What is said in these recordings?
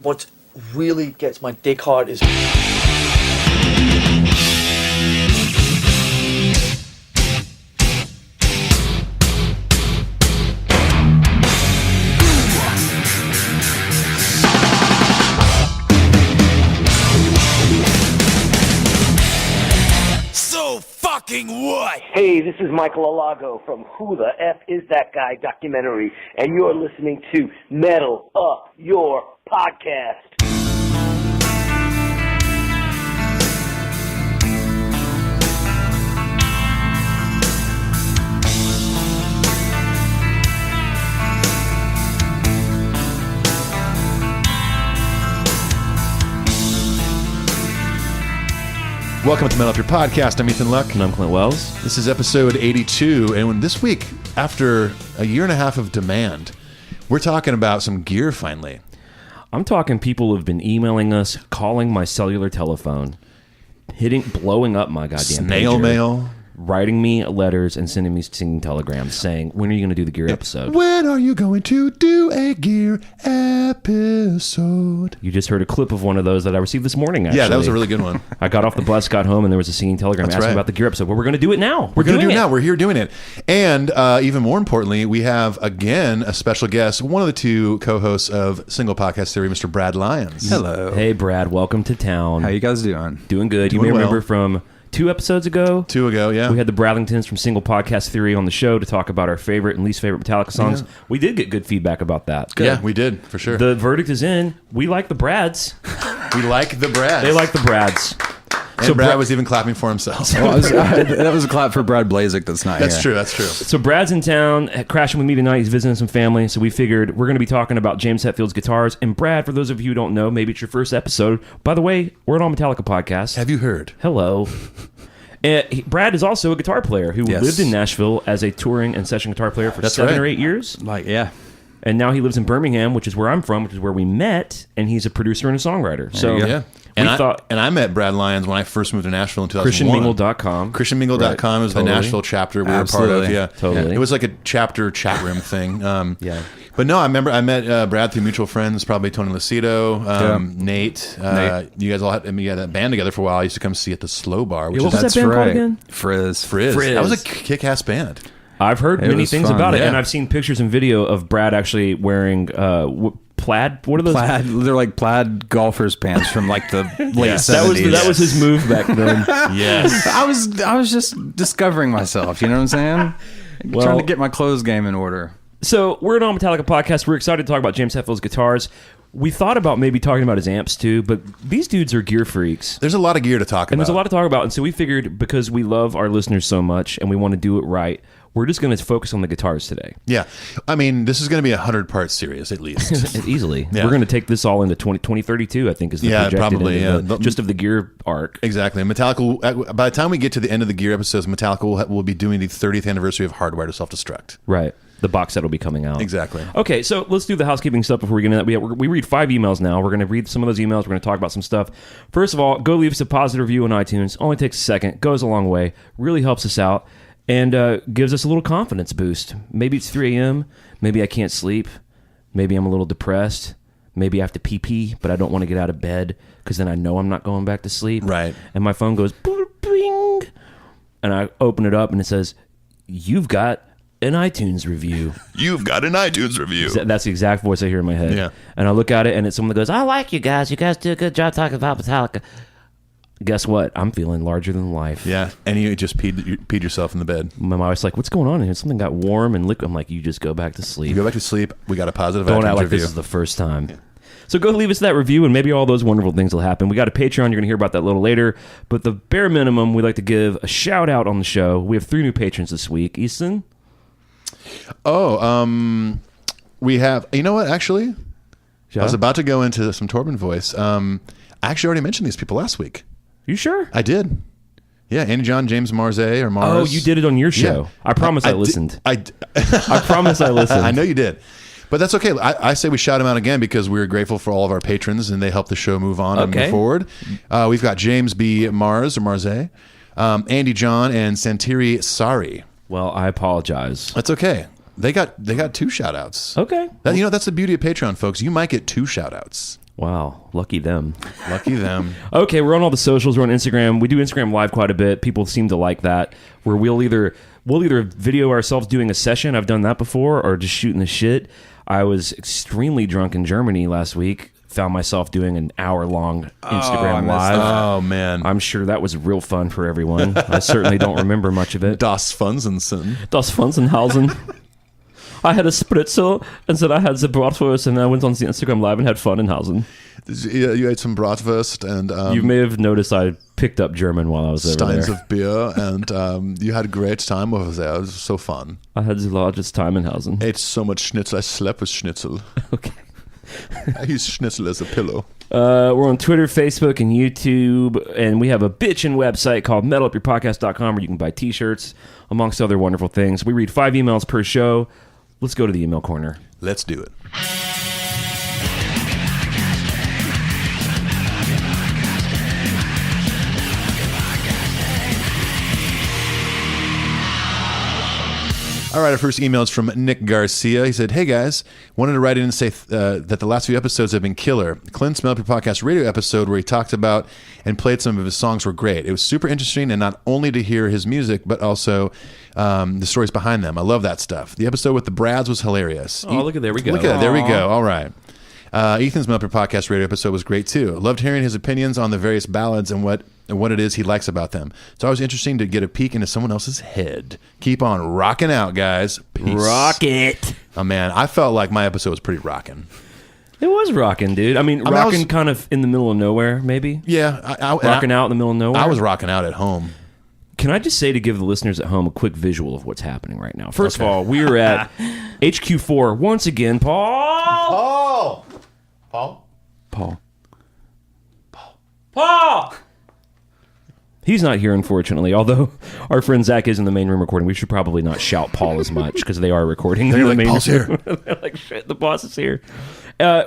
What really gets my dick hard is... So fucking what? Hey, this is Michael Alago from Who the F Is That Guy documentary, and you're listening to Metal Up Your Podcast. Welcome to Metal Up Your Podcast. I'm Ethan Luck. And I'm Clint Wells. This is episode 82. And this week, after a year and a half of demand, we're talking about some gear finally. I'm talking people who've been emailing us, calling my cellular telephone, blowing up my goddamn snail pager, mail, writing me letters and sending me singing telegrams saying, when are you going to do the gear episode? When are you going to do a gear episode? You just heard a clip of one of those that I received this morning, actually. Yeah, that was a really good one. I got off the bus, got home, and there was a singing telegram asking about the gear episode. Well, we're going to do it now. We're going to do it now. We're here doing it. And even more importantly, we have, again, a special guest, one of the two co-hosts of Single Podcast Theory, Mr. Brad Lyons. Hello. Hey, Brad. Welcome to town. How you guys doing? Doing good. Doing you may well. remember from... 2 episodes ago. 2 ago, yeah. We had the Bradlingtons from Single Podcast Theory on the show to talk about our favorite and least favorite Metallica songs. Yeah. We did get good feedback about that. Good. Yeah, we did, for sure. The verdict is in. We like the Brads. We like the Brads. They like the Brads. And so Brad was even clapping for himself. Well, that was a clap for Brad Blazek that's not That's here. true, that's true. So Brad's in town, crashing with me tonight. He's visiting some family. So we figured we're going to be talking about James Hetfield's guitars. And Brad, for those of you who don't know, maybe it's your first episode. By the way, we're an All Metallica podcast. Have you heard? Hello. Brad is also a guitar player who lived in Nashville as a touring and session guitar player for 7 or 8 years. And now he lives in Birmingham, which is where I'm from, which is where we met, and he's a producer and a songwriter. So yeah. And I met Brad Lyons when I first moved to Nashville in 2001. ChristianMingle.com. ChristianMingle.com was the Nashville chapter we were part of. Yeah, totally. It was like a chapter chat room thing. Yeah. But no, I remember I met Brad through mutual friends, probably Tony Lucido, Nate. You guys all had that band together for a while. I used to come see at the Slow Bar. What was that band called again? Frizz. That was a kick-ass band. I've heard many things about it, yeah. and I've seen pictures and video of Brad actually wearing plaid. What are those? Plaid. They're like plaid golfer's pants from like the late 70s. That was his move back then. Yes. I was just discovering myself. You know what I'm saying? Trying to get my clothes game in order. So we're an All Metallica podcast. We're excited to talk about James Hetfield's guitars. We thought about maybe talking about his amps too, but these dudes are gear freaks. There's a lot of gear to talk about. And there's a lot to talk about. And so we figured because we love our listeners so much and we want to do it right, we're just going to focus on the guitars today. Yeah. I mean, this is going to be a 100-part series at least. Easily. Yeah. We're going to take this all into 2032, I think is the projected probably, just of the gear arc. Exactly. Metallica, by the time we get to the end of the gear episodes, Metallica will be doing the 30th anniversary of Hardware to Self-Destruct. Right. The box set will be coming out. Exactly. Okay, so let's do the housekeeping stuff before we get into that. We read 5 emails now. We're going to read some of those emails. We're going to talk about some stuff. First of all, go leave us a positive review on iTunes. Only takes a second. Goes a long way. Really helps us out. And gives us a little confidence boost. Maybe it's 3 a.m. Maybe I can't sleep. Maybe I'm a little depressed. Maybe I have to pee, but I don't want to get out of bed because then I know I'm not going back to sleep. Right. And my phone goes, bing. And I open it up and it says, you've got an iTunes review. You've got an iTunes review. That's the exact voice I hear in my head. Yeah. And I look at it and it's someone that goes, I like you guys. You guys do a good job talking about Metallica. Guess what? I'm feeling larger than life. Yeah. And you just peed yourself in the bed. My wife's like, what's going on here? Something got warm and liquid. I'm like, you just go back to sleep. You go back to sleep. We got a positive Don't iTunes act like review. this is the first time. Yeah. So go leave us that review and maybe all those wonderful things will happen. We got a Patreon. You're going to hear about that a little later. But the bare minimum, we like to give a shout out on the show. We have 3 new patrons this week. Easton? We have, you know what, actually? Yeah. I was about to go into some Torben voice. I actually already mentioned these people last week. You sure? I did. Yeah, Andy John, James Marze or Mars. Oh, you did it on your show. Yeah. I promise I listened. I promise I listened. I know you did. But that's okay. I say we shout them out again because we're grateful for all of our patrons and they help the show move on and move forward. We've got James B. Mars or Marze, Andy John, and Santiri Sari. Well, I apologize. That's okay. They got 2 shout outs. Okay. That's the beauty of Patreon, folks. You might get 2 shout outs. Wow, lucky them. Lucky them. Okay, we're on all the socials. We're on Instagram. We do Instagram Live quite a bit. People seem to like that, where we'll either video ourselves doing a session. I've done that before, or just shooting the shit. I was extremely drunk in Germany last week. Found myself doing an hour-long Instagram Live. Oh, man. I'm sure that was real fun for everyone. I certainly don't remember much of it. Das Funsensen. Das Funsenhausen. I had a spritzel, and then I had the bratwurst, and I went on the Instagram Live and had fun in Hausen. You ate some bratwurst and... you may have noticed I picked up German while I was over steins there. of beer, and you had a great time over there. It was so fun. I had the largest time in Hausen. Ate so much schnitzel. I slept with schnitzel. Okay. I use schnitzel as a pillow. We're on Twitter, Facebook, and YouTube, and we have a bitchin' website called metalupyourpodcast.com where you can buy t-shirts, amongst other wonderful things. We read 5 emails per show. Let's go to the email corner. Let's do it. All right, our first email is from Nick Garcia. He said, "Hey guys, wanted to write in and say that the last few episodes have been killer. Clint's Metal Up Your Podcast radio episode where he talked about and played some of his songs were great. It was super interesting, and not only to hear his music, but also the stories behind them. I love that stuff. The episode with the Brads was hilarious. Oh, look at there we go. Look at that. There we go. All right. Ethan's Metal Up Your Podcast radio episode was great too. Loved hearing his opinions on the various ballads and what it is he likes about them. It's always interesting to get a peek into someone else's head. Keep on rocking out, guys. Peace." Rock it. Oh man, I felt like my episode was pretty rocking. It was rocking, dude. I mean rocking kind of in the middle of nowhere, maybe? Yeah. Rocking out in the middle of nowhere? I was rocking out at home. Can I just say to give the listeners at home a quick visual of what's happening right now? First of all, we are at HQ4 once again. Paul! He's not here, unfortunately, although our friend Zach is in the main room recording. We should probably not shout Paul as much because they are recording. They're in the like, main "Paul's room." here. They're like, shit, the boss is here.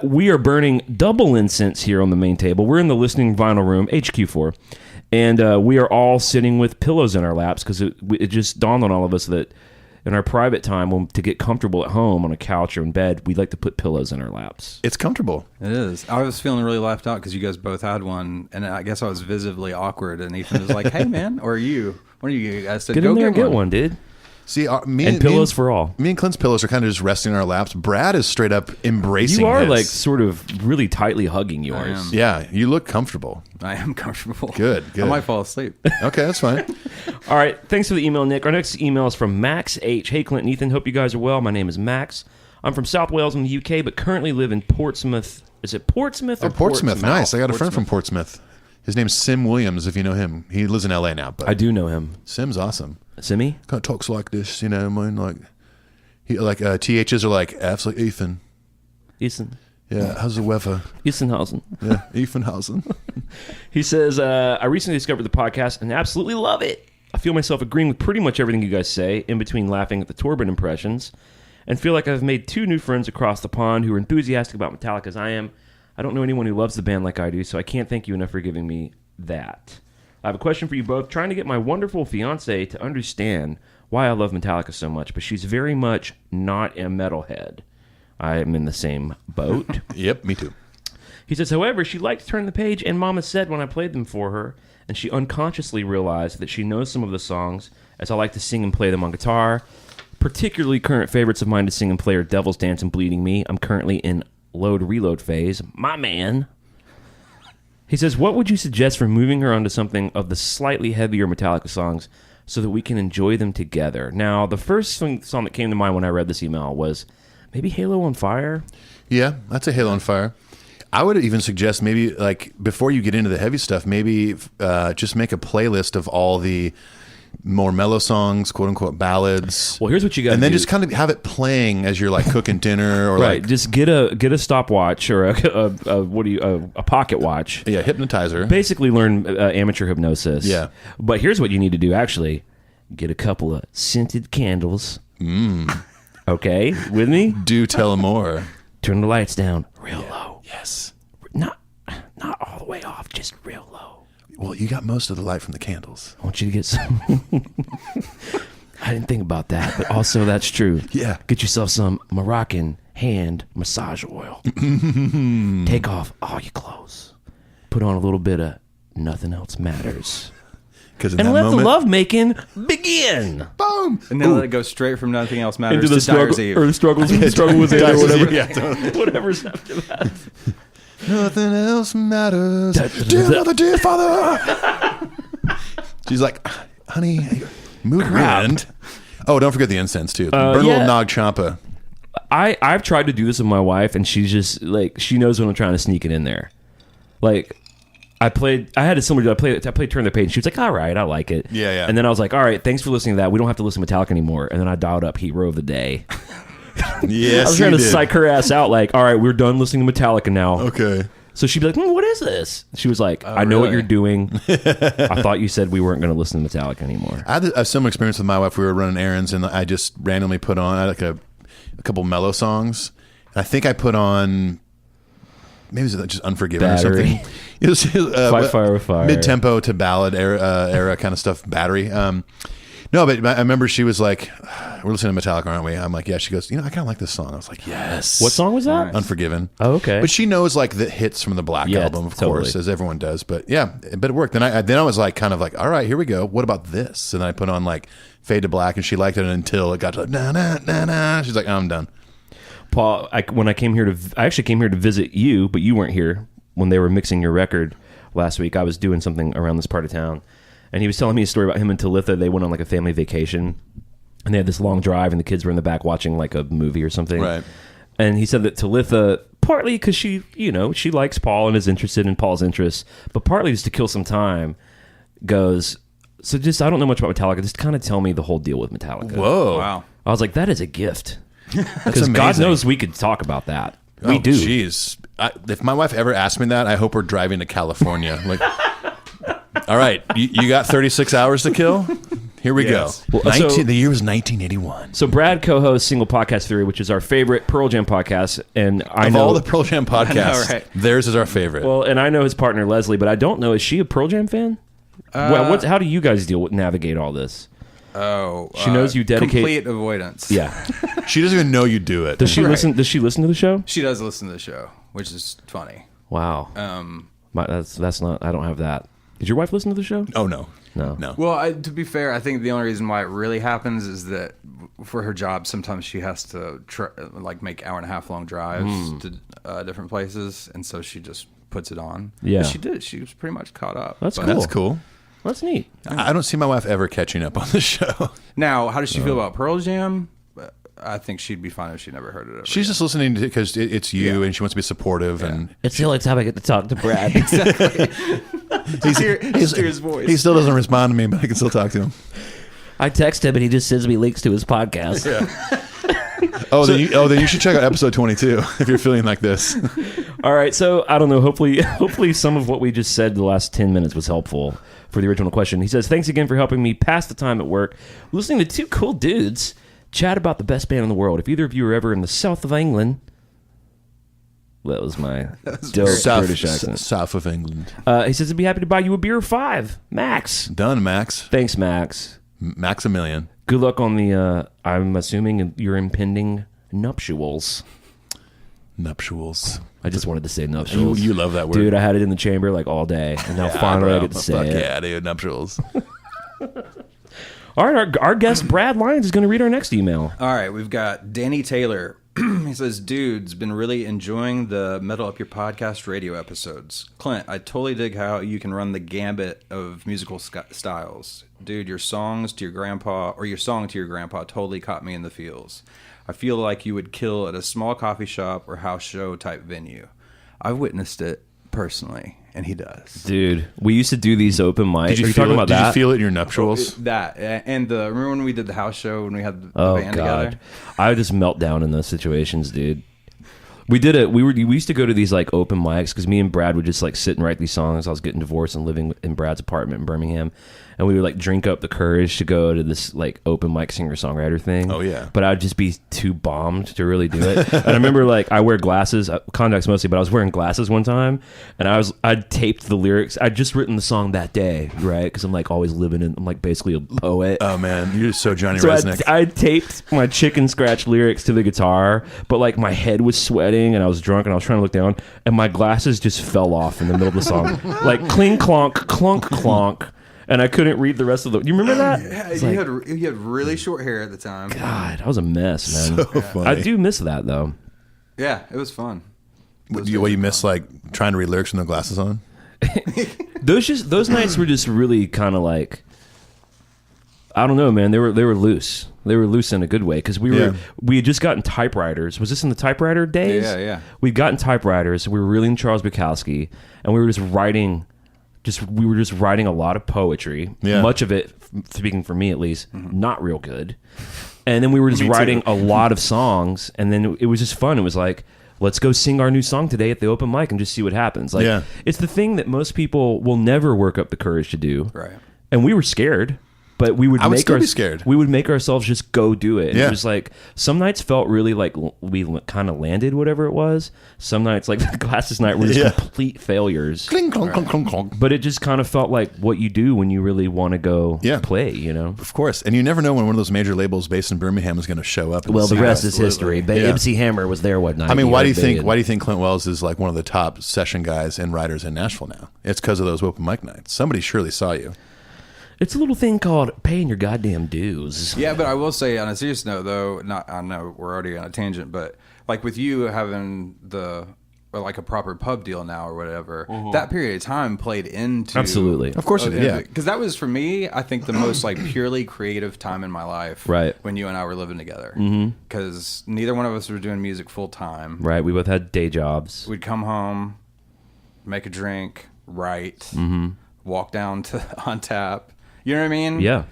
We are burning double incense here on the main table. We're in the listening vinyl room, HQ4, and we are all sitting with pillows in our laps because it just dawned on all of us that in our private time, to get comfortable at home on a couch or in bed, we like to put pillows in our laps. It's comfortable. It is. I was feeling really left out because you guys both had one, and I guess I was visibly awkward. And Ethan was like, "Hey, man, or you? What are you?" I said, "Get "Go in there and get one, one, dude." See, pillows for all. Me and Clint's pillows are kind of just resting in our laps. Brad is straight up embracing You are his. like sort of really tightly hugging yours. Yeah, you look comfortable. I am comfortable. Good. I might fall asleep. Okay, that's fine. All right, thanks for the email, Nick. Our next email is from Max H. Hey, Clint and Ethan, hope you guys are well. My name is Max. I'm from South Wales in the UK, but currently live in Portsmouth. Is it Portsmouth or Portsmouth? Nice. I got a friend from Portsmouth. Portsmouth. His name's Sim Williams, if you know him. He lives in LA now, but I do know him. Sim's awesome. Simmy? Kind of talks like this, you know. I mean, like THs are like Fs, like Ethan. Ethan. Yeah, how's the weather? Ethanhausen. Yeah, Ethanhausen. He says, I recently discovered the podcast and absolutely love it. I feel myself agreeing with pretty much everything you guys say, in between laughing at the Torben impressions, and feel like I've made 2 new friends across the pond who are enthusiastic about Metallica as I am. I don't know anyone who loves the band like I do, so I can't thank you enough for giving me that. I have a question for you both. Trying to get my wonderful fiancée to understand why I love Metallica so much, but she's very much not a metalhead. I am in the same boat. Yep, me too. He says, however, she liked to turn the page, and Mama said when I played them for her, and she unconsciously realized that she knows some of the songs, as I like to sing and play them on guitar. Particularly current favorites of mine to sing and play are Devil's Dance and Bleeding Me. I'm currently in load-reload phase. My man. He says, what would you suggest for moving her onto something of the slightly heavier Metallica songs so that we can enjoy them together? Now, the first song that came to mind when I read this email was maybe Halo on Fire. Yeah, that's a Halo on Fire. I would even suggest maybe, like, before you get into the heavy stuff, maybe just make a playlist of all the more mellow songs, quote unquote ballads. Well, here's what you got to do. And then just kind of have it playing as you're like cooking dinner or right. like Just get a stopwatch or a pocket watch. Yeah, hypnotizer. Basically learn amateur hypnosis. Yeah. But here's what you need to do actually. Get a couple of scented candles. Okay, with me? Do tell more. Turn the lights down real low. Yes. Not all the way off, just real low. Well, you got most of the light from the candles. I want you to get some. I didn't think about that, but also that's true. Yeah. Get yourself some Moroccan hand massage oil. Take off all your clothes. Put on a little bit of Nothing Else Matters. And let the love making begin. Boom. And then let it go straight from Nothing Else Matters Into the to Dyer's Eve. Or the struggle with it or whatever. Yeah, totally. Whatever's after that. Nothing else matters. Dear mother, dear father. She's like, honey, move around. Oh, don't forget the incense too. Burn a little Nag Champa. I've tried to do this with my wife, and she's just like, she knows when I'm trying to sneak it in there. Like, I had a similar. I played Turn the Page. And she was like, all right, I like it. Yeah. And then I was like, all right, thanks for listening to that. We don't have to listen to Metallica anymore. And then I dialed up Hero of the Day. Yes, I was trying to psych her ass out. Like, all right, we're done listening to Metallica now. Okay. So she'd be like, what is this? She was like, I know what you're doing. I thought you said we weren't going to listen to Metallica anymore. I had a similar experience with my wife. We were running errands, and I just randomly put on I had like a couple mellow songs. And I think I put on, maybe it was just Unforgiven Battery. or something. It was Fight Fire with Fire. Mid-tempo to ballad era kind of stuff. Battery. No, but I remember she was like, we're listening to Metallica, aren't we? I'm like, yeah. She goes, I kind of like this song. I was like, yes. What song was that? Unforgiven. Oh, okay. But she knows like the hits from the Black album, of course, as everyone does. But yeah, but it worked. Then I was like, kind of like, all right, here we go. What about this? And then I put on like Fade to Black, and she liked it until it got to like, na na na na. She's like, oh, I'm done. Paul, when I came here I actually came here to visit you, but you weren't here when they were mixing your record last week. I was doing something around this part of town. And he was telling me a story about him and Talitha. They went on like a family vacation, and they had this long drive, and the kids were in the back watching like a movie or something. Right. And he said that Talitha, partly because she likes Paul and is interested in Paul's interests, but partly just to kill some time, goes, so just, I don't know much about Metallica. Just kind of tell me the whole deal with Metallica. Whoa. Wow. I was like, that is a gift. Because God knows we could talk about that. We do. Jeez. If my wife ever asked me that, I hope we're driving to California. Like, all right, you got 36 hours to kill? Here we go. Well, The year was 1981. So Brad co-hosts Single Podcast Theory, which is our favorite Pearl Jam podcast, and I Of know all the Pearl Jam podcasts, right. theirs is our favorite. well, and I know his partner Leslie, but I don't know, is she a Pearl Jam fan? How do you guys navigate all this? Oh, She knows you dedicate complete avoidance. Yeah. She doesn't even know you do it. Does she Right. listen? Does she listen to the show? She does listen to the show, which is funny. Wow. That's not. I don't have that. Did your wife listen to the show? Oh, no. No. Well, to be fair, I think the only reason why it really happens is that for her job, sometimes she has to make hour-and-a-half long drives to different places, and so she just puts it on. Yeah. But she did. She was pretty much caught up. That's But- cool. That's cool. That's neat. I don't see my wife ever catching up on the show. Now, how does she feel about Pearl Jam? I think she'd be fine if she never heard it. Ever She's just listening because it's you, and she wants to be supportive. And It's the only time I get to talk to Brad. hear his voice. he still doesn't respond to me, but I can still talk to him. I text him and he just sends me links to his podcast. Then you should check out episode 22 if you're feeling like this. All right, so I don't know. Hopefully, some of what we just said the last 10 minutes was helpful for the original question. He says, "Thanks again for helping me pass the time at work, listening to two cool dudes chat about the best band in the world. If either of you are ever in the south of England." That was my dope British accent. South of England. He says, "I'd be happy to buy you a beer or 5. Max." Done, Max. Thanks, Max. Maximilian. Good luck on the, I'm assuming, your impending nuptials. Nuptials. I just wanted to say nuptials. You love that word. Dude, I had it in the chamber like all day, and now finally I get to say Fuck it. yeah, dude. Nuptials. All right, our guest Brad Lyons is going to read our next email. All right, we've got Danny Taylor. He says, "Dudes, been really enjoying the Metal Up Your Podcast radio episodes. Clint, I totally dig how you can run the gambit of musical styles. Dude, your song to your grandpa totally caught me in the feels. I feel like you would kill at a small coffee shop or house show type venue. I've witnessed it personally, and he does. Dude, we used to do these open mics. Did you Are you feel talking it? about Did that? you feel it in your nuptials? That and remember when we did the house show when we had the Oh band God, together? I would just melt down in those situations, dude. We did it. We used to go to these like open mics because me and Brad would just like sit and write these songs. I was getting divorced and living in Brad's apartment in Birmingham, and we would like drink up the courage to go to this like open mic singer-songwriter thing. Oh, yeah. But I'd just be too bombed to really do it. And I remember like I wear glasses, contacts mostly, but I was wearing glasses one time, and I'd taped the lyrics. I'd just written the song that day, right? Because I'm like always I'm like basically a poet. Oh man, you're so Johnny So Resnick. I taped my chicken scratch lyrics to the guitar, but like my head was sweating and I was drunk and I was trying to look down, and my glasses just fell off in the middle of the song, like cling clonk, clunk clonk, and I couldn't read the rest of the. You remember that? Yeah, you had really short hair at the time. God, I was a mess, man. So funny. I do miss that though. Yeah, it was fun. What you miss, like trying to read lyrics with no glasses on? Those nights were just really kind of like, I don't know, man. They were loose. They were loose in a good way because we had just gotten typewriters. Was this in the typewriter days? Yeah. We'd gotten typewriters. We were reading Charles Bukowski, and we were just writing a lot of poetry. Yeah. Much of it, speaking for me at least, not real good. And then we were just writing a lot of songs, and then it was just fun. It was like, let's go sing our new song today at the open mic and just see what happens. Like, it's the thing that most people will never work up the courage to do. Right. And we were scared. But we would be scared. We would make ourselves just go do it. And Yeah. it was like some nights felt really like we kind of landed whatever it was. Some nights, like the glasses night, were just complete failures. Cling clonk clonk clonk clonk. But it just kind of felt like what you do when you really want to go play. You know. Of course, and you never know when one of those major labels based in Birmingham is going to show up. Well, the rest is history. MC Hammer was there one night. I mean, why do you think Clint Wells is like one of the top session guys and writers in Nashville now? It's because of those open mic nights. Somebody surely saw you. It's a little thing called paying your goddamn dues. Yeah, but I will say on a serious note, though, I know we're already on a tangent, but like with you having like a proper pub deal now or whatever, that period of time played into Absolutely. Of course it did, yeah. Because that was for me, I think the most like purely creative time in my life. Right. When you and I were living together. Because neither one of us were doing music full time. Right. We both had day jobs. We'd come home, make a drink, write, walk down to On Tap. You know what I mean? Yeah.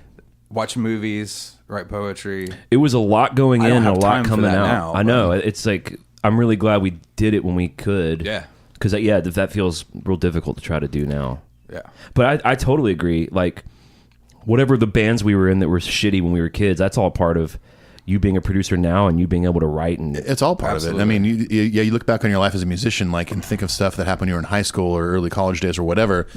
Watch movies, write poetry. It was a lot going I in don't and a have lot time for coming that out. now, I know. It's like, I'm really glad we did it when we could. Yeah. Because, that feels real difficult to try to do now. Yeah. But I totally agree. Like, whatever the bands we were in that were shitty when we were kids, that's all part of you being a producer now and you being able to write. And it's all part of it. I mean, you look back on your life as a musician, like, and think of stuff that happened when you were in high school or early college days or whatever.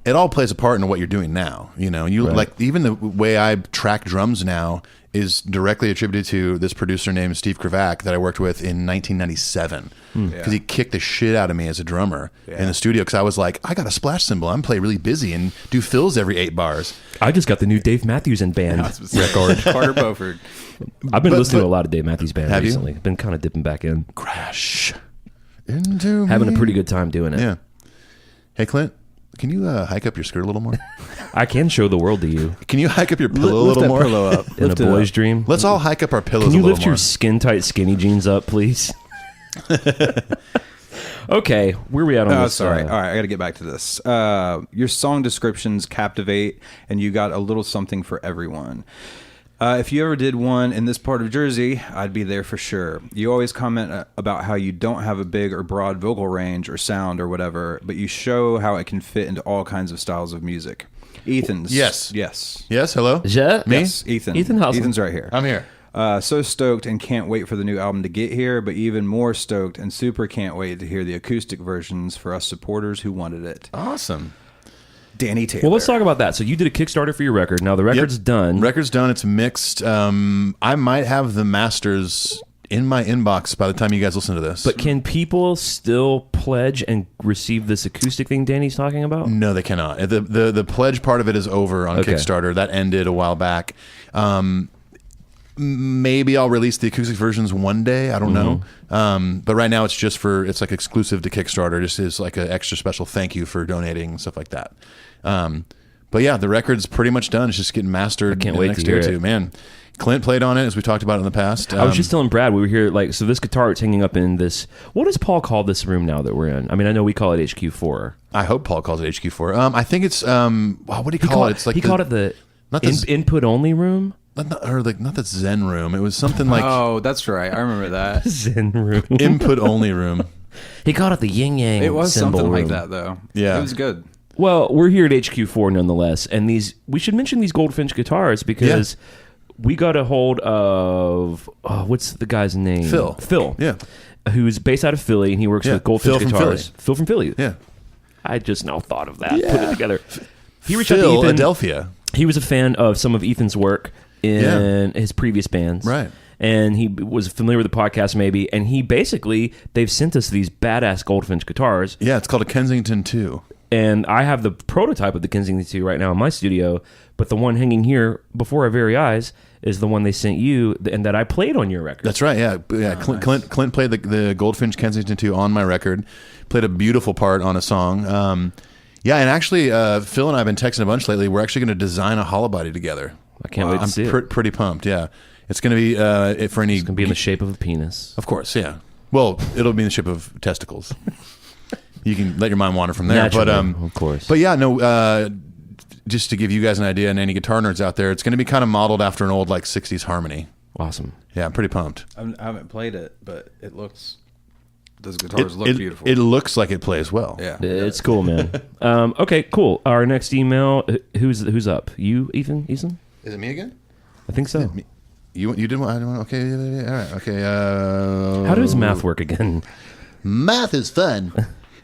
It all plays a part in what you're doing now. You know, like even the way I track drums now is directly attributed to this producer named Steve Krivak that I worked with in 1997 because he kicked the shit out of me as a drummer in the studio because I was like, I got a splash cymbal. I'm play really busy and do fills every 8 bars. I just got the new Dave Matthews and Band record. Carter Beauford. I've been listening to a lot of Dave Matthews Band have recently. You? I've been kind of dipping back in. Crash into having me. A pretty good time doing it. Yeah. Hey, Clint. Can you hike up your skirt a little more? I can show the world to you. Can you hike up your pillow a little more? Pillow up. In a boy's dream. Let's all hike up our pillows Can you a little lift more. your skin-tight skinny jeans up, please? Okay, where are we at on this? Sorry. All right, I got to get back to this. Your song descriptions captivate, and you got a little something for everyone. If you ever did one in this part of Jersey, I'd be there for sure. You always comment about how you don't have a big or broad vocal range or sound or whatever, but you show how it can fit into all kinds of styles of music. Ethan's. Yes. Yes. Yes, hello? Me? Yes, Ethan. Ethan's right here. I'm here. So stoked and can't wait for the new album to get here, but even more stoked and super can't wait to hear the acoustic versions for us supporters who wanted it. Awesome. Danny Taylor. Well, let's talk about that. So you did a Kickstarter for your record. Now the record's done. Record's done. It's mixed. I might have the masters in my inbox by the time you guys listen to this. But can people still pledge and receive this acoustic thing Danny's talking about? No, they cannot. The pledge part of it is over on Kickstarter. That ended a while back. Maybe I'll release the acoustic versions one day. I don't know. But right now it's like exclusive to Kickstarter. Just is like an extra special thank you for donating and stuff like that. But yeah, the record's pretty much done. It's just getting mastered. I can't in wait the next to day or hear two. it. Man, Clint played on it as we talked about in the past. I was just telling Brad, we were here, like, so this guitar is hanging up in this, what does Paul call this room now that we're in? I mean, I know we call it HQ4. I hope Paul calls it HQ4. I think it's, what do you call it? It's like he called it the input only room? Not the Zen room. It was something like Oh, that's right. I remember that. Zen room. input only room. He called it the yin yang. It was symbol something room. like that, though. Yeah. It was good. Well, we're here at HQ4 nonetheless, and we should mention these Goldfinch guitars because we got a hold of what's the guy's name? Phil. Yeah. Who's based out of Philly, and he works with Goldfinch guitars. Phil from Philly. Yeah. I just now thought of that. Put it together. He reached out to Ethan. Philadelphia. He was a fan of some of Ethan's work in his previous bands. Right. And he was familiar with the podcast maybe, and they've sent us these badass Goldfinch guitars. Yeah, it's called a Kensington 2. And I have the prototype of the Kensington 2 right now in my studio, but the one hanging here before our very eyes is the one they sent you and that I played on your record. That's right, yeah. Clint played the Goldfinch Kensington 2 on my record, played a beautiful part on a song. And actually, Phil and I have been texting a bunch lately. We're actually going to design a hollow body together. I can't wait to see it. Pretty pumped, yeah. It's going to be It's going to be in the shape of a penis. Of course, yeah. Well, it'll be in the shape of testicles. You can let your mind wander from there. Naturally, but of course. But yeah, no, just to give you guys an idea and any guitar nerds out there, it's going to be kind of modeled after an old 60s harmony. Awesome. Yeah, I'm pretty pumped. I haven't played it, but it looks... Those guitars look beautiful. It looks like it plays well. Yeah. It's cool, man. Okay, cool. Our next email, who's up? You, Ethan? Is it me again? I think so. You did one? Okay, all right. Okay. How does math work again? Math is fun.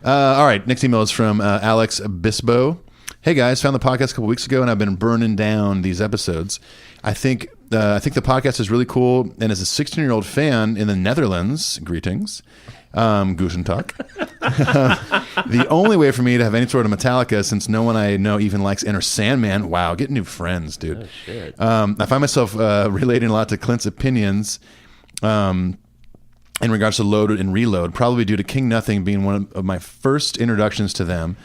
All right, next email is from Alex Bisbo. Hey guys, found the podcast a couple weeks ago and I've been burning down these episodes. I think the podcast is really cool, and as a 16-year-old fan in the Netherlands, greetings, Guten Tag. The only way for me to have any sort of Metallica, since no one I know even likes Enter Sandman. Wow, get new friends, dude. Oh, shit. I find myself relating a lot to Clint's opinions in regards to Load and Reload, probably due to King Nothing being one of my first introductions to them.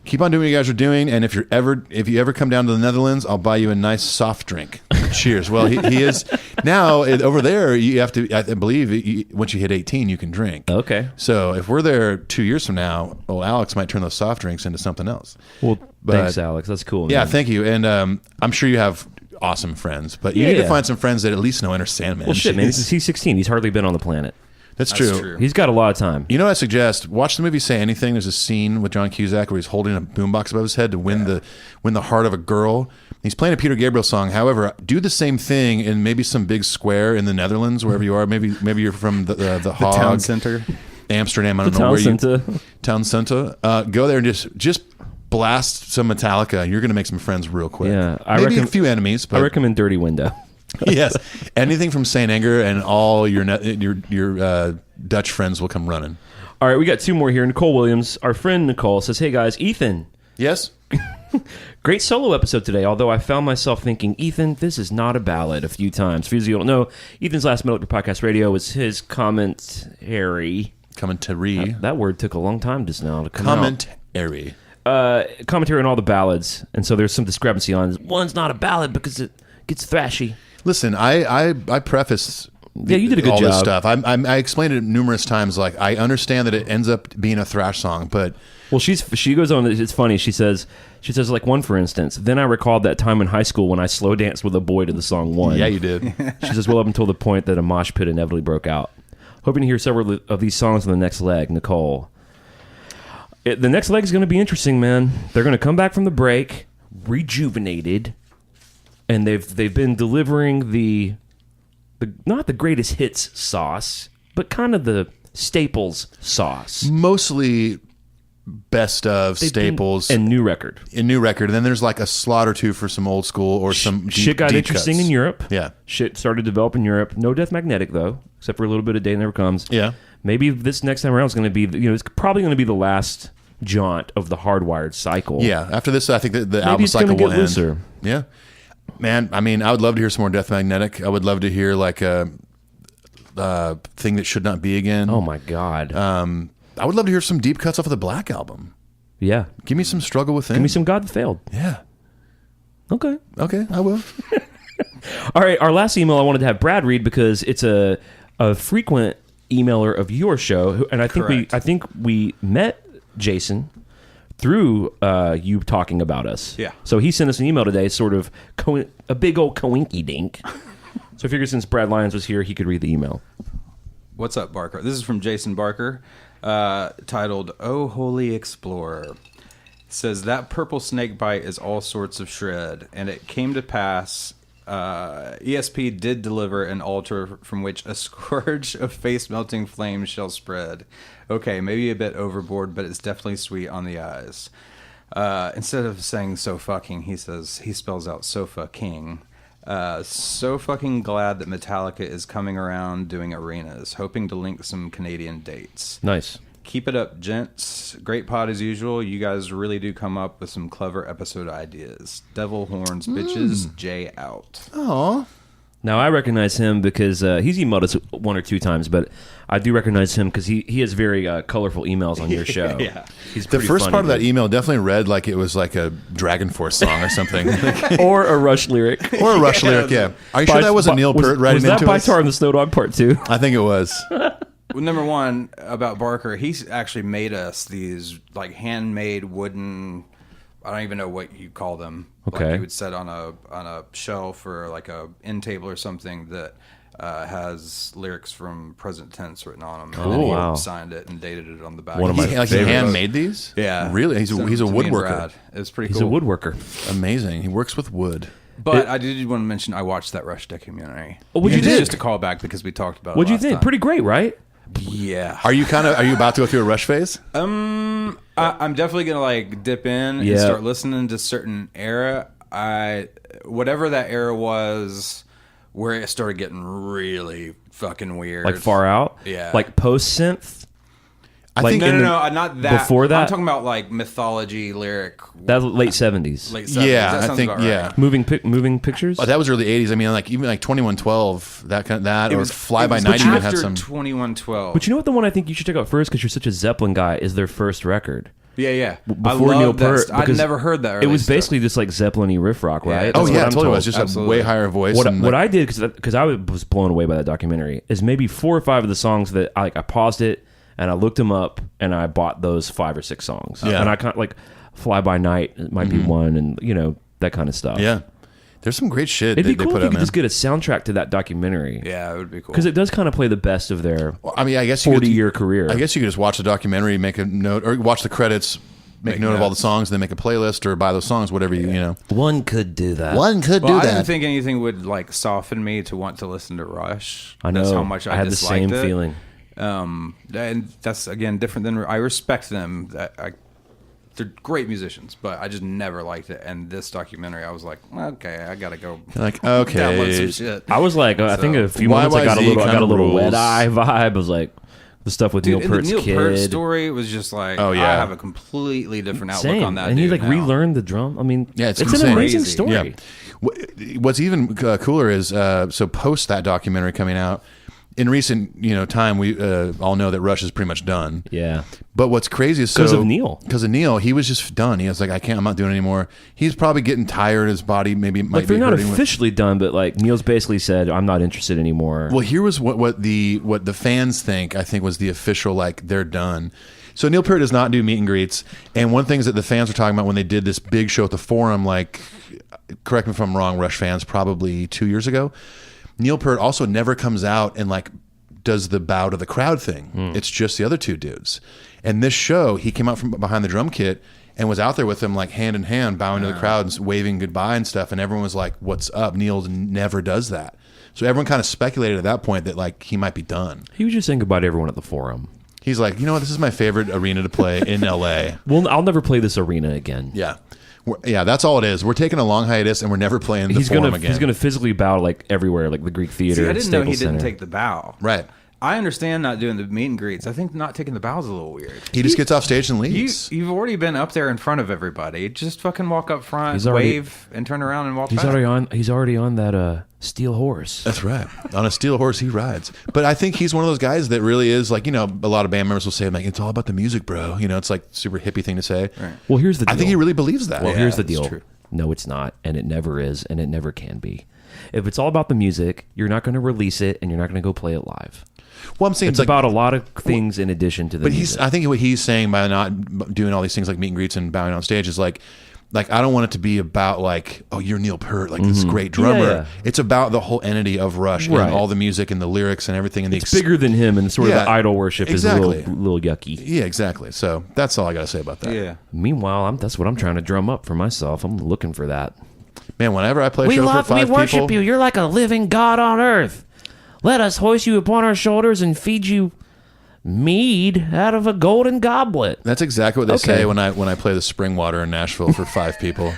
Keep on doing what you guys are doing, and if you ever come down to the Netherlands, I'll buy you a nice soft drink. Cheers. Well, he is now over there. You have to, I believe, once you hit 18, you can drink. Okay. So if we're there 2 years from now, Alex might turn those soft drinks into something else. Well, thanks, Alex. That's cool. Yeah, man. thank you. And I'm sure you have awesome friends, but you need to find some friends that at least know Enter Sandman. Well, shit, man. He's 16. He's hardly been on the planet. That's true. He's got a lot of time. You know what I suggest? Watch the movie Say Anything. There's a scene with John Cusack where he's holding a boombox above his head to win the heart of a girl. He's playing a Peter Gabriel song. However, do the same thing in maybe some big square in the Netherlands, wherever you are. Maybe you're from the Hague, town center, Amsterdam. I don't know where you. Town center. Go there and just blast some Metallica. You're going to make some friends real quick. Yeah, maybe a few enemies. But I recommend Dirty Window. Yes, anything from Saint Anger, and all your Dutch friends will come running. All right, we got two more here. Nicole Williams, our friend Nicole, says, "Hey guys, Ethan. Yes, great solo episode today. Although I found myself thinking, Ethan, this is not a ballad. A few times. For those of you who don't know, Ethan's last Metal Up Your Podcast Radio was his commentary. Commentary. That word took a long time just now to come out. Commentary. Commentary on all the ballads, and so there's some discrepancy on one's not a ballad because it gets thrashy." Listen, I preface you did a good all job. This stuff. I explained it numerous times. Like, I understand that it ends up being a thrash song, but she goes on. It's funny. She says like one for instance. Then I recalled that time in high school when I slow danced with a boy to the song One. Yeah, you did. She says, well, up until the point that a mosh pit inevitably broke out. Hoping to hear several of these songs on the next leg, Nicole. The next leg is going to be interesting, man. They're going to come back from the break rejuvenated. And they've been delivering the not the greatest hits sauce, but kind of the staples sauce. Mostly best of staples and new record. And then there's like a slot or two for some old school or some shit got interesting cuts. In Europe. Yeah, shit started to develop in Europe. No Death Magnetic though, except for a little bit of Day Never Comes. Yeah, maybe this next time around is going to be it's probably going to be the last jaunt of the Hardwired cycle. Yeah, after this, I think the album cycle will end. Looser. Yeah. Man, I mean, I would love to hear some more Death Magnetic. I would love to hear like a Thing That Should Not Be Again. Oh my God. I would love to hear some deep cuts off of the Black Album. Yeah. Give me some Struggle Within. Give me some God That Failed. Yeah. Okay, I will. All right, our last email I wanted to have Brad read because it's a frequent emailer of your show, and I think we met Jason through you talking about us. Yeah. So he sent us an email today, sort of a big old coinky dink. So I figured since Brad Lyons was here, he could read the email. What's up, Barker? This is from Jason Barker, titled "Oh Holy Explorer." says that purple snake bite is all sorts of shred, and it came to pass. ESP did deliver an altar from which a scourge of face-melting flames shall spread. Okay, maybe a bit overboard, but it's definitely sweet on the eyes. Instead of saying so fucking, he spells out sofa king. So fucking glad that Metallica is coming around doing arenas, hoping to link some Canadian dates. Nice. Keep it up, gents. Great pod as usual. You guys really do come up with some clever episode ideas. Devil horns, bitches. Jay out. Oh, Now, I recognize him because he's emailed us 1 or 2 times, but I do recognize him because he has very colorful emails on your show. Yeah. He's the pretty first funny, part of that dude. email definitely read like it was like a Dragon Force song or something. Or a Rush lyric. Or a Rush lyric, yeah. Are you sure that wasn't Neil Peart writing was that into by us? Tar and the Snow Dog Part 2? I think it was. Well, number one, about Barker, he's actually made us these like handmade wooden, I don't even know what you call them. Okay. Like you would set on a shelf or like a end table or something that has lyrics from present tense written on them. And then he Wow. signed it and dated it on the back. One of my He handmade these? Yeah. Really? He's a Sent them to me and woodworker. Brad. It was pretty He's cool. a woodworker. Amazing. He works with wood. But I did want to mention I watched that Rush documentary. Oh, what'd you It's think? just a callback because we talked about it What'd you last think? time. Pretty great, right? Yeah. Are you about to go through a Rush phase? I'm definitely gonna like dip in and Yeah. start listening to certain era. Whatever that era was, where it started getting really fucking weird. Like Far Out? Yeah. Like post-synth? I Like think No, in not that. before that? I'm talking about like mythology lyric. That late 70s. Late 70s. Yeah, that I sounds think about right. yeah. Moving pictures? Oh, that was early '80s. I mean, like even like 2112, that It or was Fly it By was Night even after had some. 2112. But you know what? The one I think you should check out first, because you're such a Zeppelin guy, is their first record. Yeah. Before Neil Peart. I'd because never heard that. It was early basically just like Zeppelin-y riff rock, right? Yeah, That's Oh what yeah, I I'm told you it told. was just Absolutely. a way higher voice. What and, I like, did, because I was blown away by that documentary, is maybe 4 or 5 of the songs that I paused it and I looked them up and I bought those 5 or 6 songs. Yeah. And I kind of like Fly By Night might be one, and that kind of stuff. Yeah, there's some great shit It'd be they cool put if you out, could man. just get a soundtrack to that documentary. Yeah, it would be cool. Because it does kind of play the best of their I mean, I guess you 40-year career. I guess you could just watch the documentary, make a note, or watch the credits, make note of all the notes. songs, then make a playlist or buy those songs, whatever you know. One could do that. One could Well, I didn't think anything would like soften me to want to listen to Rush. I know. That's how much I had the disliked same it. feeling. And that's again different than I respect them. They're great musicians, but I just never liked it. And this documentary, I was like, okay, I gotta go Like, download some okay, shit. I was like, I think a few YYZ months I got a kinda little rules. Wet Eye vibe. I was like, the stuff with Dude, Neil and the Peart's Neil kid. Peart story was just like, Oh, yeah. I have a completely different outlook Same. on that. And he dude like now. relearned the drum. I mean, Yeah, it's an insane. amazing Crazy. story. Yeah. What's even cooler is so post that documentary coming out, in recent time, we all know that Rush is pretty much done. Yeah. But what's crazy is 'Cause of Neil. Because of Neil, he was just done. He was like, I'm not doing it anymore. He's probably getting tired. His body maybe might Like be they're not hurting. officially done, but like Neil's basically said, I'm not interested anymore. Well, here was what the fans think. I think was the official like they're done. So Neil Peart does not do meet and greets. And one thing that the fans were talking about when they did this big show at the Forum, like, correct me if I'm wrong, Rush fans, probably 2 years ago. Neil Peart also never comes out and like does the bow to the crowd thing. It's just the other 2 dudes. And this show, he came out from behind the drum kit and was out there with them like hand in hand, bowing to the crowd and waving goodbye and stuff. And everyone was like, "What's up?" Neil never does that. So everyone kind of speculated at that point that like he might be done. He was just saying goodbye to everyone at the Forum. He's like, you know what? This is my favorite arena to play in LA. Well, I'll never play this arena again. Yeah. Yeah, that's all it is. We're taking a long hiatus and we're never playing the Forum again. He's gonna physically bow like everywhere, like the Greek Theater. See, I and didn't know he Staples didn't Center. take the bow. Right. I understand not doing the meet and greets. I think not taking the bows is a little weird. He just gets off stage and leaves. You've already been up there in front of everybody. Just fucking walk up front, He's already- wave, and turn around and walk He's back. already on that steel horse. That's right. On a steel horse, he rides. But I think he's one of those guys that really is like, a lot of band members will say, like, it's all about the music, bro. It's like super hippie thing to say. Right. Well, here's the deal. I think he really believes that. Well, Yeah, here's the that's deal. true. No, it's not, and it never is, and it never can be. If it's all about the music, you're not going to release it, and you're not going to go play it live. Well, I'm saying It's like, about a lot of things in addition to the but music. I think what he's saying by not doing all these things like meet and greets and bowing on stage is like, like I don't want it to be about like, oh, you're Neil Peart, like this great drummer. Yeah. It's about the whole entity of Rush Right. and all the music and the lyrics and everything. And It's bigger than him, and sort of the idol worship exactly. is a little yucky. Yeah, exactly. So that's all I got to say about that. Yeah. Meanwhile, that's what I'm trying to drum up for myself. I'm looking for that. Man, whenever I play a show for 5 people, you. You're like a living God on earth. Let us hoist you upon our shoulders and feed you mead out of a golden goblet. that's exactly what they Okay. say when I play the spring water in Nashville for 5 people.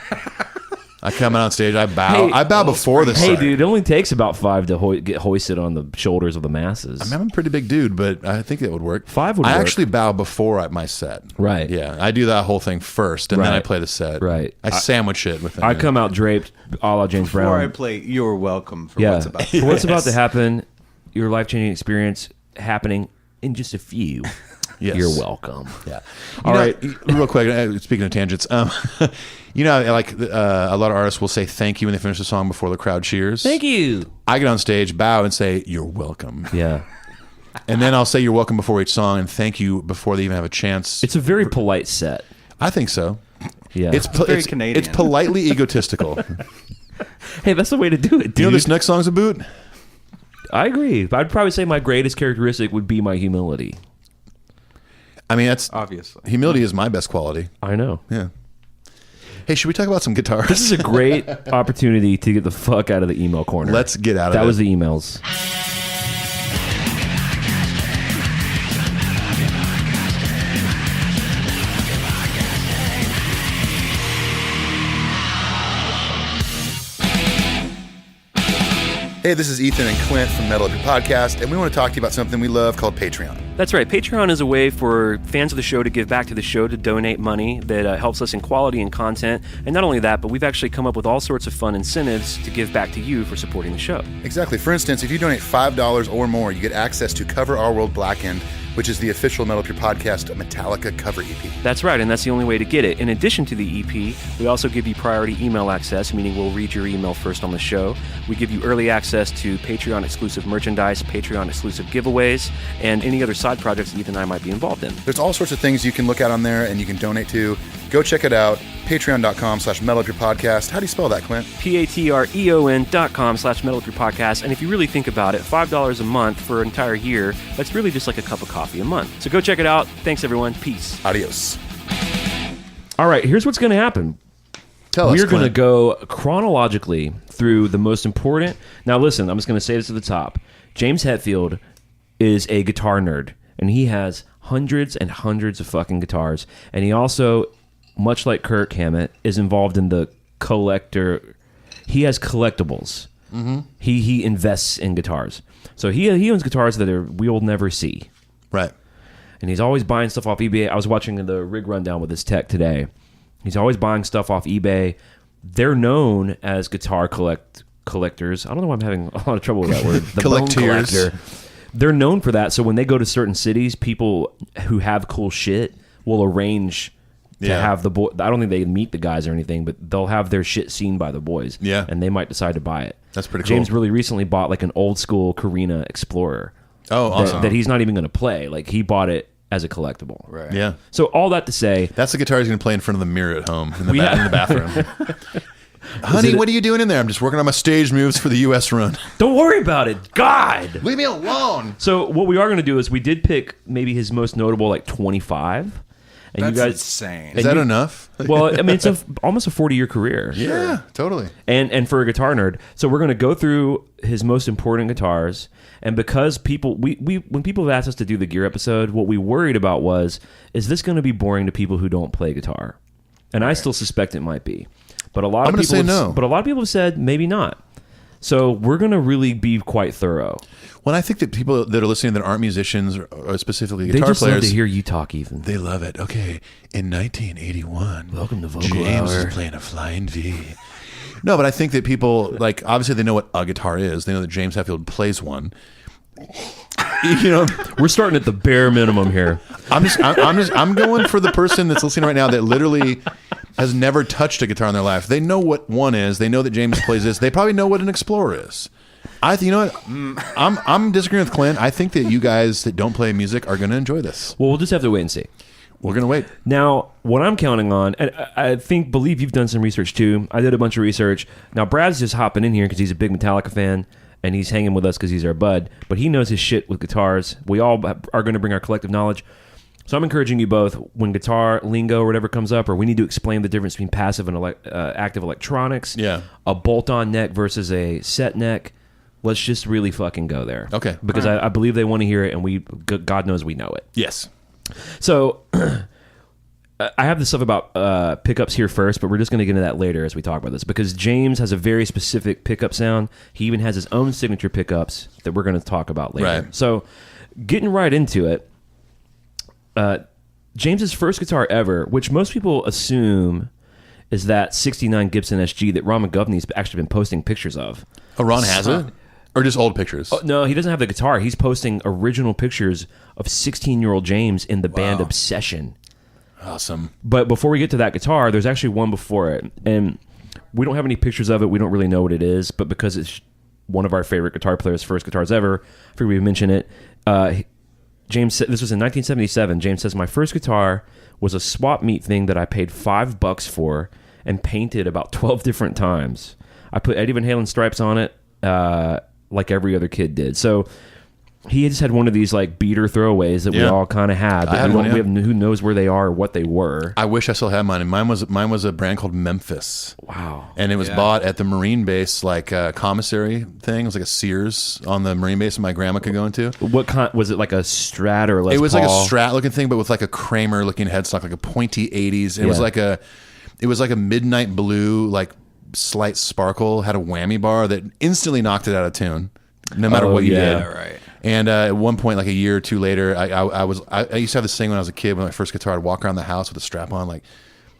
I come out on stage, I bow. Hey, I bow before the Hey, set. dude, it only takes about 5 to get hoisted on the shoulders of the masses. I mean, I'm a pretty big dude, but I think it would work. 5 would I work. actually bow before my set. Right. Yeah, I do that whole thing first, and then I Right. play the set. Right. I sandwich it with. I come out draped, a la James Before I Brown. play You're Welcome for Yeah, what's about for what's about to happen, your life-changing experience happening in just a few. Yes. You're welcome. Yeah. All right. Real quick. Speaking of tangents, you know, like a lot of artists will say thank you when they finish the song before the crowd cheers. Thank you. I get on stage, bow, and say you're welcome, Yeah. and then I'll say you're welcome before each song and thank you before they even have a chance. It's a very polite set. I think so. Yeah. It's very Canadian. It's politely egotistical. hey, that's the way to do it, dude. You know this next song's about? I agree. I'd probably say my greatest characteristic would be my humility. I mean, that's Obviously. humility is my best quality. I know. Yeah. Hey, should we talk about some guitars? This is a great opportunity to get the fuck out of the email corner. Let's get out of That it. was the emails. Hey, this is Ethan and Clint from Metal Up Your Podcast, and we want to talk to you about something we love called Patreon. That's right. Patreon is a way for fans of the show to give back to the show, to donate money that helps us in quality and content. And not only that, but we've actually come up with all sorts of fun incentives to give back to you for supporting the show. Exactly. For instance, if you donate $5 or more, you get access to Cover Our World Blackened, which is the official Metal Up Your Podcast Metallica cover EP. That's right, and that's the only way to get it. In addition to the EP, we also give you priority email access, meaning we'll read your email first on the show. We give you early access to Patreon-exclusive merchandise, Patreon-exclusive giveaways, and any other side projects that Ethan and I might be involved in. There's all sorts of things you can look at on there and you can donate to. Go check it out. Patreon.com/metalupyourpodcast. How do you spell that, Clint? Patreon.com/metalupyourpodcast. And if you really think about it, $5 a month for an entire year, that's really just like a cup of coffee a month. So go check it out. Thanks, everyone. Peace. Adios. All right, here's what's going to happen. Tell us, We're going to Clint. go chronologically through the most important. Now, listen, I'm just going to say this at the top. James Hetfield is a guitar nerd, and he has hundreds and hundreds of fucking guitars. And he also, much like Kirk Hammett, is involved in the collector. He has collectibles. Mm-hmm. He invests in guitars. So he owns guitars that we'll never see. Right. And he's always buying stuff off eBay. I was watching the rig rundown with his tech today. He's always buying stuff off eBay. They're known as guitar collectors. I don't know why I'm having a lot of trouble with that word. The bone Collectors. collector. They're known for that. So when they go to certain cities, people who have cool shit will arrange to have the boy. I don't think they meet the guys or anything, but they'll have their shit seen by the boys. Yeah. And they might decide to buy it. That's pretty James cool. really recently bought like an old school Carina Explorer. Oh, awesome. That he's not even going to play. Like he bought it as a collectible. Right. Yeah. So all that to say, That's the guitar he's going to play in front of the mirror at home in the, Yeah. in the bathroom. Honey, what are you doing in there? I'm just working on my stage moves for the U.S. run. don't worry about it. God. Leave me alone. So what we are going to do is we did pick maybe his most notable like 25. And That's you guys, insane. Is that enough? well, I mean, it's almost a 40-year career. Yeah, totally. And for a guitar nerd. So we're going to go through his most important guitars. And because people, when people have asked us to do the gear episode, what we worried about was, is this going to be boring to people who don't play guitar? And I still suspect it might be. But a lot I'm of gonna people say no. But a lot of people have said maybe not. So we're going to really be quite thorough. Well, I think that people that are listening that aren't musicians or specifically They guitar just love players, to hear you talk, Ethan. they love it. Okay, in 1981, Welcome to Vocal James Hour. was playing a Flying V. No, but I think that people, like, obviously they know what a guitar is. They know that James Hetfield plays one. You know, We're starting at the bare minimum here. I'm going for the person that's listening right now that literally has never touched a guitar in their life. They know what one is. They know that James plays this. They probably know what an Explorer is. You know what? I'm disagreeing with Clint. I think that you guys that don't play music are going to enjoy this. Well, we'll just have to wait and see. We're going to wait. Now, what I'm counting on, and I believe you've done some research too. I did a bunch of research. Now, Brad's just hopping in here because he's a big Metallica fan, and he's hanging with us because he's our bud. But he knows his shit with guitars. We all are going to bring our collective knowledge. So I'm encouraging you both, when guitar lingo or whatever comes up, or we need to explain the difference between passive and active electronics, a bolt-on neck versus a set neck, let's just really fucking go there. Okay. Because I believe they want to hear it, and God knows we know it. Yes. So I have this stuff about pickups here first, but we're just going to get into that later as we talk about this, because James has a very specific pickup sound. He even has his own signature pickups that we're going to talk about later. Right. So getting right into it, James's first guitar ever, which most people assume is that 69 Gibson SG that Ron McGovney's actually been posting pictures of. Oh, Ron has it? Or just old pictures? Oh, no, he doesn't have the guitar. He's posting original pictures of 16-year-old James in the band Obsession. Awesome. But before we get to that guitar, there's actually one before it. And we don't have any pictures of it. We don't really know what it is. But because it's one of our favorite guitar players' first guitars ever, I figured we'd mention it. James said, this was in 1977. James says, my first guitar was a swap meet thing that I paid $5 for and painted about 12 different times. I put Eddie Van Halen stripes on it like every other kid did. So he just had one of these like beater throwaways that we all kind of had. I had one, we have, who knows where they are or what they were. I wish I still had mine. And mine was a brand called Memphis. Wow. And it was bought at the Marine base, like a commissary thing. It was like a Sears on the Marine base my grandma could go into. What kind was it? Like a Strat or Les It was Paul? like a Strat looking thing, but with like a Kramer looking headstock, like a pointy 80s. It was like a midnight blue, like slight sparkle, had a whammy bar that instantly knocked it out of tune, no matter what you did. Right. And at one point, like a year or two later, I used to have this thing when I was a kid. With my first guitar, I'd walk around the house with a strap on, like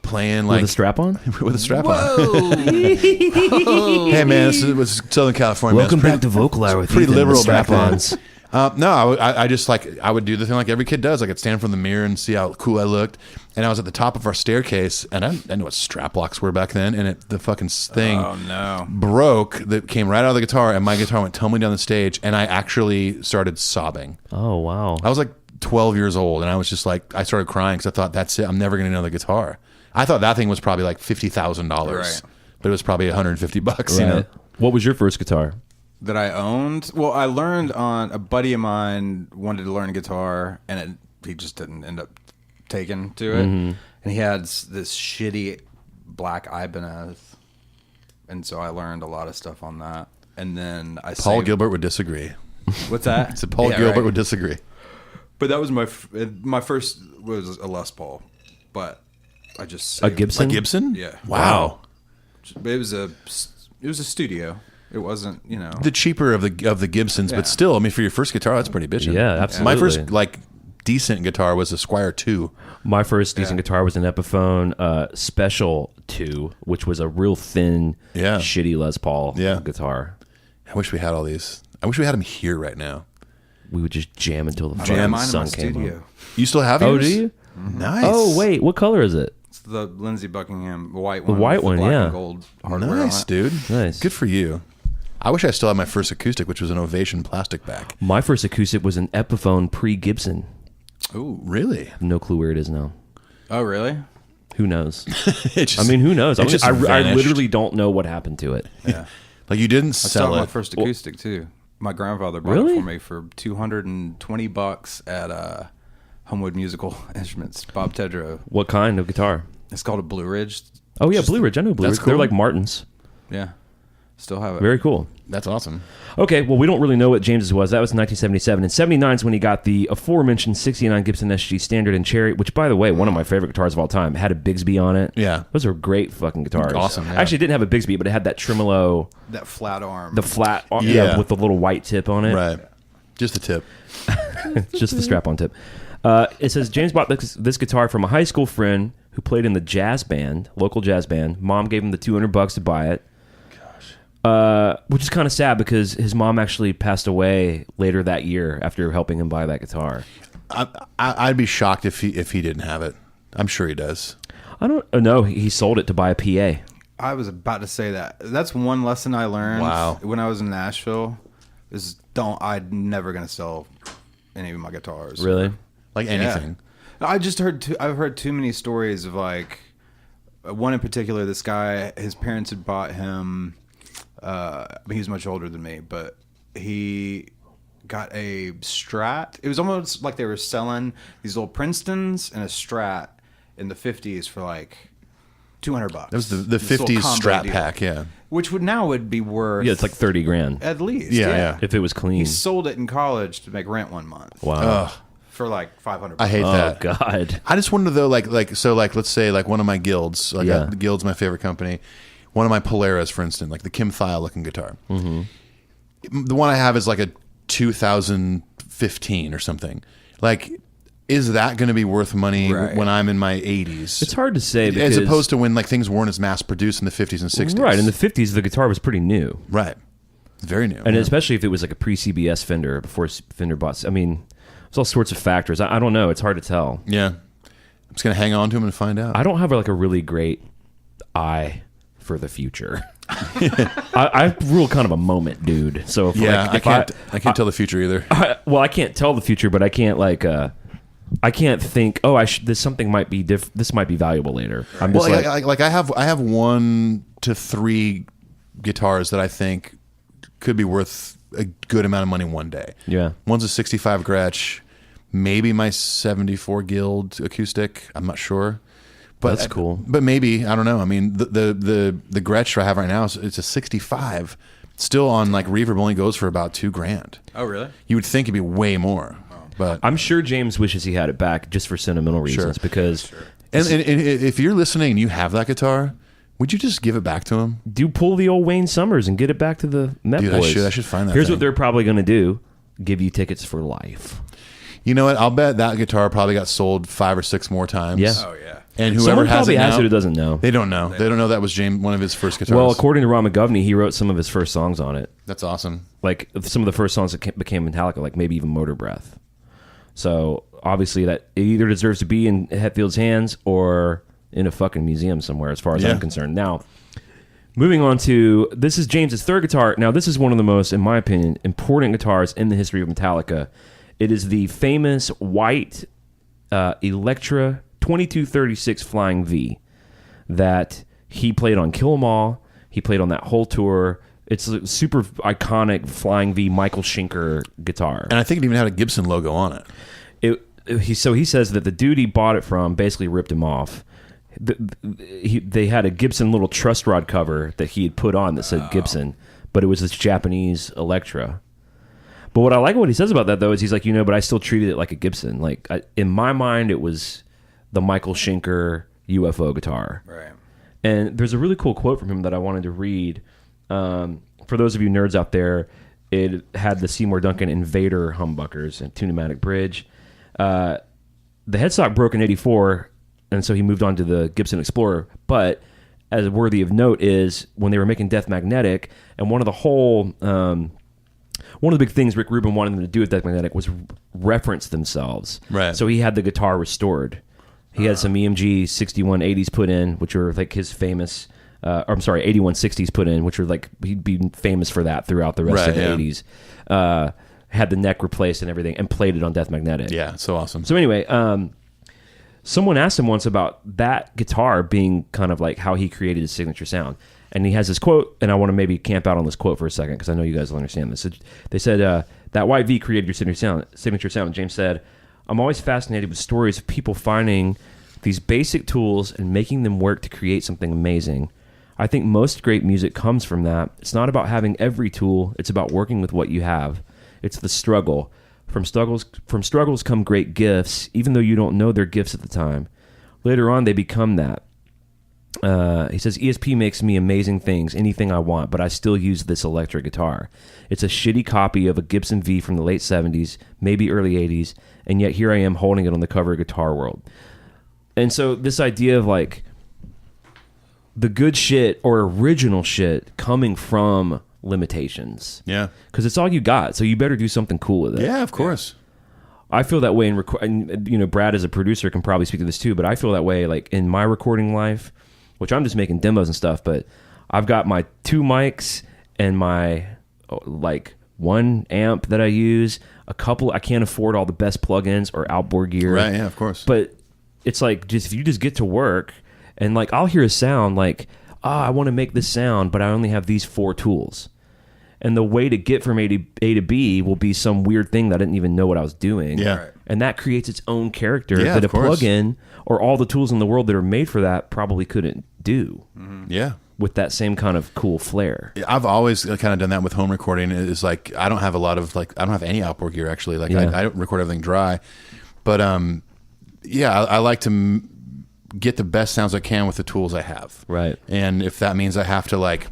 playing like with a strap on. with a strap on. Hey man, this was Southern California. Welcome man. back to Vocal Hour with pretty Ethan, liberal the back then. strap-ons. No, I just like I would do the thing like every kid does. Like I'd stand from the mirror and see how cool I looked. And I was at the top of our staircase, and I didn't know what strap locks were back then. And the fucking thing broke that came right out of the guitar, and my guitar went tumbling down the stage, and I actually started sobbing. Oh wow! I was like 12 years old, and I was just like, I started crying because I thought, that's it. I'm never going to get another guitar. I thought that thing was probably like $50,000, but it was probably $150. Right. You know, what was your first guitar? That I owned? Well, I learned on a buddy of mine wanted to learn guitar, and he just didn't end up taking to it. And he had this shitty black Ibanez, and so I learned a lot of stuff on that. And then Paul Gilbert would disagree. What's that? So Paul Gilbert would disagree. But that was my first was a Les Paul, but I just A Gibson? A Gibson? Yeah. Wow. But it was a studio. It wasn't, The cheaper of the Gibsons, but still, I mean, for your first guitar, that's pretty bitchin'. Yeah, absolutely. My first like decent guitar was a Squire 2. My first decent guitar was an Epiphone Special 2, which was a real thin, shitty Les Paul guitar. I wish we had all these. I wish we had them here right now. We would just jam until the mine in sun my came studio. up. You still have Oh, yours? do you? Nice. Oh, wait. What color is it? It's the Lindsey Buckingham white one. The white with one, black yeah. and gold hardware Nice, on it. dude. Nice. Good for you. I wish I still had my first acoustic, which was an Ovation plastic back. My first acoustic was an Epiphone pre-Gibson. Ooh, Really? No clue where it is now. oh really? Who knows? It just, I mean, who knows? it just I vanished. literally don't know what happened to it. Yeah. Like you didn't I sell saw my it. first acoustic too. My grandfather bought Really? it for me for $220 at Homewood Musical Instruments. Bob Tedrow. What kind of guitar? It's called a Blue Ridge. Oh, yeah, Blue Ridge. I know Blue that's Ridge. They're cool. like Martins. Yeah, still have it. Very cool. That's awesome. Okay, well, we don't really know what James's was. That was 1977. In 79 is when he got the aforementioned 69 Gibson SG Standard and Cherry, which, by the way, one of my favorite guitars of all time. It had a Bigsby on it. Yeah. Those are great fucking guitars. Awesome, yeah. Actually, it didn't have a Bigsby, but it had that tremolo, That flat arm. the flat, Yeah. with the little white tip on it. Right. Just the tip. Just the strap-on tip. It says, James bought this guitar from a high school friend who played in the jazz band, local jazz band. Mom gave him the $200 to buy it. Which is kind of sad because his mom actually passed away later that year after helping him buy that guitar. I'd be shocked if he didn't have it. I'm sure he does. I don't know. He sold it to buy a PA. I was about to say that. That's one lesson I learned. Wow. When I was in Nashville, I'm never gonna sell any of my guitars. Really? Like anything. I've heard too many stories of like one in particular. This guy, his parents had bought him. He was much older than me, but he got a Strat. It was almost like they were selling these old Princetons and a Strat in the 50s for like $200. That was the 50s Strat deal, pack, yeah. Which would be worth it's like $30,000 at least. Yeah. If it was clean. He sold it in college to make rent 1 month. Wow. For like $500. I hate that. Oh God. I just wonder though, like let's say like one of my guilds, the Guild's my favorite company. One of my Polaris, for instance, like the Kim Thile looking guitar. Mm-hmm. The one I have is like a 2015 or something. Like, is that going to be worth money when I'm in my 80s? It's hard to say because, as opposed to when like things weren't as mass produced in the 50s and 60s. Right, in the 50s the guitar was pretty new. Right, it's very new, and especially if it was like a pre-CBS Fender before Fender bought. I mean, there's all sorts of factors. I don't know. It's hard to tell. Yeah, I'm just going to hang on to them and find out. I don't have like a really great eye for the future. I rule kind of a moment, dude. So if, I can't tell the future either. I can't tell the future, but I can't I can't think. Oh, this something might be this might be valuable later. I'm just I have 1 to 3 guitars that I think could be worth a good amount of money one day. Yeah, one's a 65 Gretsch, maybe my 74 Guild acoustic. I'm not sure. But that's cool. But maybe, I don't know. I mean, the Gretsch I have right now it's a 65. Still on like Reverb only goes for about $2,000. Oh, really? You would think it'd be way more. But I'm sure James wishes he had it back just for sentimental reasons because. And if you're listening and you have that guitar, would you just give it back to him? Do pull the old Wayne Summers and get it back to the Met Boys. I should find that. Here's what they're probably going to do: give you tickets for life. You know what? I'll bet that guitar probably got sold 5 or 6 more times. Yeah. Oh yeah. And whoever Someone has probably it now, has it who doesn't know. They don't know. They don't know that was James, one of his first guitars. Well, according to Ron McGovney, he wrote some of his first songs on it. That's awesome. Like some of the first songs that became Metallica, like maybe even Motor Breath. So obviously that it either deserves to be in Hetfield's hands or in a fucking museum somewhere, as far as I'm concerned. Now, moving on to, this is James's third guitar. Now, this is one of the most, in my opinion, important guitars in the history of Metallica. It is the famous white Electra 2236 Flying V that he played on Kill 'Em All. He played on that whole tour. It's a super iconic Flying V Michael Schenker guitar. And I think it even had a Gibson logo on it. He says that the dude he bought it from basically ripped him off. They had a Gibson little truss rod cover that he had put on that said Gibson, but it was this Japanese Electra. But what I like what he says about that, though, is he's like, but I still treated it like a Gibson. Like, in my mind, it was the Michael Schenker UFO guitar. Right. And there's a really cool quote from him that I wanted to read. For those of you nerds out there, it had the Seymour Duncan Invader humbuckers and two-pneumatic bridge. The headstock broke in '84, and so he moved on to the Gibson Explorer. But as worthy of note is when they were making Death Magnetic, and one of the big things Rick Rubin wanted them to do with Death Magnetic was reference themselves. Right. So he had the guitar restored. He had some EMG 6180s put in, which were like his famous, 8160s put in, which were like, he'd be famous for that throughout the rest of the 80s. Had the neck replaced and everything, and played it on Death Magnetic. Yeah, so awesome. So anyway, someone asked him once about that guitar being kind of like how he created his signature sound. And he has this quote, and I want to maybe camp out on this quote for a second because I know you guys will understand this. They said, that white V created your signature sound. James said, I'm always fascinated with stories of people finding these basic tools and making them work to create something amazing. I think most great music comes from that. It's not about having every tool. It's about working with what you have. It's the struggle. From struggles come great gifts, even though you don't know they're gifts at the time. Later on, they become that. He says, ESP makes me amazing things, anything I want, but I still use this electric guitar. It's a shitty copy of a Gibson V from the late 70s, maybe early 80s, and yet here I am holding it on the cover of Guitar World. And so this idea of like the good shit or original shit coming from limitations. Yeah. Because it's all you got, so you better do something cool with it. Yeah, of course. I feel that way and Brad as a producer can probably speak to this too, but I feel that way like in my recording life, which I'm just making demos and stuff, but I've got my 2 mics and my like one amp that I use, a couple. I can't afford all the best plugins or outboard gear. Right, yeah, of course. But it's like, just if you just get to work and like, I'll hear a sound like, I want to make this sound, but I only have these 4 tools. And the way to get from A to B will be some weird thing that I didn't even know what I was doing. Yeah. Right. And that creates its own character Yeah, that a of course. plugin or all the tools in the world that are made for that probably couldn't do. Yeah. With that same kind of cool flair. I've always kind of done that with home recording. It's like I don't have a lot of I don't have any outboard gear actually. Like Yeah. I don't record everything dry, but I like to get the best sounds I can with the tools I have. Right. And if that means I have to like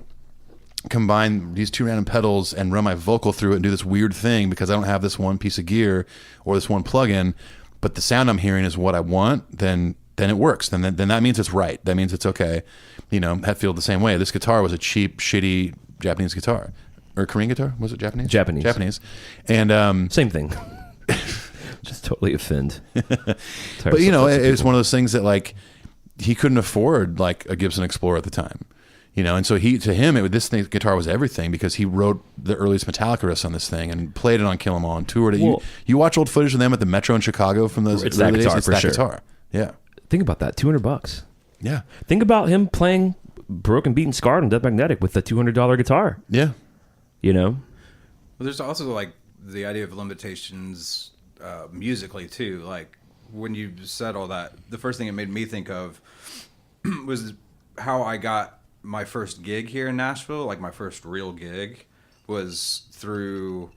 combine these 2 random pedals and run my vocal through it and do this weird thing because I don't have this one piece of gear or this one plugin, but the sound I'm hearing is what I want, then it works. Then that means it's right. That means it's okay. Hetfield the same way. This guitar was a cheap, shitty Japanese guitar. Or Korean guitar? Was it Japanese? Japanese. And Same thing. Just totally offend. but it was one of those things that like he couldn't afford like a Gibson Explorer at the time. And so this guitar was everything because he wrote the earliest Metallica riffs on this thing and played it on Kill 'Em All and toured it. Well, you watch old footage of them at the Metro in Chicago from those it's early that days. guitar It's for that sure. guitar. Yeah. Think about that, $200. Yeah. Think about him playing Broken, Beaten, Scarred on Death Magnetic with a $200 guitar. Yeah. Well, there's also like the idea of limitations musically too. Like when you said all that, the first thing it made me think of was how I got my first gig here in Nashville. Like my first real gig was through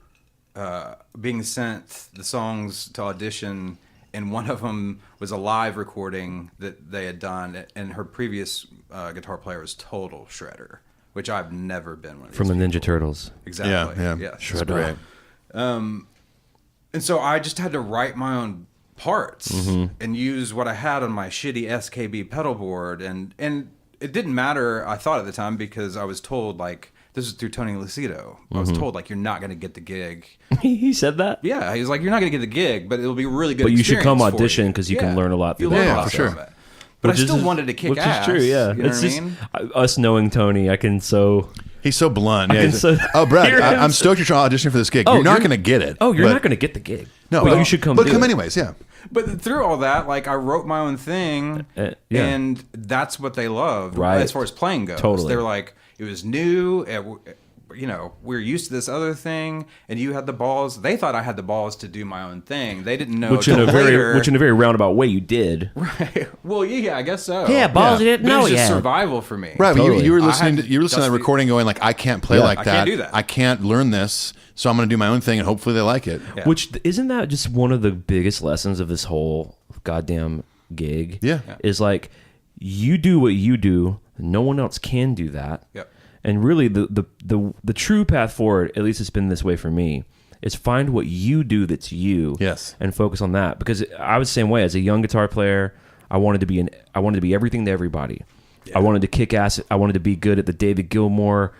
being sent the songs to audition, and one of them was a live recording that they had done, and her previous guitar player was total shredder, which I've never been one of From the these Ninja people. Turtles. Exactly. Yeah. Yes. Shredder. And so I just had to write my own parts and use what I had on my shitty SKB pedal board, and it didn't matter, I thought at the time, because I was told, like, this is through Tony Lucido. I was told, like, you're not going to get the gig. He said that? Yeah, he was like, you're not going to get the gig, but it'll be a really good But you should come experience for audition you. because you can learn a lot through You learn that a lot for sure. from it. But Which I still is- wanted to kick which ass. is true, yeah. You know It's what I just mean? us knowing Tony, I can so... He's so blunt. I Yeah, can he's so like, oh, Brad, hear him. I'm stoked you're trying to audition for this gig. Oh, you're not you're- going to get it. Oh, you're but- not going to get the gig. No, but you should come But do come it. anyways, yeah. But through all that, like, I wrote my own thing, yeah. and that's what they loved, Right. as far as playing goes. Totally. They were like, it was new, we're used to this other thing, and you had the balls. They thought I had the balls to do my own thing. They didn't know. Which in a later- very roundabout way you did. Right. Well, yeah, I guess so. Yeah, balls Yeah. you didn't But it know was just yet. survival for me. Right, but Totally. you were I listening. had You were listening to that dusty- recording, going like, "I can't play Yeah. like I that. can't do that. I can't learn this, so I'm going to do my own thing, and hopefully they like it." Yeah. Which, isn't that just one of the biggest lessons of this whole goddamn gig? Yeah. Is like, you do what you do. No one else can do that. Yep. And really, the true path forward, at least it's been this way for me, is find what you do that's you. Yes. And focus on that. Because I was the same way. As a young guitar player, I wanted to be everything to everybody. Yeah. I wanted to kick ass. I wanted to be good at the David Gilmour,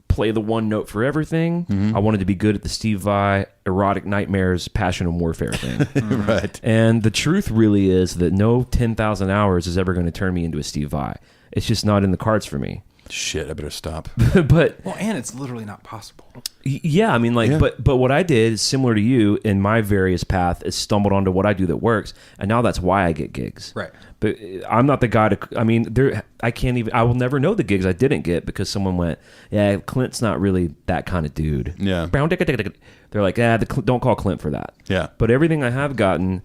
play the one note for everything. I wanted to be good at the Steve Vai, Erotic Nightmares, Passion and Warfare thing. Right. And the truth really is that no 10,000 hours is ever going to turn me into a Steve Vai. It's just not in the cards for me. Shit, I better stop. But Well, and it's literally not possible. yeah, I mean, like, Yeah. but what I did is similar to you in my various path is stumbled onto what I do that works, and now that's why I get gigs. Right. But I'm not the guy to. I mean, I will never know the gigs I didn't get because someone went, yeah, Clint's not really that kind of dude. Yeah. Brown. They're like, don't call Clint for that. Yeah. But everything I have gotten,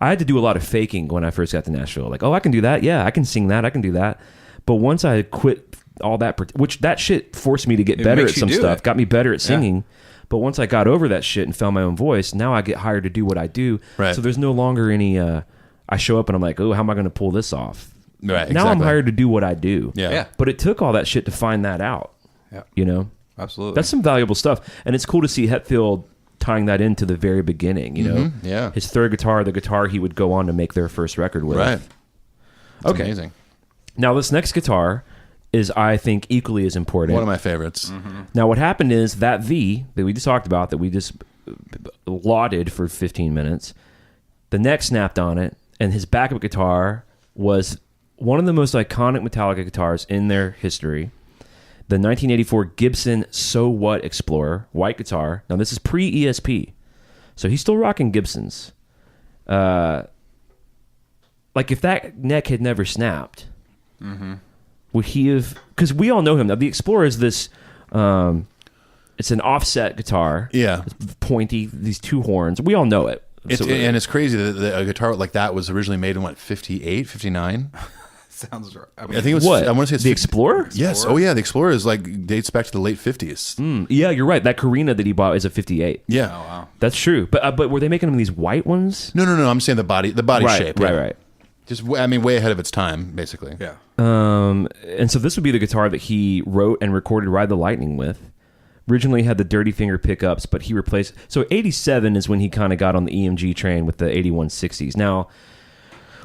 I had to do a lot of faking when I first got to Nashville. Like, oh, I can do that. Yeah, I can sing that. I can do that. But once I quit all that, which that shit forced me to get better at makes you some do stuff, it. got me better at singing. But once I got over that shit and found my own voice, now I get hired to do what I do. Right. So there's no longer any, I show up and I'm like, oh, how am I going to pull this off? Right. Now I'm exactly. hired to do what I do. Yeah. Yeah. But it took all that shit to find that out. Yeah. You know? Absolutely. That's some valuable stuff. And it's cool to see Hetfield tying that into the very beginning, you know? Yeah. His third guitar, the guitar he would go on to make their first record with. Right. It's Okay. amazing. Now, this next guitar is, I think, equally as important. One of my favorites. Now, what happened is that V that we just talked about, that we just lauded for 15 minutes, the neck snapped on it, and his backup guitar was one of the most iconic Metallica guitars in their history. The 1984 Gibson So What Explorer, white guitar. Now, this is pre-ESP. So he's still rocking Gibsons. Like, if that neck had never snapped, would he have... Because we all know him. Now, the Explorer is this... it's an offset guitar. Yeah. It's pointy, these two horns. We all know it. And it's crazy that a guitar like that was originally made in, what, 58, 59? Sounds right. I I think it was... What? I want to say it's the Explorer? Yes. Oh, yeah. The Explorer is like dates back to the late 50s. Yeah, you're right. That Carina that he bought is a 58. Yeah. Oh, wow. That's true. But were they making them these white ones? No. I'm saying the body Right, shape. right. Just, I mean, way ahead of its time, basically. Yeah. And so this would be the guitar that he wrote and recorded Ride the Lightning with. Originally had the Dirty Finger pickups, but he replaced... So 87 is when he kind of got on the EMG train with the 8160s. Now...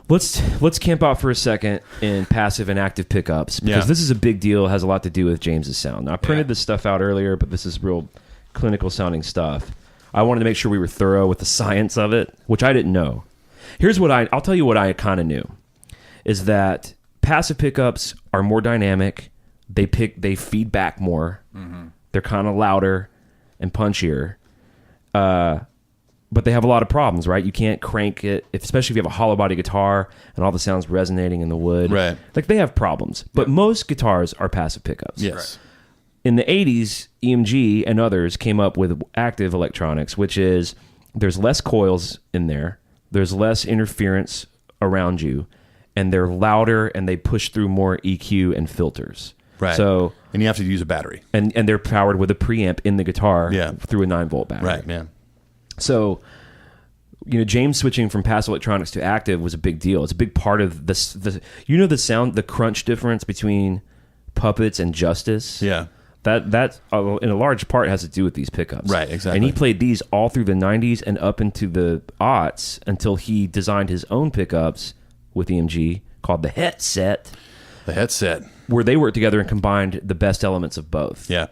Let's camp out for a second in passive and active pickups because this is a big deal. It has a lot to do with James's sound. Now, I printed this stuff out earlier, but this is real clinical sounding stuff. I wanted to make sure we were thorough with the science of it, which I didn't know. Here's what I'll tell you what I kind of knew is that passive pickups are more dynamic. They feed back more. Mm-hmm. They're kind of louder and punchier. But they have a lot of problems, right? You can't crank it, especially if you have a hollow body guitar and all the sounds resonating in the wood. Right. Like, they have problems. But most guitars are passive pickups. Yes. Right. In the 80s, EMG and others came up with active electronics, which is there's less coils in there, there's less interference around you, and they're louder and they push through more EQ and filters. Right. So, and you have to use a battery. And they're powered with a preamp in the guitar through a 9-volt battery. Right, yeah. So, James switching from passive electronics to active was a big deal. It's a big part of this. The sound, the crunch difference between Puppets and Justice. Yeah. That in a large part has to do with these pickups. Right, exactly. And he played these all through the 90s and up into the aughts until he designed his own pickups with EMG called the Hetset. The Hetset. Where they worked together and combined the best elements of both. Yeah.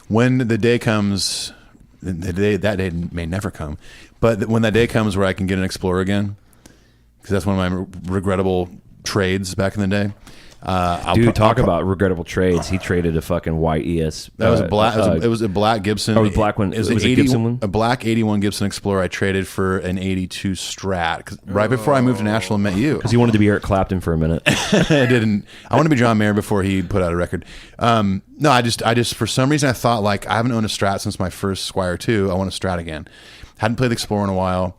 When the day comes... that day may never come, but when that day comes where I can get an Explorer again, because that's one of my regrettable trades back in the day. Talk about regrettable trades. He traded a fucking white ES. That was a black. It was a black Gibson. Oh, the black one. It was a Gibson one. A black 81 Gibson Explorer. I traded for an 82 Strat right before I moved to Nashville and met you. Because you wanted to be Eric Clapton for a minute. I didn't. I wanted to be John Mayer before he put out a record. No, I just for some reason I thought, like, I haven't owned a Strat since my first Squire 2. I want a Strat again. Hadn't played the Explorer in a while.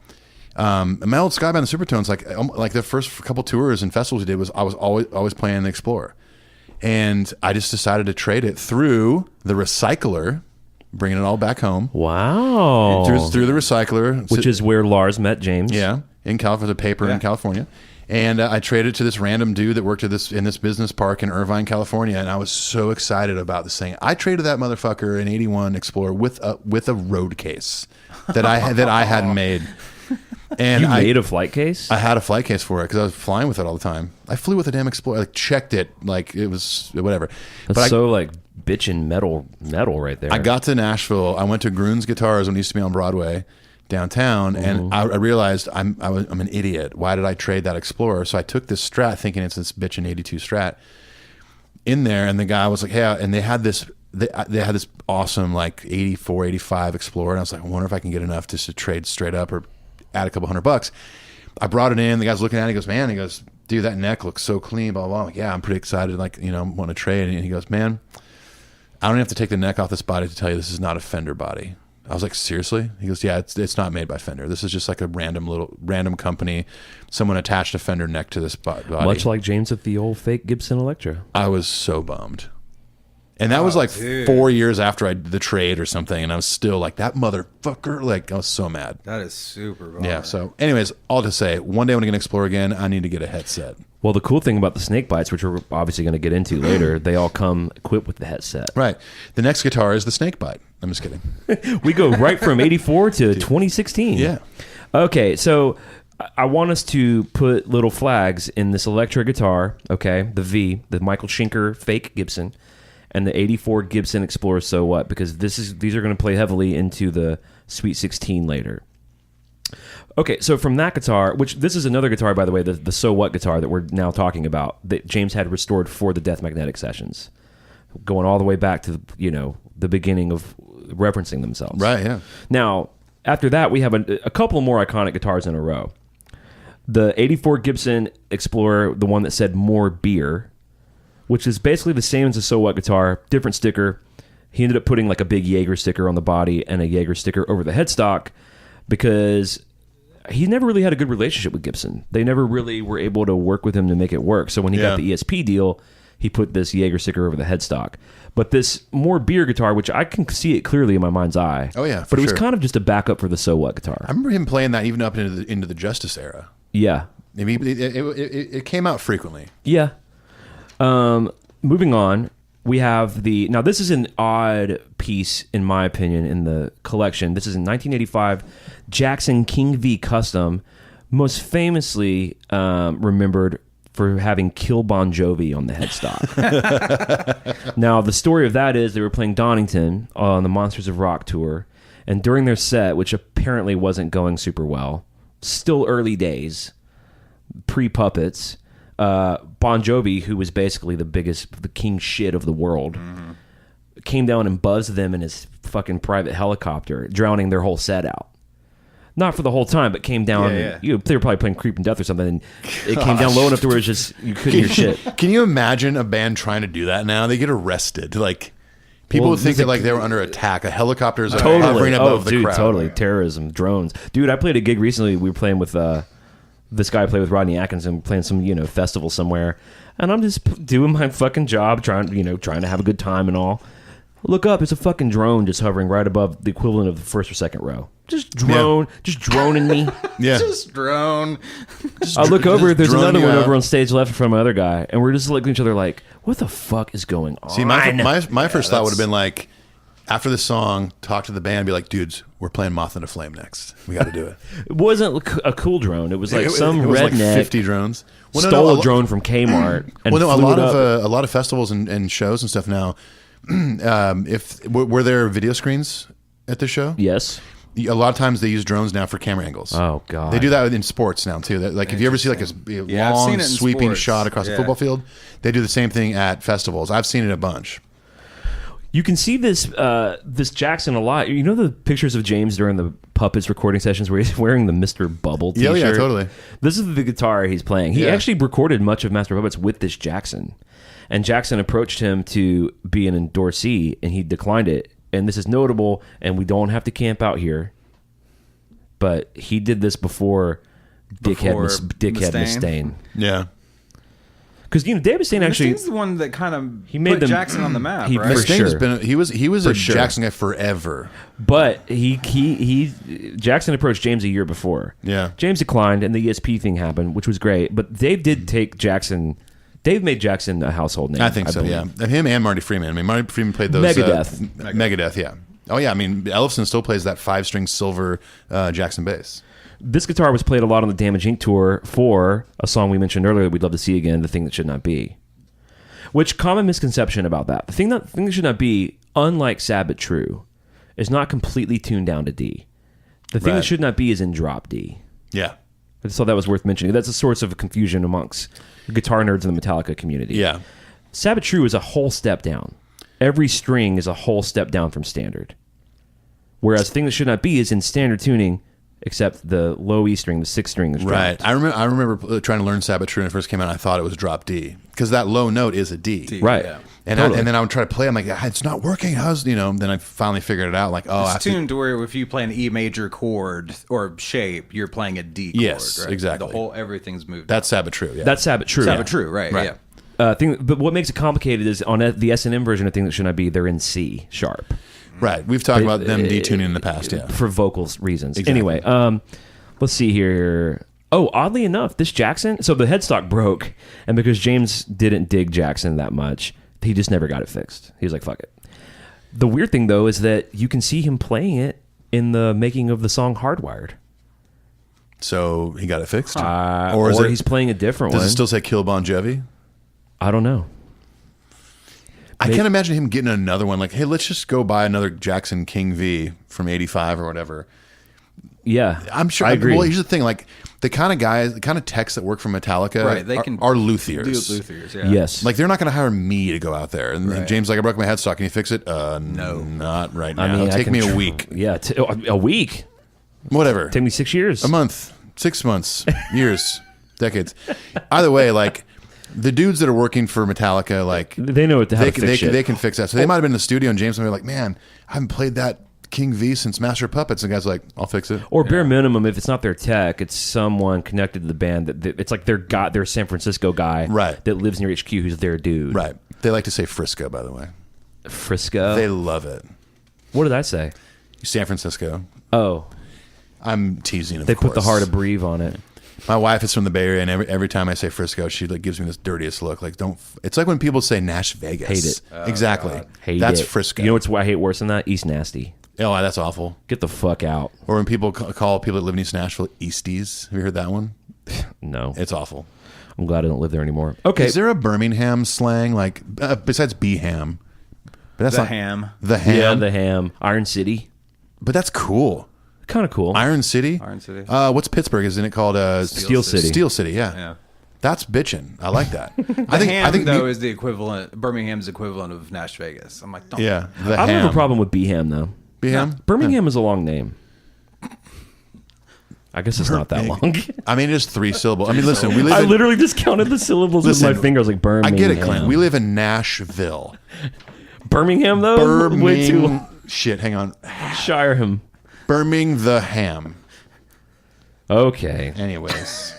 And my old Skybound the Supertones, like the first couple tours and festivals we did was I was always playing the Explorer. And I just decided to trade it through the recycler, bringing it all back home. Wow. Through the recycler. Which is where Lars met James. Yeah, in California, the paper in California. And I traded to this random dude that worked in this business park in Irvine, California. And I was so excited about this thing. I traded that motherfucker an 81 Explorer with a road case that I hadn't made. And you made a flight case? I had a flight case for it because I was flying with it all the time. I flew with a damn Explorer. Like, checked it. Like, it was whatever. That's bitchin' metal right there. I got to Nashville. I went to Groon's Guitars when it used to be on Broadway downtown, and I realized I'm an idiot. Why did I trade that Explorer? So I took this Strat, thinking it's this bitchin' 82 Strat, in there, and the guy was like, "Hey," and they had this awesome like 84, 85 Explorer, and I was like, I wonder if I can get enough just to trade straight up or add a couple $100. I brought it in. The guy's looking at it. He goes, "Man," he goes, "dude, that neck looks so clean." Blah blah blah. I'm like, "Yeah, I'm pretty excited. Like, want to trade." And he goes, "Man, I don't have to take the neck off this body to tell you this is not a Fender body." I was like, "Seriously?" He goes, "Yeah, it's not made by Fender. This is just like a random company. Someone attached a Fender neck to this body." Much like James with the old fake Gibson Electra. I was so bummed. And that was like 4 years after the trade or something, and I was still like, that motherfucker. Like, I was so mad. That is super bummer. Yeah, so anyways, all to say, one day when I get an Explorer again, I need to get a headset. Well, the cool thing about the snake bites, which we're obviously going to get into later, they all come equipped with the headset. Right. The next guitar is the snake bite. I'm just kidding. We go right from 84 to 2016. Yeah. Okay, so I want us to put little flags in this Electra guitar, okay, the Michael Schenker fake Gibson, and the 84 Gibson Explorer So What, because these are going to play heavily into the Sweet 16 later. Okay, so from that guitar, which this is another guitar, by the way, the So What guitar that we're now talking about, that James had restored for the Death Magnetic sessions. going all the way back to the beginning of referencing themselves. Right. Yeah. Now, after that, we have a couple more iconic guitars in a row. The 84 Gibson Explorer, the one that said "More Beer," which is basically the same as a So What guitar, different sticker. He ended up putting like a big Jaeger sticker on the body and a Jaeger sticker over the headstock because he never really had a good relationship with Gibson. They never really were able to work with him to make it work. So when he got the ESP deal, he put this Jaeger sticker over the headstock. But this More Beer guitar, which I can see it clearly in my mind's eye. Oh yeah, but it was kind of just a backup for the So What guitar. I remember him playing that even up into the Justice era. Yeah. I mean, it came out frequently. Yeah. Moving on, we have now this is an odd piece, in my opinion, in the collection. This is in 1985 Jackson King V Custom, most famously remembered for having Kill Bon Jovi on the headstock. Now, the story of that is they were playing Donington on the Monsters of Rock tour, and during their set, which apparently wasn't going super well, still early days, pre-Puppets, Bon Jovi, who was basically the king shit of the world, came down and buzzed them in his fucking private helicopter, drowning their whole set out. Not for the whole time, but came down. Yeah. They were probably playing Creep and Death or something, and it came down low enough to where it's just you couldn't hear shit. Can you imagine a band trying to do that now? They get arrested. Like people would think that like they were under attack. A helicopter is hovering above the crowd. Totally. Terrorism, drones. Dude, I played a gig recently. We were playing with this guy played with Rodney Atkinson, playing some festival somewhere, and I'm just doing my fucking job, trying to have a good time and all. Look up, it's a fucking drone just hovering right above the equivalent of the first or second row. Just droning me. Yeah, Just drone. I look over, there's droning another one you out. over on stage left from my other guy, and we're just looking at each other like, what the fuck is going on? See, my first thought would have been like, after the song, talk to the band, be like, dudes, we're playing Moth and a Flame next. We got to do it. It wasn't a cool drone. It was like some it was redneck like 50 drones. Well, stole a drone from Kmart and a flew lot it up. of a lot of festivals and shows and stuff now. Were there video screens at the show? Yes. A lot of times they use drones now for camera angles. Oh god. They do that in sports now too. Like if you ever see like a I've long seen it in sweeping sports. shot across a football field, they do the same thing at festivals. I've seen it a bunch. You can see this Jackson a lot. You know the pictures of James during the Puppets recording sessions where he's wearing the Mr. Bubble t-shirt? Yeah, totally. This is the guitar he's playing. He actually recorded much of Master of Puppets with this Jackson. And Jackson approached him to be an endorsee, and he declined it. And this is notable, and we don't have to camp out here. But he did this before Dickhead Mustaine. Yeah. Because Dave Mustaine actually, Mustaine's the one that kind of made put them- Jackson on the map, he- right? for Mustaine's sure. been he was a sure. Jackson guy forever. but Jackson approached James a year before. Yeah. James declined, and the ESP thing happened, which was great. But Dave did take Jackson. Dave made Jackson a household name. I think so. believe. Yeah, and him and Marty Freeman. I mean, Marty Freeman played those Megadeth. Megadeth. Yeah. Oh yeah. I mean, Ellefson still plays that 5-string silver Jackson bass. This guitar was played a lot on the Damage Inc. tour for a song we mentioned earlier that we'd love to see again, The Thing That Should Not Be. Which, common misconception about that. The thing that should not be, unlike Sad But True, is not completely tuned down to D. The Thing That Right. Should Not Be is in drop D. Yeah. I just thought that was worth mentioning. That's a source of confusion amongst guitar nerds in the Metallica community. Yeah. Sad But True is a whole step down. Every string is a whole step down from standard. Whereas Thing That Should Not Be is in standard tuning, except the low E string, the 6th string is dropped. Right. I remember trying to learn Sabbath True when it first came out. I thought it was drop D because that low note is a D. Right. Yeah. And Totally. and then I would try to play. I'm like, it's not working. How's Then I finally figured it out. Like, oh, I It's have to- tuned to where if you play an E major chord or shape, you're playing a D chord. Yes, right? exactly. The whole everything's moved. that's Sabbath True. Yeah. That's Sad But True. Sabbath True, right? Right. Yeah. But what makes it complicated is on the S&M version of Thing That Should Not Be, they're in C sharp. right. We've talked about them detuning in the past. Yeah. For vocals reasons. Exactly. Anyway, let's see here. Oh, oddly enough, this Jackson, so the headstock broke, and because James didn't dig Jackson that much, he just never got it fixed. He was like, fuck it. The weird thing, though, is that you can see him playing it in the making of the song Hardwired. So he got it fixed, Or he's playing a different Does one. it still say Kill Bon Jovi? I don't know. I can't imagine him getting another one. Like, hey, let's just go buy another Jackson King V from '85 or whatever. Yeah, I'm sure. I agree. Well, here's the thing. Like, the kind of guys, the kind of techs that work for Metallica Right, they can are luthiers. Do luthiers, yeah. Yes. Like they're not going to hire me to go out there. And James, like, I broke my headstock. Can you fix it? No, not right now. I mean, Take me a week. Yeah, a week. Whatever. Take me 6 years. A month, 6 months, years, decades. Either way, like the dudes that are working for Metallica, like they know what to they can fix that. So they might have been in the studio, and James might be like, "Man, I haven't played that King V since Master of Puppets." And the guy's like, "I'll fix it." Or bare minimum, if it's not their tech, it's someone connected to the band that it's like their San Francisco guy, right, that lives near HQ, who's their dude, right. They like to say Frisco, by the way. Frisco. They love it. What did I say? San Francisco. Oh, I'm teasing. They put the heart of Breve on it. My wife is from the Bay Area, and every time I say Frisco, she like gives me this dirtiest look. Like, don't. It's like when people say Nash Vegas. Hate it. Exactly. Hate That's it. Frisco. You know what's I hate worse than that? East Nasty. Oh, that's awful. Get the fuck out. Or when people call people that live in East Nashville Easties. Have you heard that one? No. It's awful. I'm glad I don't live there anymore. Okay. Is there a Birmingham slang like besides B-ham? But that's The not ham. The ham. Yeah, the ham. Iron City. But that's cool. Kind of cool. Iron City. Iron City. What's Pittsburgh? Isn't it called Steel City? Steel City. Yeah. Yeah. That's bitching. I like that. I think though is the equivalent. Birmingham's equivalent of Nash Vegas. I'm like, don't. Yeah. The I don't ham. have a problem with B-ham though. B-ham. Birmingham is a long name. I guess it's not that long. I mean, it is 3 syllables. I mean, listen, we live. I in, literally just counted the syllables with my finger. I was like, Birmingham. I get it, Clint. We live in Nashville. Birmingham though. Way too long. Shit. Hang on. Shireham. Birmingham. Okay. Anyways.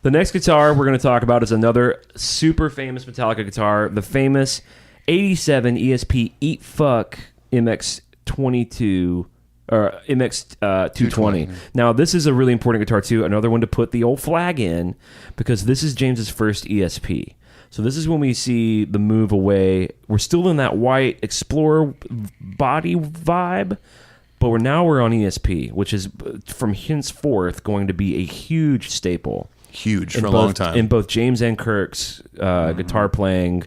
The next guitar we're going to talk about is another super famous Metallica guitar, the famous 87 ESP Eat Fuck MX22 or MX 220. Now, this is a really important guitar too. Another one to put the old flag in because this is James's first ESP. So this is when we see the move away. We're still in that white Explorer body vibe, but we're on ESP, which is from henceforth going to be a huge staple. Huge for a long time. In both James and Kirk's guitar playing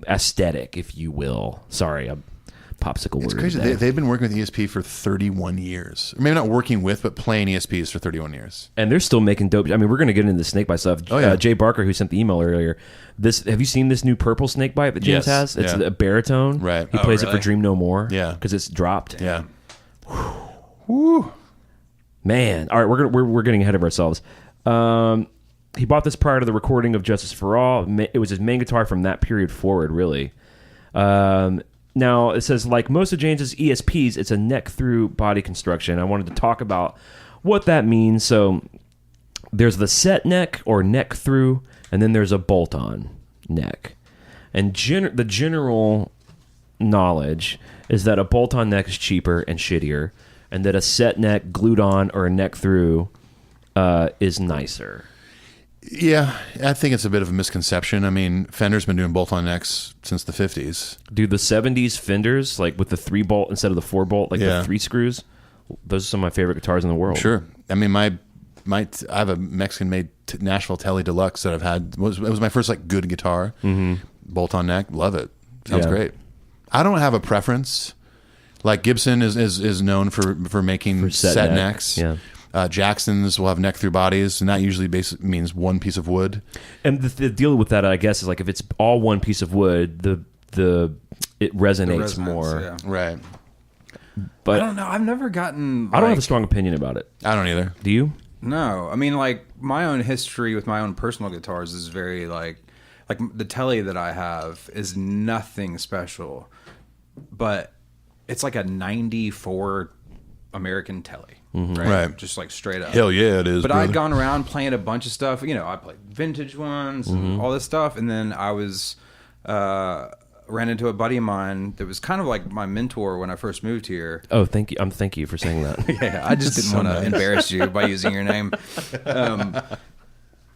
aesthetic, if you will. Sorry, a popsicle It's word. crazy. There. They've been working with ESP for 31 years. Maybe not working with, but playing ESPs for 31 years. And they're still making dope. I mean, we're going to get into the snakebite stuff. Oh, yeah. Jay Barker, who sent the email earlier, have you seen this new purple snakebite that James has? It's a baritone. Right. He plays it really? for Dream No More. Yeah. Because it's dropped. Yeah. Whew. Man. All right, we're getting ahead of ourselves. He bought this prior to the recording of Justice for All. It was his main guitar from that period forward, really. Now, it says, like most of James's ESPs, it's a neck-through body construction. I wanted to talk about what that means. So there's the set neck or neck-through, and then there's a bolt-on neck. And the general knowledge is that a bolt-on neck is cheaper and shittier, and that a set neck glued on or a neck-through is nicer. Yeah, I think it's a bit of a misconception. I mean, Fender's been doing bolt-on necks since the 50s. Dude, the 70s Fenders, like with the 3-bolt instead of the 4-bolt, like the 3 screws, those are some of my favorite guitars in the world. Sure. I mean, I have a Mexican-made Nashville Tele Deluxe that I've had. It was my first like good guitar. Mm-hmm. Bolt-on neck, love it. Sounds great. I don't have a preference. Like Gibson is known for making set necks. Yeah. Jackson's will have neck through bodies, and that usually means one piece of wood. And the deal with that, I guess, is like if it's all one piece of wood, it resonates more. Yeah. Right. But I don't know. I've never gotten. I don't have a strong opinion about it. I don't either. Do you? No, I mean, like my own history with my own personal guitars is very like the Tele that I have is nothing special, but it's like a '94 American Tele, right? Just like straight up. Hell yeah, it is. But brother. I'd gone around playing a bunch of stuff. You know, I played vintage ones and all this stuff, and then I was ran into a buddy of mine that was kind of like my mentor when I first moved here. Oh, thank you. Thank you for saying that. Yeah, I just didn't want to embarrass you by using your name.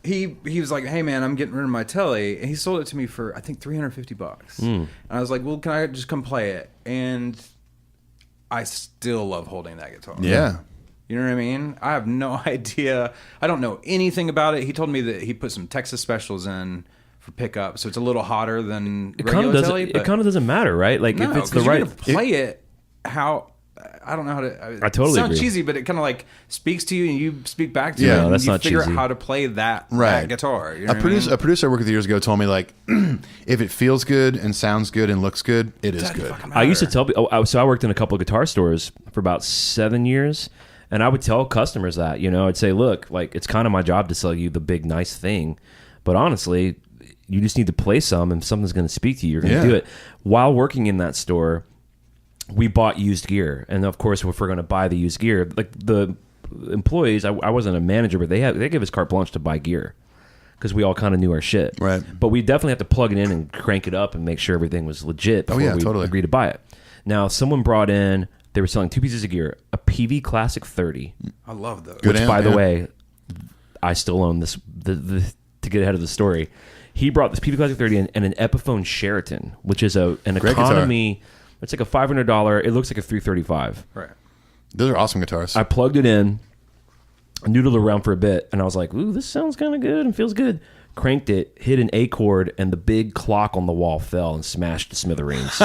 He was like, "Hey man, I'm getting rid of my Tele," and he sold it to me for I think $350. And I was like, "Well, can I just come play it?" And I still love holding that guitar. Yeah. You know what I mean? I have no idea. I don't know anything about it. He told me that he put some Texas specials in for pickup, so it's a little hotter than regular Tele. It kind of doesn't matter, right? Like No, if it's the you're right gonna play it, how I don't know how to. I totally it sounds agree. cheesy, but it kind of like speaks to you, and you speak back to Yeah, it. no, and that's you not figure cheesy. out how to play that guitar. You know A producer I worked with years ago told me like, if it feels good and sounds good and looks good, it is good. I used to tell people. So I worked in a couple of guitar stores for about 7 years, and I would tell customers that, I'd say, look, like it's kind of my job to sell you the big nice thing, but honestly, you just need to play some, and something's going to speak to you. You're going to do it. While working in that store, we bought used gear, and of course, if we're going to buy the used gear, like the employees, I wasn't a manager, but they gave us carte blanche to buy gear because we all kind of knew our shit. Right. But we definitely have to plug it in and crank it up and make sure everything was legit before we totally. agreed to buy it. Now, someone brought in. They were selling 2 pieces of gear: a PV Classic 30. I love those. Good Which, amp, by the yeah. way, I still own this. To get ahead of the story, he brought this PV Classic 30 and an Epiphone Sheraton, which is an Great economy. It's like a $500. It looks like a 335. Right. Those are awesome guitars. I plugged it in, noodled around for a bit, and I was like, "Ooh, this sounds kind of good and feels good." Cranked it, hit an A chord, and the big clock on the wall fell and smashed to smithereens.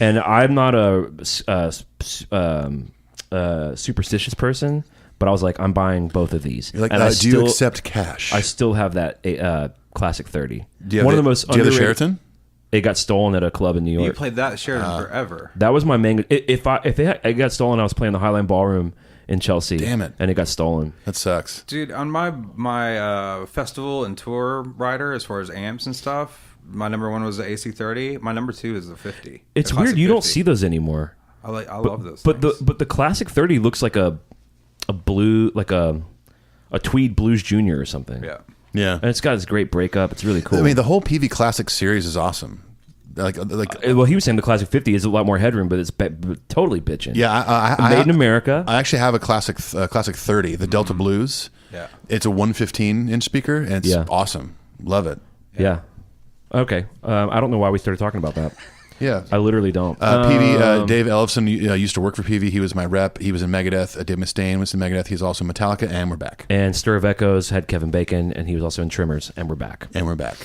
And I'm not a superstitious person, but I was like, I'm buying both of these. You're like, and do you accept cash? I still have that Classic 30. do you have One the, of the most do you have the underrated- Sheraton? It got stolen at a club in New York. You played that Sheraton forever. That was my main. If it got stolen, I was playing the Highline Ballroom in Chelsea. Damn it. And it got stolen. That sucks. Dude, on my festival and tour rider, as far as amps and stuff, my number 1 was the AC30. My number 2 is the 50. It's the weird. Classic You don't 50. see those anymore. I love those. But things. the Classic 30 looks like a blue, like a Tweed Blues Junior or something. yeah. Yeah. And it's got this great breakup. It's really cool. I mean, the whole PV Classic series is awesome. Well, he was saying the Classic 50 is a lot more headroom, but it's totally bitching. Yeah, I Made in America. I actually have a classic 30, the Delta Blues. Yeah. It's a 115-inch speaker, and it's awesome. Love it. Yeah. Okay. I don't know why we started talking about that. Yeah. I literally don't. PV, Dave Ellefson used to work for PV. He was my rep. He was in Megadeth. Dave Mustaine was in Megadeth. He's also Metallica, and we're back. And Stir of Echoes had Kevin Bacon, and he was also in Trimmers, and we're back. And we're back.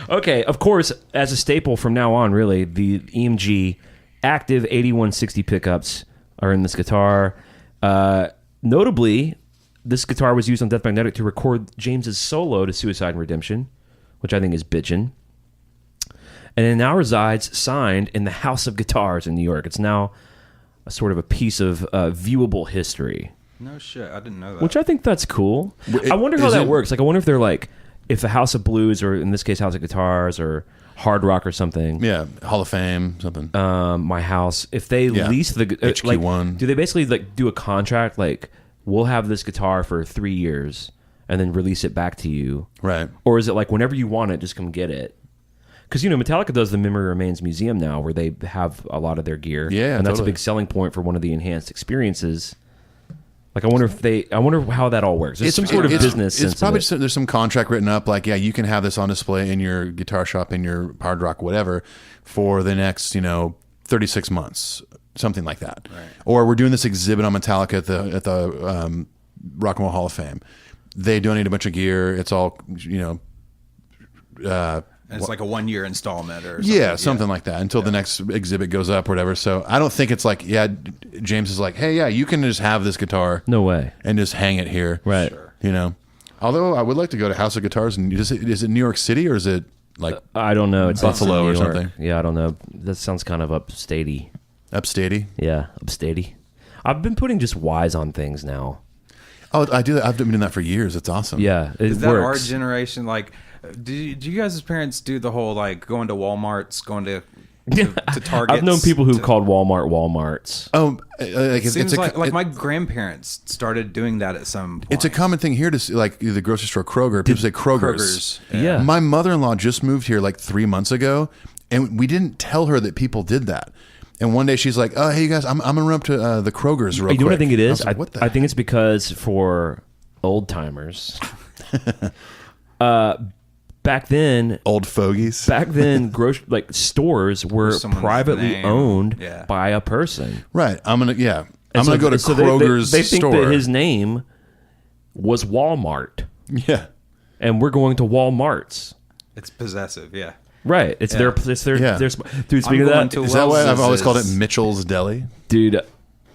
Okay, of course, as a staple from now on, really, the EMG active 8160 pickups are in this guitar. Notably, this guitar was used on Death Magnetic to record James's solo to Suicide and Redemption, which I think is bitchin'. And it now resides signed in the House of Guitars in New York. It's now a sort of a piece of viewable history, No shit. I didn't know that. which I think that's cool. I wonder how is that it- works. Like, I wonder if they're like, if the House of Blues, or in this case, House of Guitars, or Hard Rock or something, Yeah, Hall of Fame, something. my house, if they lease the HQ1. like, do they basically like do a contract like, we'll have this guitar for 3 years and then release it back to you, Right. or is it like whenever you want it, just come get it? Because Metallica does the Memory Remains Museum now, where they have a lot of their gear, Yeah, and that's totally. a big selling point for one of the enhanced experiences. Like, I wonder how that all works. There's some sort of business. It's sense probably of it. just, there's some contract written up, like, yeah, you can have this on display in your guitar shop, in your hard rock, whatever, for the next 36 months, something like that. Right. Or we're doing this exhibit on Metallica at the Rock and Roll Hall of Fame. They donate a bunch of gear. It's all And it's like a 1-year installment or something. Yeah, something like that until the next exhibit goes up or whatever. So I don't think it's like, James is like, hey, yeah, you can just have this guitar. No way. And just hang it here. Right. Sure. Although I would like to go to House of Guitars. And is it New York City or is it like I don't know. It's Buffalo New or York. something? Yeah, I don't know. That sounds kind of upstatey. upstatey? Yeah, upstatey. I've been putting just Y's on things now. Oh, I do that. I've been doing that for years. It's awesome. Yeah, it Is that our works. generation? Like, do you guys as parents do the whole like going to Walmarts, going to Target? I've known people who've called Walmart Walmarts. Oh, like Seems like my grandparents started doing that at some point. it's a common thing here to see, like the grocery store Kroger. People say Kroger's. Yeah. My mother-in-law just moved here like 3 months ago, and we didn't tell her that people did that. And one day she's like, "Oh, hey you guys, I'm gonna run up to the Kroger's real quick." You know what I think it is? was like, what the I think it's because for old timers, back then, old fogies. stores were Someone's privately name. owned Yeah. by a person. Right. I'm gonna And go to so Kroger's they think store. that his name was Walmart, yeah. and we're going to Walmart's. It's possessive, yeah. Right. It's their. Yeah. Dude, speaking of going that, to Is that why I've always called it Wells's. Mitchell's Deli? dude,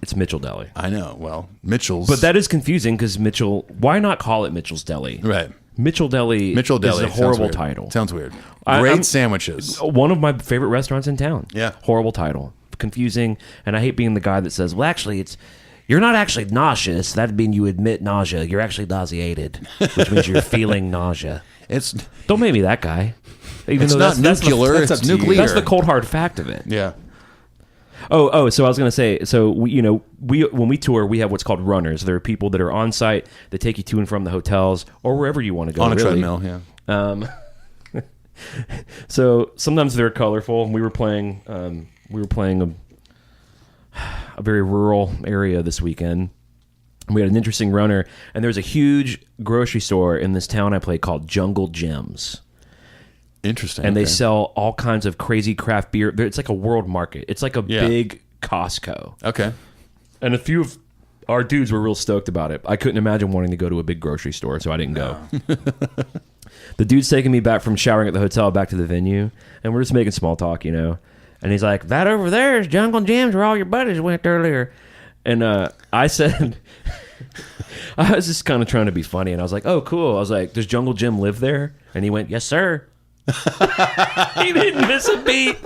it's Mitchell Deli. I know. Well, Mitchell's. But that is confusing because Mitchell. Why not call it Mitchell's Deli? right. Mitchell Deli. Mitchell Deli. is a Sounds horrible weird. title. Sounds weird. I'm- Great sandwiches. One of my favorite restaurants in town. Yeah. Horrible title. Confusing. And I hate being the guy that says, well, actually, you're not actually nauseous. That'd mean you admit nausea. You're actually nauseated, which means you're feeling nausea. Don't make me that guy. Even It's though not that's nuclear. that's It's up to you. nuclear. That's the cold hard fact of it. Yeah. Oh, so I was going to say, so when we tour, we have what's called runners. There are people that are on site that take you to and from the hotels or wherever you want to go. On a really. treadmill. Yeah. So sometimes they're colorful. And we were playing a very rural area this weekend. We had an interesting runner, and there's a huge grocery store in this town I play called Jungle Gems. Interesting. And they okay. sell all kinds of crazy craft beer. It's like a world market. It's like a big Costco. Okay. And a few of our dudes were real stoked about it. I couldn't imagine wanting to go to a big grocery store, so I didn't go. The dude's taking me back from showering at the hotel back to the venue, and we're just making small talk, And he's like, that over there is Jungle Gems where all your buddies went earlier. And I said, I was just kind of trying to be funny, and I was like, oh, cool. I was like, does Jungle Jim live there? And he went, yes, sir. He didn't miss a beat.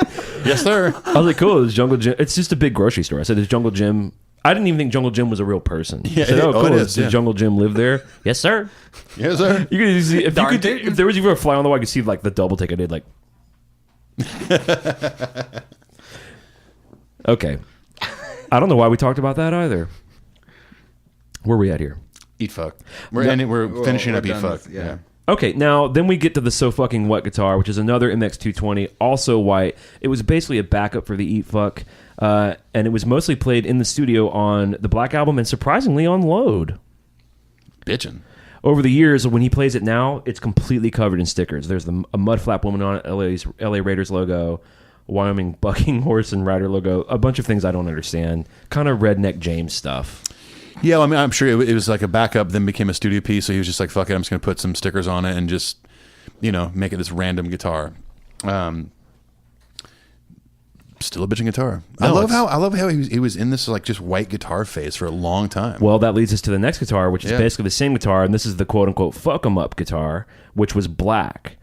Yes, sir. I was like, cool. Is Jungle Jim? It's just a big grocery store. I said, is Jungle Jim? I didn't even think Jungle Jim was a real person. Yeah, I said, oh, cool. it is, yeah. Does Jungle Jim live there? Yes, sir. Yes, sir. You could see if there was even a fly on the wall, I could see like the double take I did. Like, okay. I don't know why we talked about that either. Where are we at here? Eat fuck. We're finishing up eat done fuck. with- yeah. Okay, now then we get to the So Fucking What guitar, which is another MX220, also white. It was basically a backup for the Eat Fuck, and it was mostly played in the studio on the Black Album and surprisingly on Load. Bitchin'. Over the years, when he plays it now, it's completely covered in stickers. There's a mud flap woman on it, LA Raiders logo, Wyoming bucking horse and rider logo, a bunch of things I don't understand. Kind of redneck James stuff. Yeah, well, I mean, I'm sure it was like a backup, then became a studio piece. So he was just like, "Fuck it, I'm just going to put some stickers on it and just, make it this random guitar." Still a bitching guitar. No, I love how he was in this like just white guitar phase for a long time. Well, that leads us to the next guitar, which is Yeah. basically the same guitar, and this is the quote-unquote fuck-em-up guitar, which was black.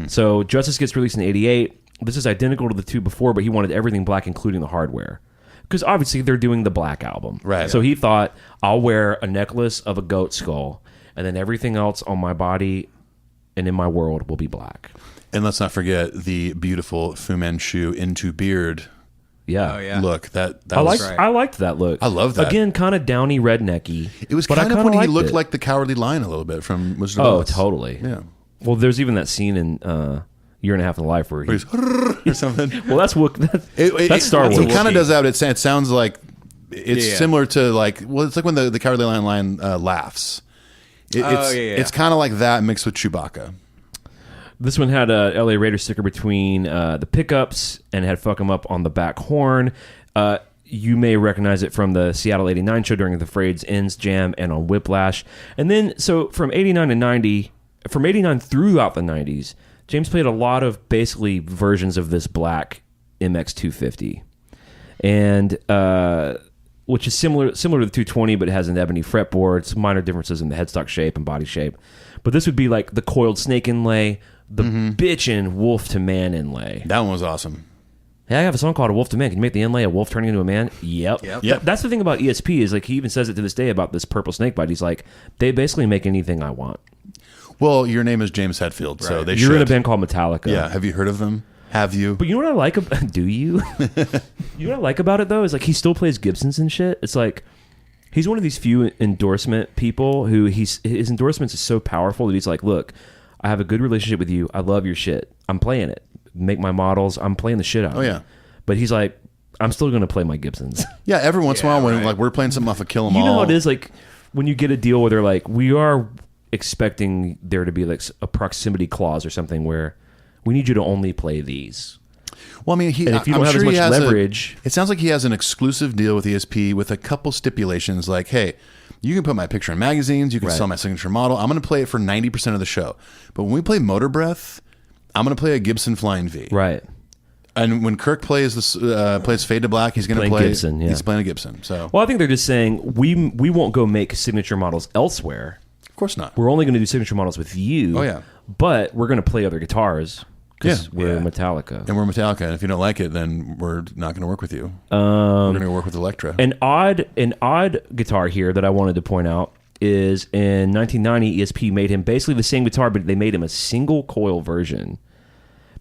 So Justice gets released in 88. This is identical to the two before, but he wanted everything black, including the hardware. Because obviously they're doing the Black Album. Right. So he thought, I'll wear a necklace of a goat skull, and then everything else on my body and in my world will be black. And let's not forget the beautiful Fu Manchu into beard Yeah. Oh, yeah. look. That I was liked I liked that look. I love that. Again, kind of downy rednecky. It was but I kind of kinda when he liked looked it. like the Cowardly Lion a little bit from Wizard of Oh, Oz. totally. Yeah. Well, there's even that scene in Year and a Half in Life where he... He's or something. Well, that's that's Star Wars. He kind of does that. It sounds like it's Yeah. similar to like it's like when the Cowardly Lion laughs. It's kind of like that mixed with Chewbacca. This one had a LA Raiders sticker between the pickups and had "fuck 'em up" on the back horn. You may recognize it from the Seattle '89 show during the Frayed's Ends Jam and on Whiplash. And then, so from '89 to '90, from '89 throughout the '90s, James played a lot of basically versions of this black MX250, and which is similar to the 220, but it has an ebony fretboard. Some minor differences in the headstock shape and body shape. But this would be like the coiled snake inlay, the bitchin' wolf to man inlay. That one was awesome. Hey, I have a song called "A Wolf to Man." Can you make the inlay a wolf turning into a man? Yep. That's the thing about ESP is like he even says it to this day about this purple snake bite. He's like, they basically make anything I want. Well, your name is James Hetfield, so they You're should. in a band called Metallica. Yeah. Have you heard of them? Have you? But you know what I like about do you? You know what I like about it though is like he still plays Gibsons and shit. It's like he's one of these few endorsement people who his endorsements is so powerful that he's like, look, I have a good relationship with you. I love your shit. I'm playing it. Make my models. I'm playing the shit out of it. yeah. But he's like, I'm still going to play my Gibsons. Yeah, every once in a while when like we're playing something off of Kill 'Em All. You know how it is like when you get a deal where they're like, we are expecting there to be like a proximity clause or something where we need you to only play these. Well, I mean, And if you don't have as much leverage... it sounds like he has an exclusive deal with ESP with a couple stipulations like, hey, you can put my picture in magazines, you can sell my signature model. I'm going to play it for 90% of the show. But when we play Motor Breath, I'm going to play a Gibson Flying V. Right. And when Kirk plays this, plays Fade to Black, he's going to play Gibson. Yeah. He's playing a Gibson. So, well, I think they're just saying we won't go make signature models elsewhere. of course not. We're only going to do signature models with you. Oh, yeah. But we're going to play other guitars because we're Metallica. And we're Metallica. And if you don't like it, then we're not going to work with you. We're going to work with Elektra. An odd guitar here that I wanted to point out is in 1990, ESP made him basically the same guitar, but they made him a single coil version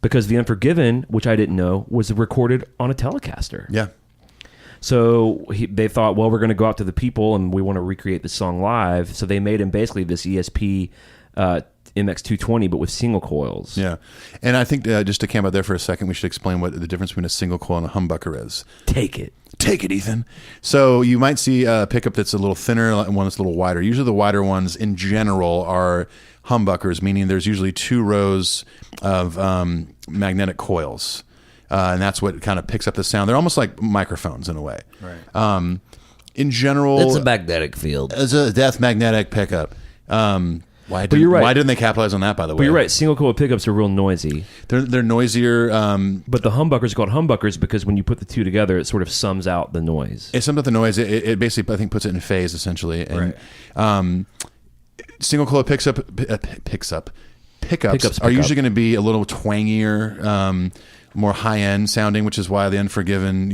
because The Unforgiven, which I didn't know, was recorded on a Telecaster. Yeah. So they thought, well, we're going to go out to the people and we want to recreate the song live. So they made him basically this ESP MX220, but with single coils. Yeah. And I think just to camp out there for a second, we should explain what the difference between a single coil and a humbucker is. Take it, Ethan. So you might see a pickup that's a little thinner and one that's a little wider. Usually the wider ones in general are humbuckers, meaning there's usually 2 rows of magnetic coils. And that's what kind of picks up the sound. They're almost like microphones in a way. Right. In general, It's a magnetic field. It's a death magnetic pickup. Why you're right. Why didn't they capitalize on that, by the way? But you're right. Single coil pickups are real noisy. They're noisier. But the humbuckers are called humbuckers because when you put the two together, it sort of sums out the noise. It sums out the noise. It basically, I think, puts it in phase, essentially. And, single coil pickups are usually going to be a little twangier, more high-end sounding, which is why the Unforgiven,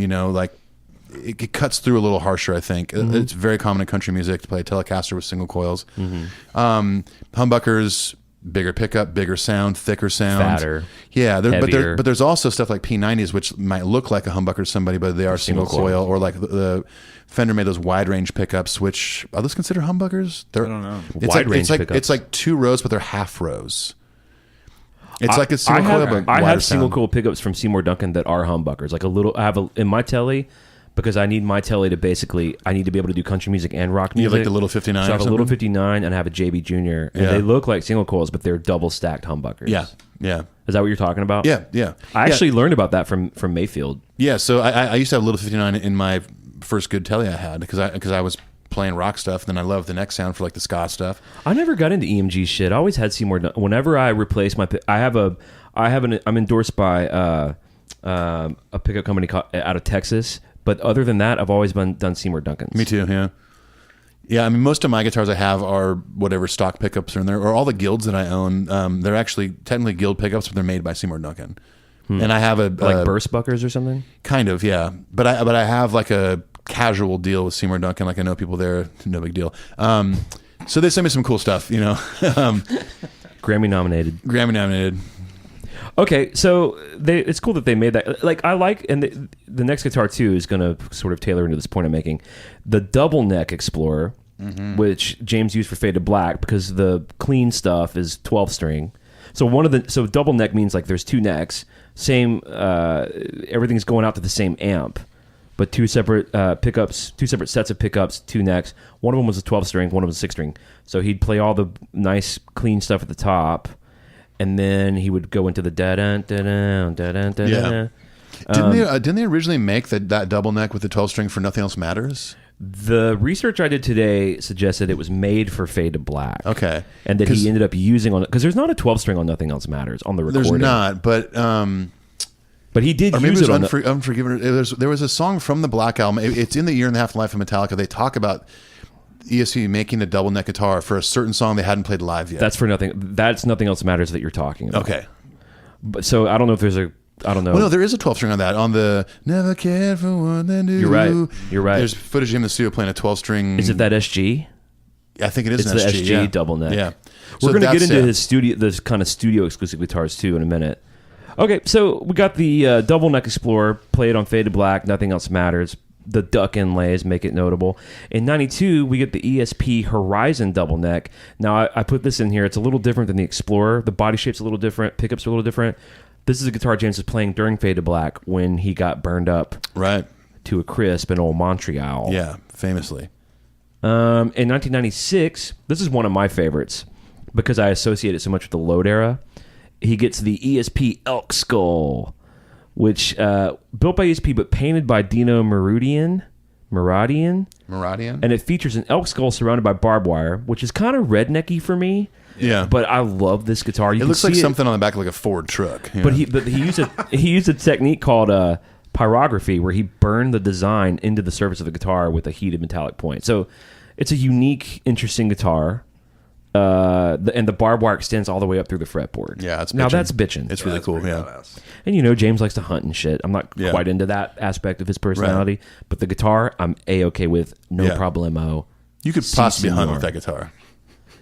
it cuts through a little harsher, I think. Mm-hmm. It's very common in country music to play a Telecaster with single coils. Mm-hmm. Humbuckers, bigger pickup, bigger sound, thicker sound. Fatter. Yeah, heavier. but there's also stuff like P90s, which might look like a humbucker to somebody, but they are single coil. Or like the Fender made those wide-range pickups, which, are those considered humbuckers? I don't know. Wide-range pickups. It's like 2 rows, but they're half rows. It's like a single coil, but I wider have single sound. coil pickups from Seymour Duncan that are humbuckers. Like in my telly, because I need my telly to basically, I need to be able to do country music and rock music. You have like the little 59 So I have or a little something? 59 and I have a JB Junior. And they look like single coils, but they're double stacked humbuckers. Yeah. Is that what you're talking about? Yeah. I actually learned about that from Mayfield. Yeah, so I used to have a little 59 in my first good telly I had because I was playing rock stuff. Then I loved the neck sound for like the ska stuff. I never got into EMG shit. I always had Seymour. Whenever I replace I'm endorsed by a pickup company out of Texas. But other than that, I've always done Seymour Duncan's. Me too. Yeah. Yeah, I mean, most of my guitars I have are whatever stock pickups are in there, or all the Guilds that I own. They're actually technically Guild pickups, but they're made by Seymour Duncan. And I have like burst buckers or something. Kind of, yeah. But I have like a casual deal with Seymour Duncan. Like I know people there, no big deal. So they send me some cool stuff, Grammy nominated. Okay, so it's cool that they made that. Like I like, and the next guitar too is going to sort of tailor into this point I'm making. The double neck Explorer, which James used for Fade to Black because the clean stuff is 12 string. So double neck means like there's 2 necks, same. Everything's going out to the same amp, but 2 separate pickups, 2 separate sets of pickups, 2 necks. One of them was a 12 string, one of them was a 6 string. So he'd play all the nice clean stuff at the top. And then he would go into the da-dun, da-dun, da-dun, da-dun. Yeah. Didn't they originally make that double neck with the 12 string for Nothing Else Matters? The research I did today suggested it was made for Fade to Black. Okay. And that he ended up using on it. Because there's not a 12 string on Nothing Else Matters on the recording. There's not, but he did use it on Unforgiven. There was a song from the Black Album. It's in the Year and a Half Life of Metallica. They talk about ESP making the double neck guitar for a certain song they hadn't played live yet. That's Nothing Else Matters that you're talking about. Okay. But so I don't know if there's I don't know. Well, no, there is a 12 string on that. On the Never Cared for What They Do. You're right. There's footage of him in the studio playing a 12 string. Is it that SG? I think it is it's an the SG. SG double neck. Yeah. We're going to get into his kind of studio exclusive guitars too in a minute. Okay, so we got the double neck Explorer, played on Fade to Black, Nothing Else Matters. The duck inlays make it notable. In 92, we get the ESP Horizon double neck. Now, I put this in here. It's a little different than the Explorer. The body shape's a little different. Pickups are a little different. This is a guitar James was playing during Fade to Black when he got burned up to a crisp in old Montreal. Yeah, famously. In 1996, this is one of my favorites because I associate it so much with the Load era. He gets the ESP Elk Skull, which built by ESP but painted by Dino Maradian, and it features an elk skull surrounded by barbed wire, which is kind of rednecky for me Yeah. But I love this guitar. You It can looks like see something on the back of like a Ford truck. But he used a technique called pyrography, where he burned the design into the surface of the guitar with a heated metallic point. So it's a unique, interesting guitar. And the barbed wire extends all the way up through the fretboard. Yeah, that's now bitchin'. that's bitching. It's really cool. Yeah. Badass. And James likes to hunt and shit. I'm not Yeah. quite into that aspect of his personality, but the guitar I'm A-okay with, no Yeah. problemo. You could Si, possibly hunt senor. with that guitar.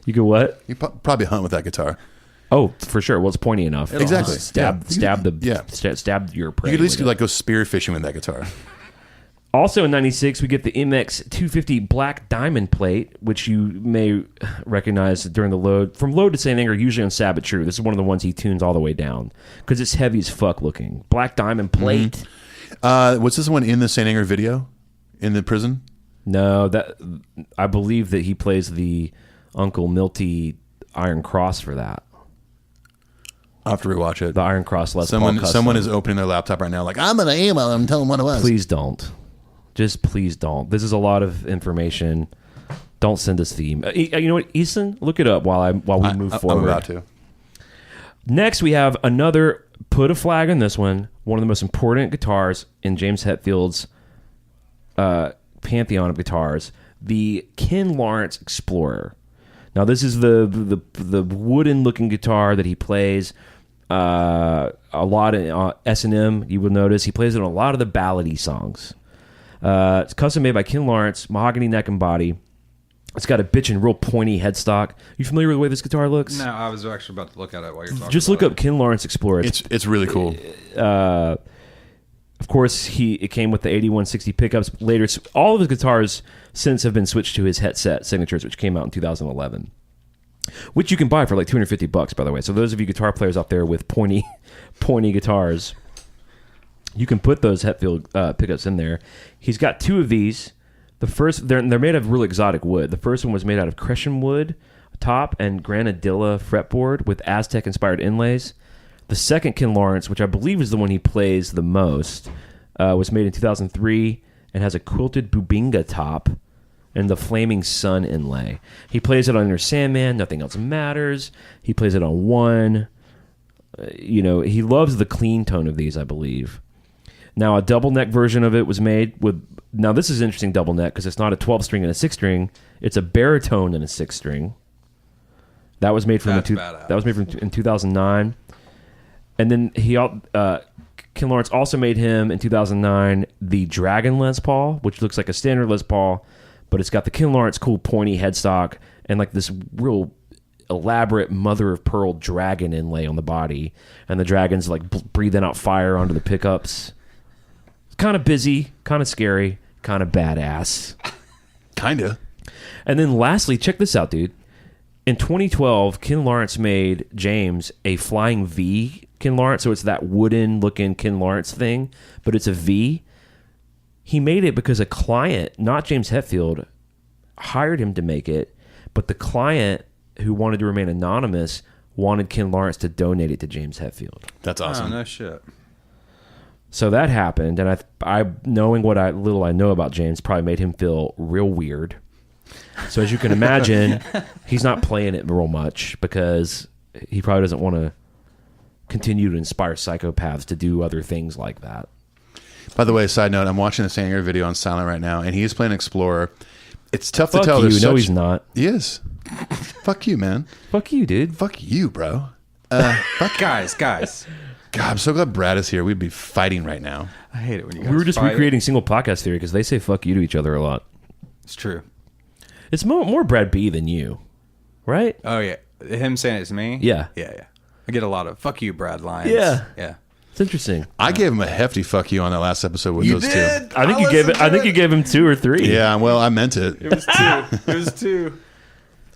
You could what? You probably hunt with that guitar. Oh, for sure. Well, it's pointy enough. Exactly. Stab Yeah. stab your prey. You could at least with it. go spear fishing with that guitar. Also in 96, we get the MX 250 Black Diamond plate, which you may recognize during the load. From Load to St. Anger, usually on Sabbath True. This is one of the ones he tunes all the way down because it's heavy as fuck looking. Black Diamond plate. What's this one in the St. Anger video? In the prison? No, I believe that he plays the Uncle Milty Iron Cross for that. I'll have to rewatch it. The Iron Cross Les Paul custom. Someone is opening their laptop right now like, I'm going to email them and tell them what it was. Please don't. Just please don't. This is a lot of information. Don't send us the email. You know what, Easton? Look it up while we move forward. I'm about to. Next, we have another, put a flag on this one of the most important guitars in James Hetfield's pantheon of guitars, the Ken Lawrence Explorer. Now, this is the wooden-looking guitar that he plays a lot in S&M. You will notice he plays it on a lot of the ballady songs. It's custom made by Ken Lawrence, mahogany neck and body. It's got a bitchin' real pointy headstock. You familiar with the way this guitar looks? No, I was actually about to look at it while you're talking. Just look up Ken Lawrence Explorer. It's really cool. Of course, it came with the 8160 pickups. Later, all of his guitars since have been switched to his headset signatures, which came out in 2011, which you can buy for like $250, by the way. So those of you guitar players out there with pointy guitars, you can put those Hetfield pickups in there. He's got two of these. The first, they're made of really exotic wood. The first one was made out of Crescent wood top and granadilla fretboard with Aztec-inspired inlays. The second Ken Lawrence, which I believe is the one he plays the most, was made in 2003 and has a quilted Bubinga top and the Flaming Sun inlay. He plays it on Inner Sandman, Nothing Else Matters. He plays it on One. He loves the clean tone of these, I believe. Now, a double neck version of it was made with... Now, this is interesting double neck because it's not a 12-string and a 6-string. It's a baritone and a 6-string. That was made from in 2009. And then Ken Lawrence also made him in 2009 the Dragon Les Paul, which looks like a standard Les Paul, but it's got the Ken Lawrence cool pointy headstock and like this real elaborate mother of pearl dragon inlay on the body, and the dragon's like breathing out fire onto the pickups. It's kind of busy, kind of scary, kind of badass. Kinda. And then lastly, check this out, dude. In 2012, Ken Lawrence made James a Flying V Ken Lawrence, so it's that wooden-looking Ken Lawrence thing, but it's a V. He made it because a client, not James Hetfield, hired him to make it, but the client who wanted to remain anonymous wanted Ken Lawrence to donate it to James Hetfield. That's awesome. Oh, no shit. So that happened, and I knowing what little I know about James probably made him feel real weird. So as you can imagine, he's not playing it real much because he probably doesn't want to continue to inspire psychopaths to do other things like that. By the way, side note, I'm watching the Sanger video on silent right now, and he is playing Explorer. It's tough to tell. Fuck you. No, he's not. He is. Fuck you, man. Fuck you, dude. Fuck you, bro. Fuck guys. God, I'm so glad Brad is here. We'd be fighting right now. I hate it when you guys We were just fight. recreating single podcast theory because they say fuck you to each other a lot. It's true. It's more Brad B than you, right? Oh, yeah. Him saying it to me? Yeah. Yeah. I get a lot of fuck you, Brad lines. Yeah. Yeah. It's interesting. I gave him a hefty fuck you on that last episode with those two. I think you gave him 2 or 3. Yeah, well, I meant it. It was 2. It was 2.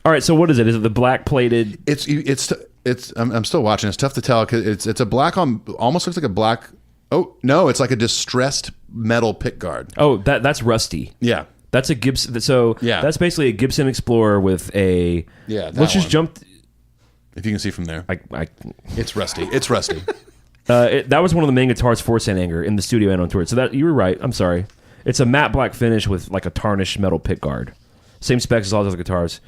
All right, so what is it? Is it the black plated? It's. I'm still watching. It's tough to tell because it's a black on. Almost looks like a black. Oh no, it's like a distressed metal pick guard. Oh, that's rusty. Yeah. That's a Gibson. So yeah, that's basically a Gibson Explorer with a. Yeah. Let's just jump. If you can see from there, it's rusty. It's rusty. That was one of the main guitars for St. Anger in the studio and on tour. So that you were right. I'm sorry. It's a matte black finish with like a tarnished metal pick guard. Same specs as all those other guitars.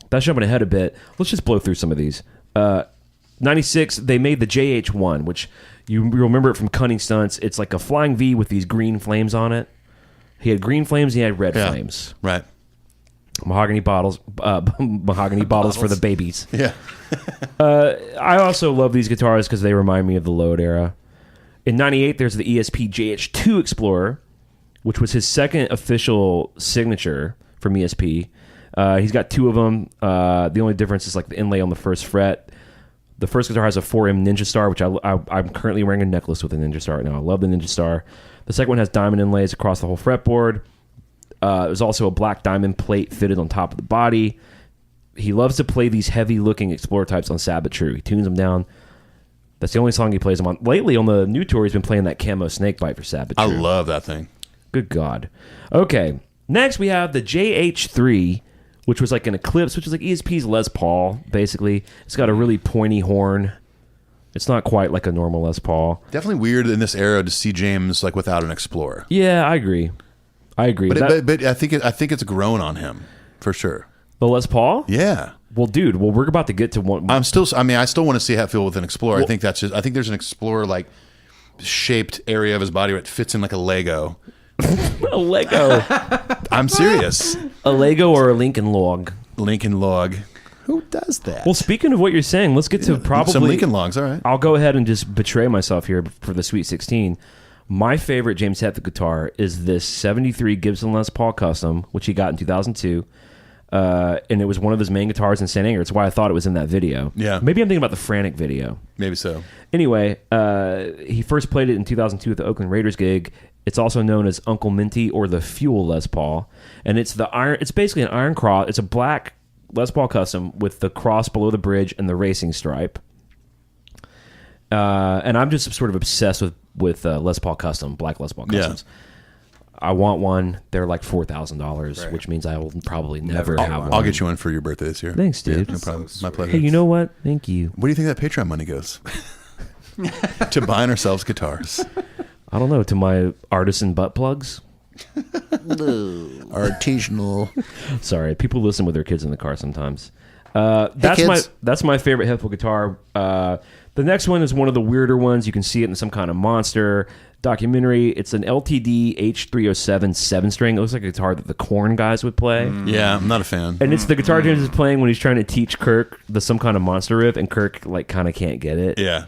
That's jumping ahead a bit. Let's just blow through some of these. 96, they made the JH1, which you remember it from Cunning Stunts. It's like a flying V with these green flames on it. He had green flames, he had red flames. Right. Mahogany bottles for the babies. Yeah. I also love these guitars because they remind me of the Load era. In 98, there's the ESP JH2 Explorer, which was his second official signature from ESP. He's got two of them. The only difference is like the inlay on the first fret. The first guitar has a 4M Ninja Star, which I'm currently wearing a necklace with a Ninja Star right now. I love the Ninja Star. The second one has diamond inlays across the whole fretboard. There's also a black diamond plate fitted on top of the body. He loves to play these heavy-looking Explorer types on Sabbath True. He tunes them down. That's the only song he plays them on. Lately, on the new tour, he's been playing that camo snakebite for Sabbath True. I love that thing. Good God. Okay. Next, we have the JH3, which was like an Eclipse, which is like ESP's Les Paul, basically. It's got a really pointy horn. It's not quite like a normal Les Paul. Definitely weird in this era to see James like without an Explorer. Yeah, I agree. But I think it's grown on him for sure. The Les Paul? Yeah. Well, dude. We're about to get to one. I still want to see Hetfield with an Explorer. Well, I think there's an Explorer like shaped area of his body where it fits in like a Lego. A Lego. I'm serious. A Lego or a Lincoln Log. Lincoln Log. Who does that? Well, speaking of what you're saying, let's get to probably some Lincoln Logs. All right. I'll go ahead and just betray myself here for the Sweet 16. My favorite James Hetfield guitar is this 73 Gibson Les Paul Custom, which he got in 2002. And it was one of his main guitars in St. Anger. It's why I thought it was in that video. Yeah. Maybe I'm thinking about the Frantic video. Maybe so. Anyway, he first played it in 2002 at the Oakland Raiders gig. It's also known as Uncle Minty or the Fuel Les Paul. And it's basically an iron cross. It's a black Les Paul Custom with the cross below the bridge and the racing stripe. And I'm just sort of obsessed with Les Paul Custom, black Les Paul Customs. Yeah. I want one. They're like $4,000, which means I will probably never have one. I'll get you one for your birthday this year. Thanks, dude. Yeah, no problem. My pleasure. Hey, you know what? Thank you. Where do you think that Patreon money goes? To buying ourselves guitars. I don't know. To my artisan butt plugs. Artisanal. Sorry, people listen with their kids in the car sometimes. That's my favorite Hetfield guitar. The next one is one of the weirder ones. You can see it in some kind of monster documentary. It's an LTD H307 7-string. It looks like a guitar that the Korn guys would play. Yeah, I'm not a fan. And it's the guitar James is playing when he's trying to teach Kirk some kind of monster riff, and Kirk like kind of can't get it. Yeah.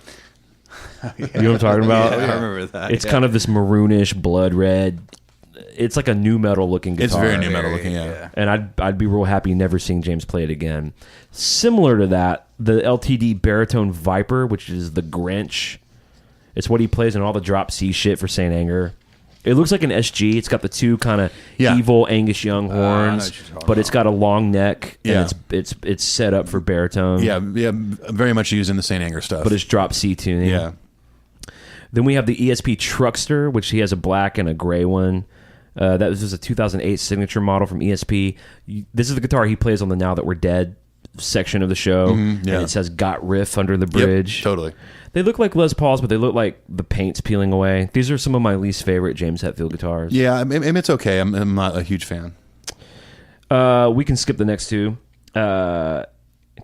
You know what I'm talking about? Yeah, I remember that. It's kind of this maroonish, blood red. It's like a new metal looking guitar. It's very new metal looking, yeah. And I'd be real happy never seeing James play it again. Similar to that, the LTD Baritone Viper, which is the Grinch. It's what he plays in all the drop C shit for St. Anger. It looks like an SG. It's got the two kind of evil Angus Young horns, but it's got a long neck, and it's set up for baritone. Yeah, very much using the St. Anger stuff. But it's drop C tuning. Yeah. Then we have the ESP Truckster, which he has a black and a gray one. That was just a 2008 signature model from ESP. This is the guitar he plays on the Now That We're Dead section of the show. And it says "Got Riff" under the bridge. Yep, totally. They look like Les Pauls, but they look like the paint's peeling away. These are some of my least favorite James Hetfield guitars. Yeah, it's okay. I'm not a huge fan. We can skip the next two. In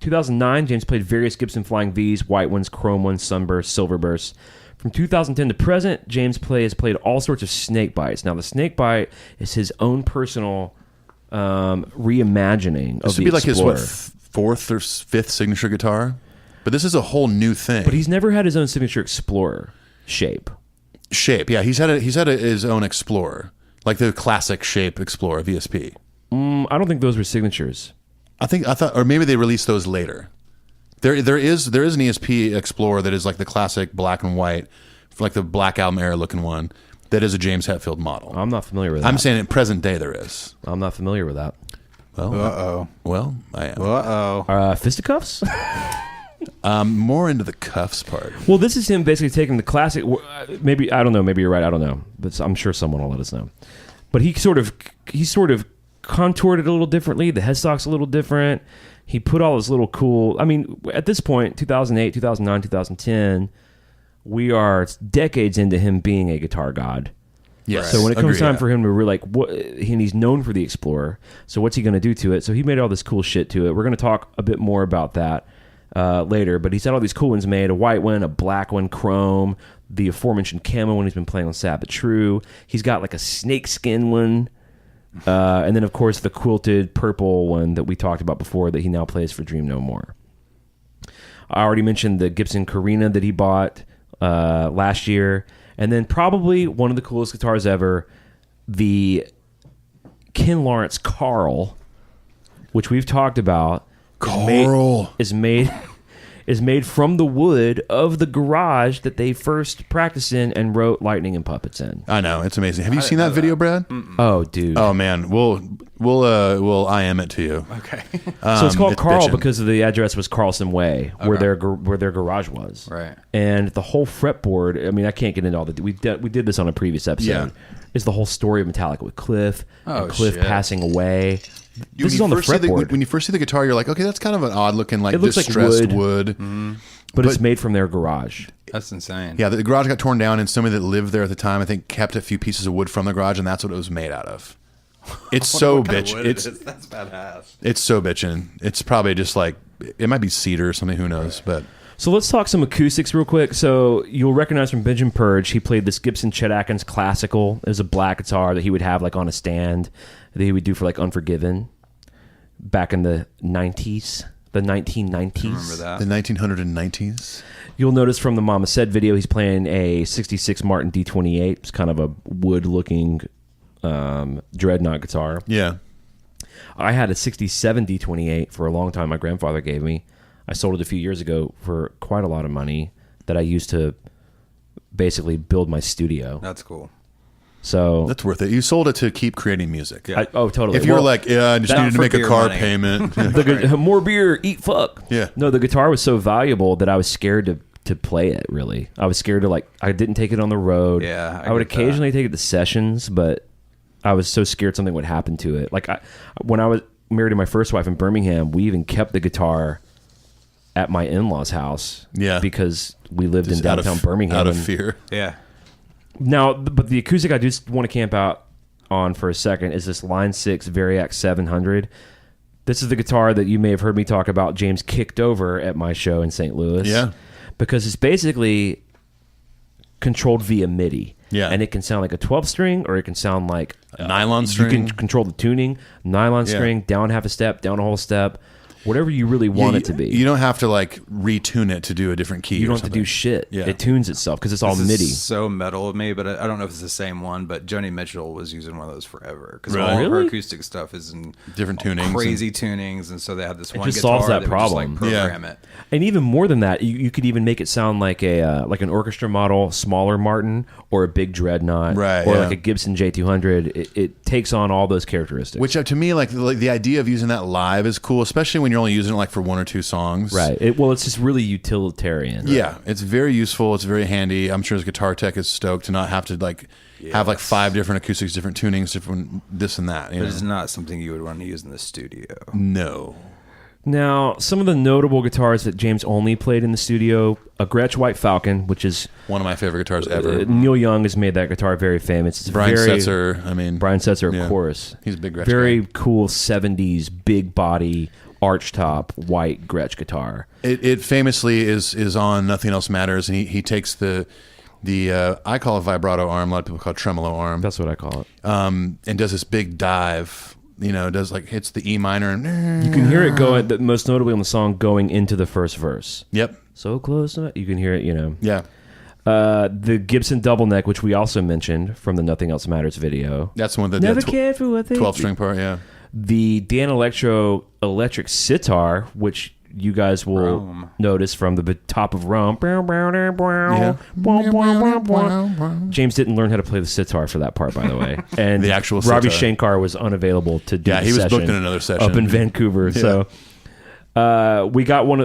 2009, James played various Gibson Flying Vs, white ones, chrome ones, sunburst, silverburst. From 2010 to present, James has played all sorts of snake bites. Now, the snake bite is his own personal reimagining of the Explorer. This would be like his, fourth or fifth signature guitar? But this is a whole new thing. But he's never had his own signature Explorer shape. Yeah. He's had his own Explorer, like the classic shape Explorer VSP. I don't think those were signatures. I thought, or maybe they released those later. There is an ESP Explorer that is like the classic black and white, like the Black Album era looking one. That is a James Hetfield model. I'm not familiar with that. I'm saying in present day there is. I'm not familiar with that. Well, I am. Fisticuffs? More into the cuffs part. Well, this is him basically taking the classic. Maybe I don't know. Maybe you're right. I don't know. But I'm sure someone will let us know. But he sort of contoured it a little differently. The headstock's a little different. He put all his little cool. I mean, at this point, 2008, 2009, 2010, we are decades into him being a guitar god. Yes. So when it comes Agreed, time yeah. for him to really and he's known for the Explorer. So what's he going to do to it? So he made all this cool shit to it. We're going to talk a bit more about that later. But he's had all these cool ones made: a white one, a black one, chrome, the aforementioned camo one he's been playing on Sabbath True. He's got like a snakeskin one, and then of course the quilted purple one that we talked about before that he now plays for Dream No More. I already mentioned the Gibson Carina that he bought last year. And then probably one of the coolest guitars ever, the Ken Lawrence Carl, which we've talked about. Carl is made from the wood of the garage that they first practiced in and wrote Lightning and Puppets in. I know, it's amazing. Have you seen that video, Brad? Oh, dude. Oh man, we'll IM it to you. Okay. So it's called Carl bitchin'. because of the address was Carlson Way, where their garage was. Right. And the whole fretboard. I mean, I can't get into all the. We did this on a previous episode. Yeah. Is the whole story of Metallica with Cliff and Oh, Cliff shit. passing away. When This is you on the first see fretboard. when you first see the guitar, you're like, okay, that's kind of an odd looking, like It looks like distressed wood. wood. But it's made from their garage. That's insane. Yeah, the garage got torn down, and somebody that lived there at the time, I think, kept a few pieces of wood from the garage, and that's what it was made out of. It's so What kind of bitch. wood It's it is. That's badass. it's so bitchin'. It's probably just like it might be cedar or something. Who knows? But So let's talk some acoustics real quick. So you'll recognize from Benjamin Purge, he played this Gibson Chet Atkins Classical. It was a black guitar that he would have like on a stand that he would do for like Unforgiven back in the 90s, the 1990s. Remember that? the 1990s. You'll notice from the Mama Said video, he's playing a 66 Martin D28. It's kind of a wood-looking dreadnought guitar. Yeah. I had a 67 D28 for a long time my grandfather gave me. I sold it a few years ago for quite a lot of money that I used to basically build my studio. That's cool. So That's worth it. You sold it to keep creating music. Yeah. totally. If you were Well, like, yeah, I just that- needed to for make a beer car money. payment. more beer, eat fuck. Yeah. No, the guitar was so valuable that I was scared to play it. Really, I was scared to I didn't take it on the road. Yeah, I I would get that. occasionally take it to sessions, but I was so scared something would happen to it. When I was married to my first wife in Birmingham, we even kept the guitar at my in-laws' house. Yeah. because we lived Just in downtown Birmingham. out of and- fear. Yeah. Now, but the acoustic I just want to camp out on for a second is this Line 6 Variac 700. This is the guitar that you may have heard me talk about James kicked over at my show in St. Louis. Yeah. Because it's basically controlled via MIDI. Yeah. And it can sound like a 12-string or it can sound like A nylon You string. can control the tuning, nylon Yeah. string, down half a step, down a whole step, whatever you really want it to be. You don't have to like retune it to do a different key. You or don't have to something. do shit. Yeah. It tunes itself because it's all This MIDI. is so metal of me, but I don't know if it's the same one. But Joni Mitchell was using one of those forever because Really? all of her Really? acoustic stuff is in Different tunings crazy tunings, and so they had this one just guitar solves that that would just, problem. program it. And even more than that, you could even make it sound like an orchestra model, smaller Martin, or a big Dreadnought, Right, or yeah. like a Gibson J200. It takes on all those characteristics. Which to me, like the idea of using that live is cool, especially when you're only using it like for one or two songs. right. It's just really utilitarian. Yeah, it's very useful. It's very handy. I'm sure his guitar tech is stoked to not have to have like 5 different acoustics, different tunings, different this and that. You But know? it's not something you would want to use in the studio. No. Now, some of the notable guitars that James only played in the studio, a Gretsch White Falcon, which is One of my favorite guitars ever. Neil Young has made that guitar very famous. It's Brian very, Setzer. I mean, Brian Setzer, of yeah. course. He's a big Gretsch Very guy. cool 70s big body arch top white Gretsch guitar. It famously is on Nothing Else Matters, and he takes the I call it vibrato arm. A lot of people call it tremolo arm. That's what I call it. And does this big dive. Does hits the E minor and You can hear it going, most notably on the song, going into the first verse. Yep. So close to it. You can hear it, Yeah. The Gibson double neck, which we also mentioned from the Nothing Else Matters video. That's the one that Never did cared for what they 12-string part, yeah. The Dan Electro electric sitar, which you guys will Rome. notice from the top of Rome. Yeah. James didn't learn how to play the sitar for that part, by the way. And The actual Robbie sitar. Shankar was unavailable to do Yeah, the he was session booked in another session. up in Vancouver. So we got one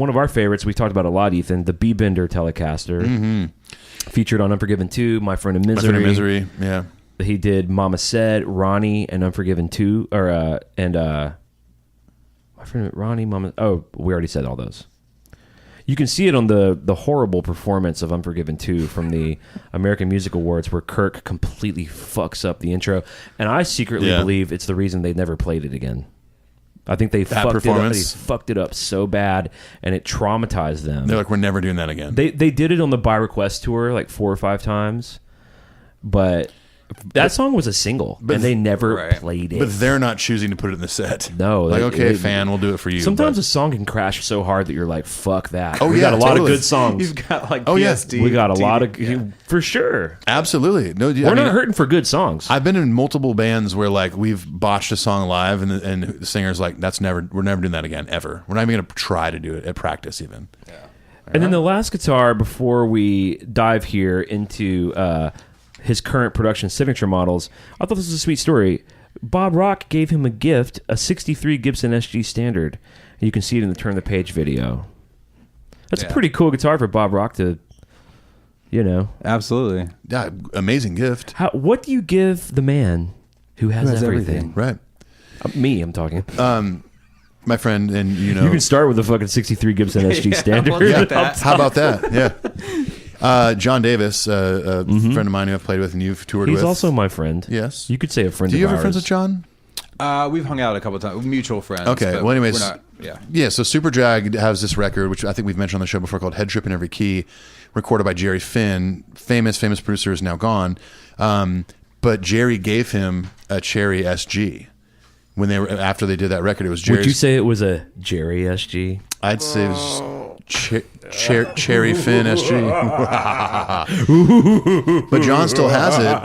of our favorites. We talked about a lot, Ethan, the B-Bender Telecaster. Featured on Unforgiven 2, My Friend in My Misery. Friend in Misery, yeah. He did Mama Said, Ronnie, and Unforgiven 2, My Friend Ronnie, Mama. Oh, we already said all those. You can see it on the horrible performance of Unforgiven 2 from the American Music Awards, where Kirk completely fucks up the intro, and I secretly believe it's the reason they never played it again. I think they fucked it up so bad, and it traumatized them. They're like, we're never doing that again. They did it on the By Request tour like 4 or 5 times, but that song was a single, and they never played it. But they're not choosing to put it in the set. No. Like, okay, fan, we'll do it for you. Sometimes a song can crash so hard that you're like, fuck that. Oh, we got a lot of good songs. You've got like PSD. We got a lot of... For sure. Absolutely. No, We're not hurting for good songs. I've been in multiple bands where like we've botched a song live, and the singer's like, we're never doing that again, ever. We're not even going to try to do it at practice even. Yeah. And then the last guitar before we dive here into his current production signature models, I thought this was a sweet story. Bob Rock gave him a gift, a 63 Gibson SG Standard. And you can see it in the Turn the Page video. That's a pretty cool guitar for Bob Rock to, Absolutely. Yeah, amazing gift. What do you give the man who has everything? Right. Me, I'm talking. My friend, and you can start with a fucking 63 Gibson SG Standard. How about that? Yeah. John Davis, a friend of mine who I've played with and you've toured with. He's also my friend. Yes. You could say a friend of ours. Do you have friends with John? We've hung out a couple of times. Mutual friends. Okay. Well, anyways. Yeah, so Super Drag has this record, which I think we've mentioned on the show before, called Head Trip in Every Key, recorded by Jerry Finn. Famous producer, is now gone. But Jerry gave him a Cherry SG. After they did that record, it was Jerry's. Would you say it was a Jerry SG? I'd say it was Cherry Finn SG. But John still has it.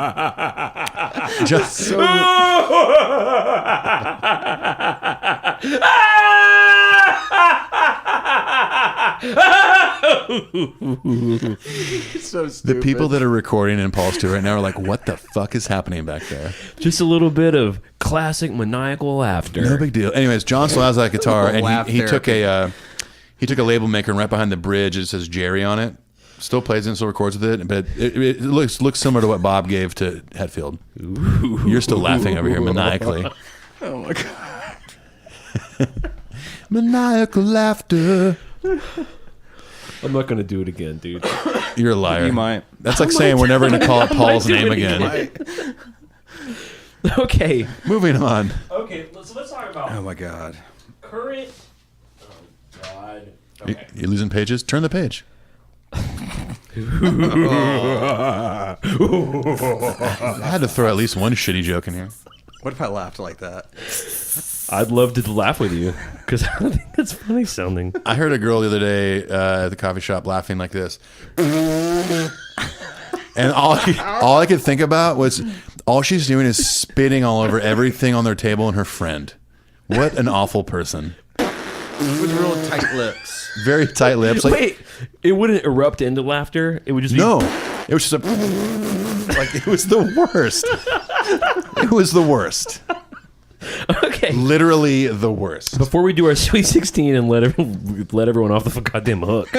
So stupid. The people that are recording Impulse 2 right now are like, what the fuck is happening back there? Just a little bit of classic maniacal laughter. No big deal. Anyways, John still has that guitar, and he took a label maker, and right behind the bridge it says Jerry on it. Still plays and still records with it, but it looks similar to what Bob gave to Hetfield. Ooh. You're still laughing over here maniacally. Oh my god. Maniacal laughter. I'm not going to do it again, dude. You're a liar. You might. That's like saying we're never going to call out Paul's name again. Okay. Moving on. Okay, so let's talk about... Oh my god. Current... Oh god. Okay. You're losing pages? Turn the page. I had to throw at least one shitty joke in here. What if I laughed like that? I'd love to laugh with you because I think that's funny sounding. I heard a girl the other day at the coffee shop laughing like this. And all I could think about was all she's doing is spitting all over everything on their table and her friend. What an awful person. With real tight lips. Very tight lips. Like, wait, it wouldn't erupt into laughter? It would just be... No. It was just like, it was the worst. It was the worst. Okay. Literally the worst. Before we do our Sweet 16 and let everyone off the goddamn hook,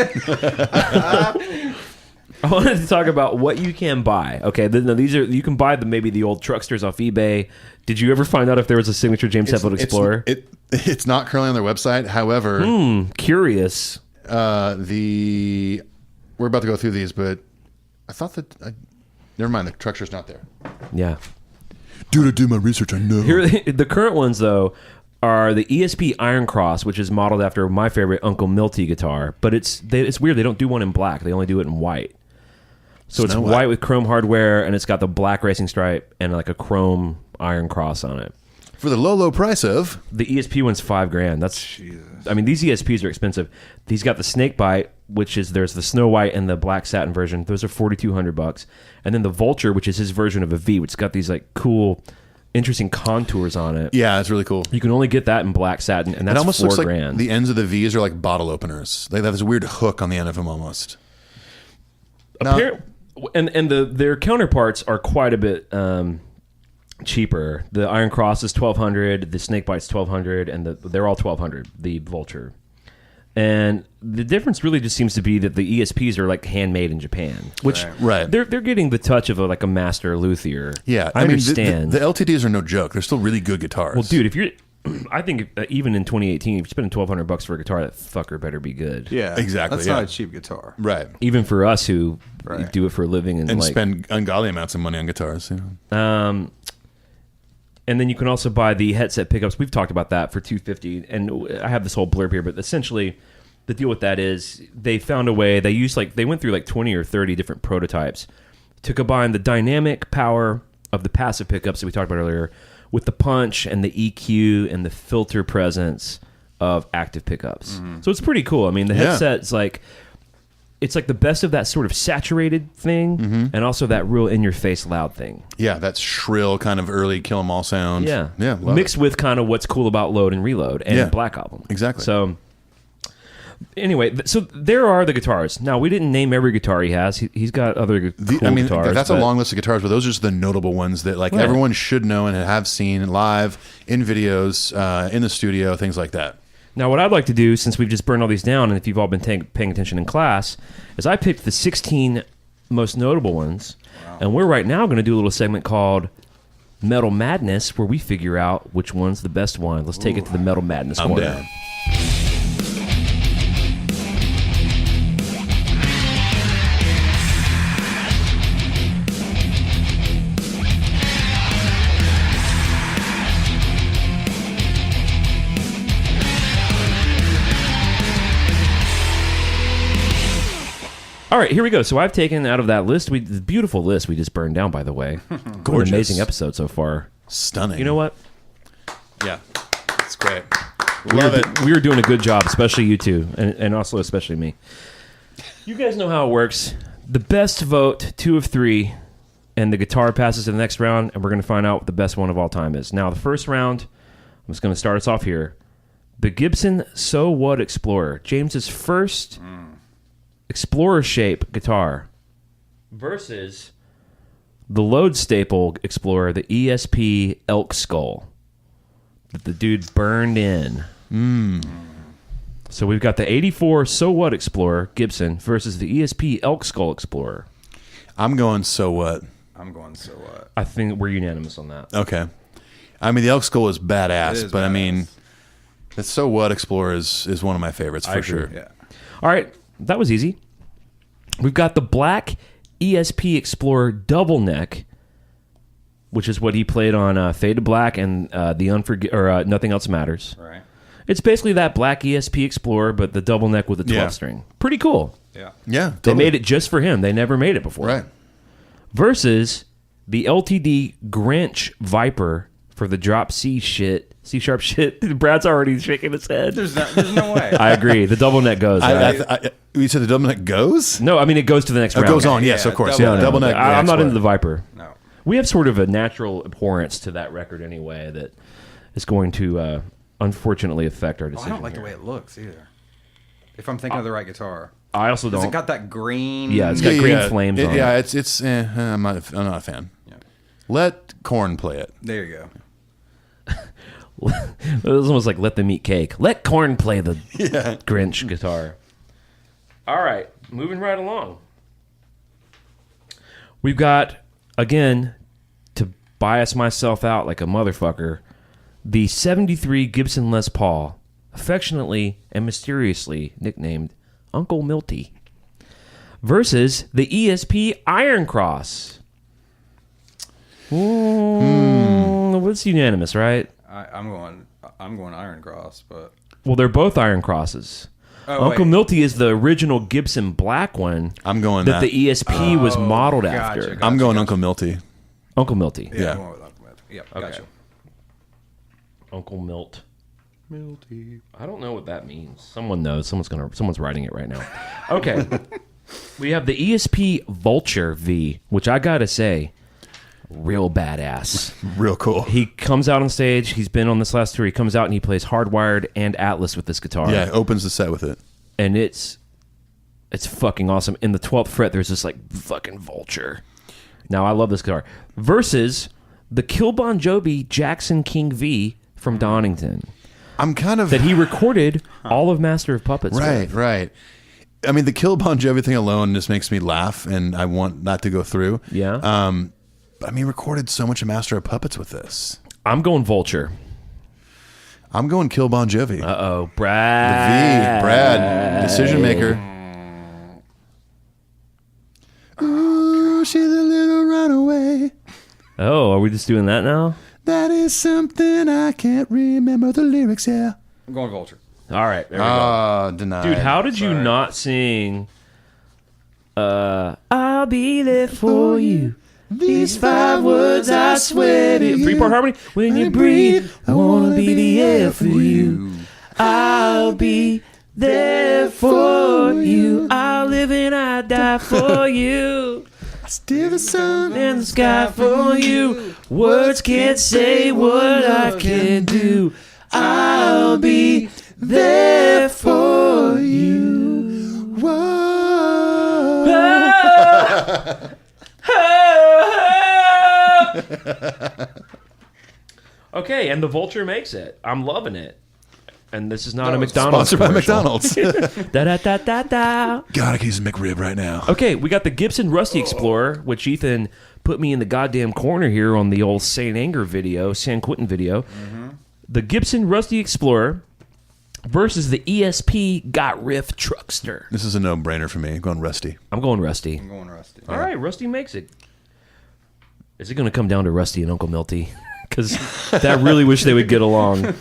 I wanted to talk about what you can buy. Okay, these are, you can buy maybe the old trucksters off eBay. Did you ever find out if there was a signature James Hetfield Explorer? It's not currently on their website. However, curious. We're about to go through these, but I thought that never mind. The truckster's not there. Yeah. Dude, I did my research. I know. The current ones though are the ESP Iron Cross, which is modeled after my favorite Uncle Milty guitar. But it's weird. They don't do one in black. They only do it in white. So it's white with chrome hardware, and it's got the black racing stripe and like a chrome Iron Cross on it. For the low price of the ESP one's $5,000. That's Jesus. I mean, these ESPs are expensive. He's got the Snake Bite, which is there's the Snow White and the black satin version. Those are $4,200, and then the Vulture, which is his version of a V, which has got these like cool, interesting contours on it. Yeah, it's really cool. You can only get that in black satin, and that's it almost looks $4,000. like the ends of the V's are like bottle openers. They have this weird hook on the end of them almost. And their counterparts are quite a bit cheaper. The Iron Cross is $1,200, the Snake Bite's $1,200, and they're all $1,200. The Vulture, and the difference really just seems to be that the ESPs are like handmade in Japan, which right. They're getting the touch of a master luthier. Yeah, I understand. The LTDs are no joke. They're still really good guitars. Well, dude, I think even in 2018, if you're spending $1,200 for a guitar, that fucker better be good. Yeah, Exactly, That's yeah. not a cheap guitar. Right. Even for us who Right. do it for a living and like, spend ungodly amounts of money on guitars. You know? And then you can also buy the headset pickups. We've talked about that for $250, and I have this whole blurb here, but essentially the deal with that is they found a way. They went through like 20 or 30 different prototypes to combine the dynamic power of the passive pickups that we talked about earlier with the punch and the EQ and the filter presence of active pickups. So it's pretty cool. I mean, the headset's like, it's like the best of that sort of saturated thing and also that real in-your-face loud thing. Yeah, that shrill kind of early Kill 'Em All sound. Yeah. Yeah. love Mixed it. with kind of what's cool about Load and Reload and Yeah. Black Album. Exactly. So anyway, so there are the guitars. Now, we didn't name every guitar he has. He's got other cool guitars. That's a but- long list of guitars, but those are just the notable ones that like Yeah. everyone should know and have seen live in videos, in the studio, things like that. Now, what I'd like to do, since we've just burned all these down, and if you've all been paying attention in class, is I picked the 16 most notable ones, and we're right now going to do a little segment called Metal Madness, where we figure out which one's the best one. Let's take it to the Metal Madness I'm corner. down. All right, here we go. So I've taken out of that list, the beautiful list we just burned down, by the way. What Gorgeous. an amazing episode so far. Stunning. You know what? Yeah. It's great. Love it. We were doing a good job, especially you two, and also especially me. You guys know how it works. The best vote, 2 of 3, and the guitar passes to the next round, and we're going to find out what the best one of all time is. Now, the first round, I'm just going to start us off here. The Gibson So What Explorer, James's first Explorer shape guitar, versus the Load Staple Explorer, the ESP Elk Skull that the dude burned in. So we've got the 84 So What Explorer Gibson versus the ESP Elk Skull Explorer. I'm going So What. I'm going So What. I think we're unanimous on that. Okay. I mean, the Elk Skull is badass, It is but I badass. mean, the So What Explorer is one of my favorites for agree. sure. Yeah. All right, that was easy. We've got the black ESP Explorer Double Neck, which is what he played on Fade to Black and the Nothing Else Matters. Right. It's basically that black ESP Explorer, but the double neck with the 12 Yeah. string. Pretty cool. Yeah. Yeah. They totally. made it just for him. They never made it before. Right. Versus the LTD Grinch Viper for the drop C sharp shit. Brad's already shaking his head. There's no way. I agree. The double neck goes. right? You said the double neck goes? No, I mean, it goes to the next Oh, it round. goes on. Yes, Yeah, of course. double Yeah, neck. double neck. I'm yeah, not into Explorer. the Viper. No. We have sort of a natural abhorrence to that record anyway that is going to unfortunately affect our Oh, decision. I don't like the here. way it looks either. If I'm thinking of the right guitar. I also Has don't. it got that green? Yeah, it's got green flames on Yeah, it. it's I'm not a fan. Yeah. Let Korn play it. There you go. It was almost like let them eat cake. Let Korn play the Grinch guitar. All right, moving right along. We've got, again, to bias myself out like a motherfucker, the 73 Gibson Les Paul, affectionately and mysteriously nicknamed Uncle Milty, versus the ESP Iron Cross. What's unanimous, right? I'm going Iron Cross, but Well, they're both Iron Crosses. Oh, Uncle wait. Milty is the original Gibson black one I'm going that that. the ESP was modeled gotcha, after. gotcha. I'm going Uncle Milty. Uncle Milty. yeah, Yeah. I'm going with Uncle Milty. Yeah, Okay. gotcha. Uncle Milt. Milty. I don't know what that means. Someone knows. Someone's writing it right now. Okay. We have the ESP Vulture V, which I gotta say, real badass. Real cool. He comes out on stage. He's been on this last tour. He comes out and he plays Hardwired and Atlas with this guitar. Yeah, opens the set with it. And it's fucking awesome. In the 12th fret, there's this like fucking vulture. Now I love this guitar. Versus the Kill Bon Jovi Jackson King V from Donington I'm kind of that he recorded all of Master of Puppets. right, with. right. I mean, the Kill Bon Jovi thing alone just makes me laugh, and I want that to go through. Yeah. But I mean, recorded so much of Master of Puppets with this. I'm going Vulture. I'm going Kill Bon Jovi. Uh-oh. The Brad. V. Brad. Decision maker. Ooh, she's a little runaway. Oh, are we just doing that now? That is something I can't remember the lyrics, yeah. I'm going Vulture. All right, there we go. Denied. Dude, how did you not sing I'll be there for you. These 5 words I swear to you. 3-part harmony. When you breathe, I wanna be the air for you. I'll be there for you. I'll live and I die for you. Still the sun In the sky for you. Words can't say what I can do. I'll be there for you. Whoa. Okay, and the Vulture makes it. I'm loving it. And this is not a McDonald's Sponsored by commercial. McDonald's. Da-da-da-da-da. God, I can use a McRib right now. Okay, we got the Gibson Rusty Explorer, which Ethan put me in the goddamn corner here on the old St. Anger video, San Quentin video. Mm-hmm. The Gibson Rusty Explorer versus the ESP Got Riff Truckster. This is a no-brainer for me. I'm going Rusty. I'm going Rusty. I'm going Rusty. All right, Rusty makes it. Is it going to come down to Rusty and Uncle Milty? Because I really wish they would get along.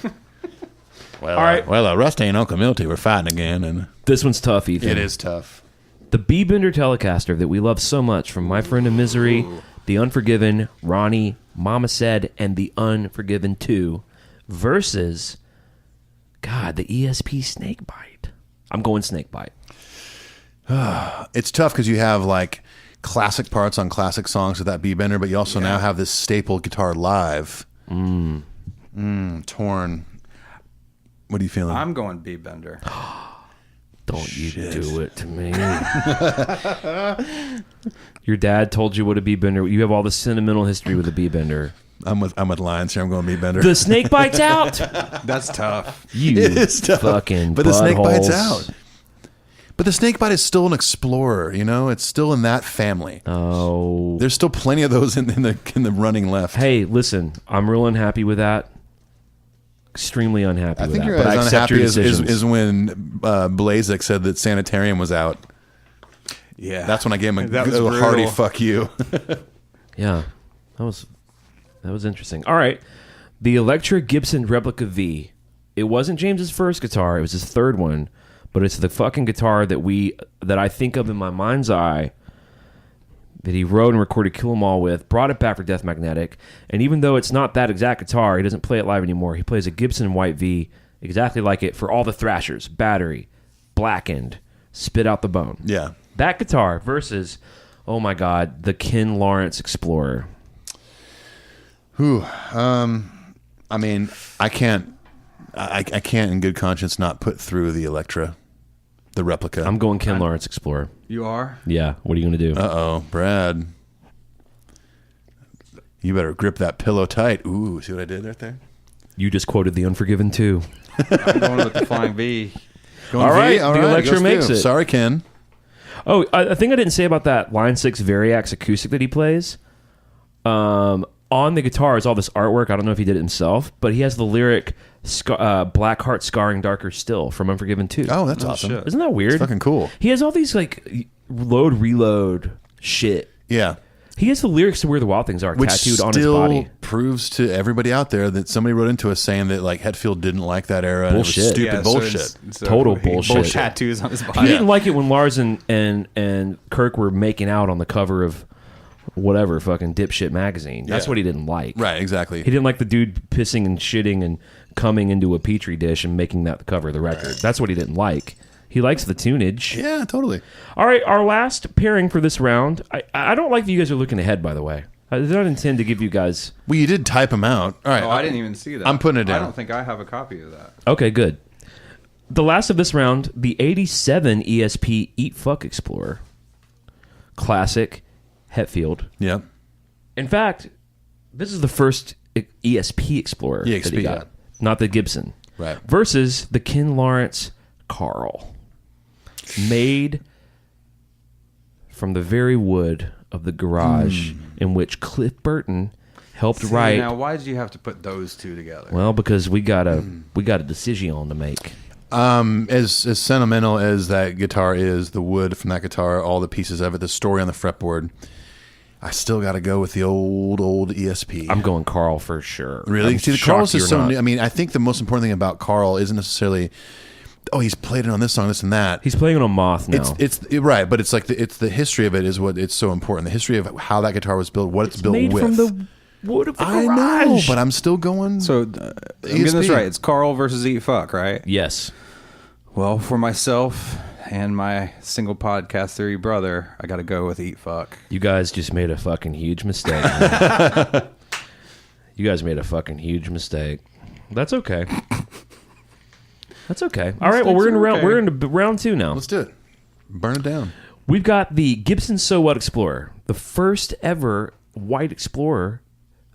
Well, all right. Rusty and Uncle Milty were fighting again, and This one's tough, Ethan. it is tough. The B-Bender Telecaster that we love so much from My Friend in Misery, The Unforgiven, Ronnie, Mama Said, and The Unforgiven 2 versus, God, the ESP Snakebite. I'm going Snakebite. It's tough because you have like classic parts on classic songs with that B-Bender, but you also now have this staple guitar live. Torn. What are you feeling? I'm going B-Bender. Don't you do it to me. Your dad told you what a B-Bender. You have all the sentimental history with a B-Bender. I'm with Lions here. I'm going B-Bender. The snake bites out. That's tough. You It is tough. fucking But the snake bites buttholes. out. But the Snakebite is still an explorer, you know? It's still in that family. Oh. There's still plenty of those in the running left. Hey, listen, I'm real unhappy with that. Extremely unhappy I with think that. you're But I as accept your unhappy as decisions. when Blazek said that Sanitarium was out. Yeah. That's when I gave him a That was little hearty brutal. fuck you. Yeah, that was interesting. All right, the Electra Gibson Replica V. It wasn't James's first guitar; it was his third one, but it's the fucking guitar that I think of in my mind's eye that he wrote and recorded Kill 'Em All with. Brought it back for Death Magnetic, and even though it's not that exact guitar, he doesn't play it live anymore. He plays a Gibson White V exactly like it for all the Thrashers, Battery, Blackened, Spit Out the Bone. Yeah. That guitar versus, oh my God, the Ken Lawrence Explorer. I mean, I can't in good conscience not put through the Electra, the replica. I'm going Ken Lawrence Explorer. You are? Yeah, what are you going to do? Uh-oh, Brad. You better grip that pillow tight. Ooh, see what I did right there? You just quoted The Unforgiven 2. I'm going with the Flying V. Going All right, V? All the right, Electra goes makes through. it. Sorry, Ken. Oh, I think I didn't say about that Line 6 Variax acoustic that he plays. On the guitar is all this artwork. I don't know if he did it himself, but he has the lyric Black Heart Scarring Darker Still from Unforgiven 2. Oh, that's awesome. shit. Isn't that weird? It's fucking cool. He has all these like load reload shit. Yeah. He has the lyrics to Where the Wild Things Are Which tattooed on his still body. proves to everybody out there that somebody wrote into us saying that like Hetfield didn't like that era. Bullshit. And it was stupid Yeah, bullshit. Total he bullshit. Tattoos on his He body. didn't like it when Lars and Kirk were making out on the cover of whatever fucking dipshit magazine. That's Yeah. what he didn't like. Right, exactly. He didn't like the dude pissing and shitting and coming into a petri dish and making that the cover of the record. That's what he didn't like. He likes the tunage. Yeah, totally. All right, our last pairing for this round. I don't like that you guys are looking ahead, by the way. I did not intend to give you guys... Well, you did type them out. All right. Oh, I didn't even see that. I'm putting it down. I don't think I have a copy of that. Okay, good. The last of this round, the 87 ESP Eat Fuck Explorer. Classic Hetfield. Yep. In fact, this is the first ESP Explorer that EXP, he got. yeah. Not the Gibson. Right. Versus the Ken Lawrence Carl. Made from the very wood of the garage in which Cliff Burton helped write. Now, why did you have to put those two together? Well, because we got a decision to make. As sentimental as that guitar is, the wood from that guitar, all the pieces of it, the story on the fretboard, I still got to go with the old ESP. I'm going Carl for sure. Really? I'm See, the shocked Carl's is you're so not. new. I mean, I think the most important thing about Carl isn't necessarily, oh, he's played it on this song, this and that. He's playing on Moth now. It's right, but it's like it's the history of it is what it's so important. The history of how that guitar was built, what it's built made with. from the wood of the I garage. know, but I'm still going. So, I'm getting this right. It's Carl versus Eat Fuck, right? Yes. Well, for myself and my single podcast theory brother, I got to go with Eat Fuck. You guys just made a fucking huge mistake. You guys made a fucking huge mistake. That's okay. That's okay. All right. Well, we're into round 2 now. Let's do it. Burn it down. We've got the Gibson So What Explorer, the first ever white Explorer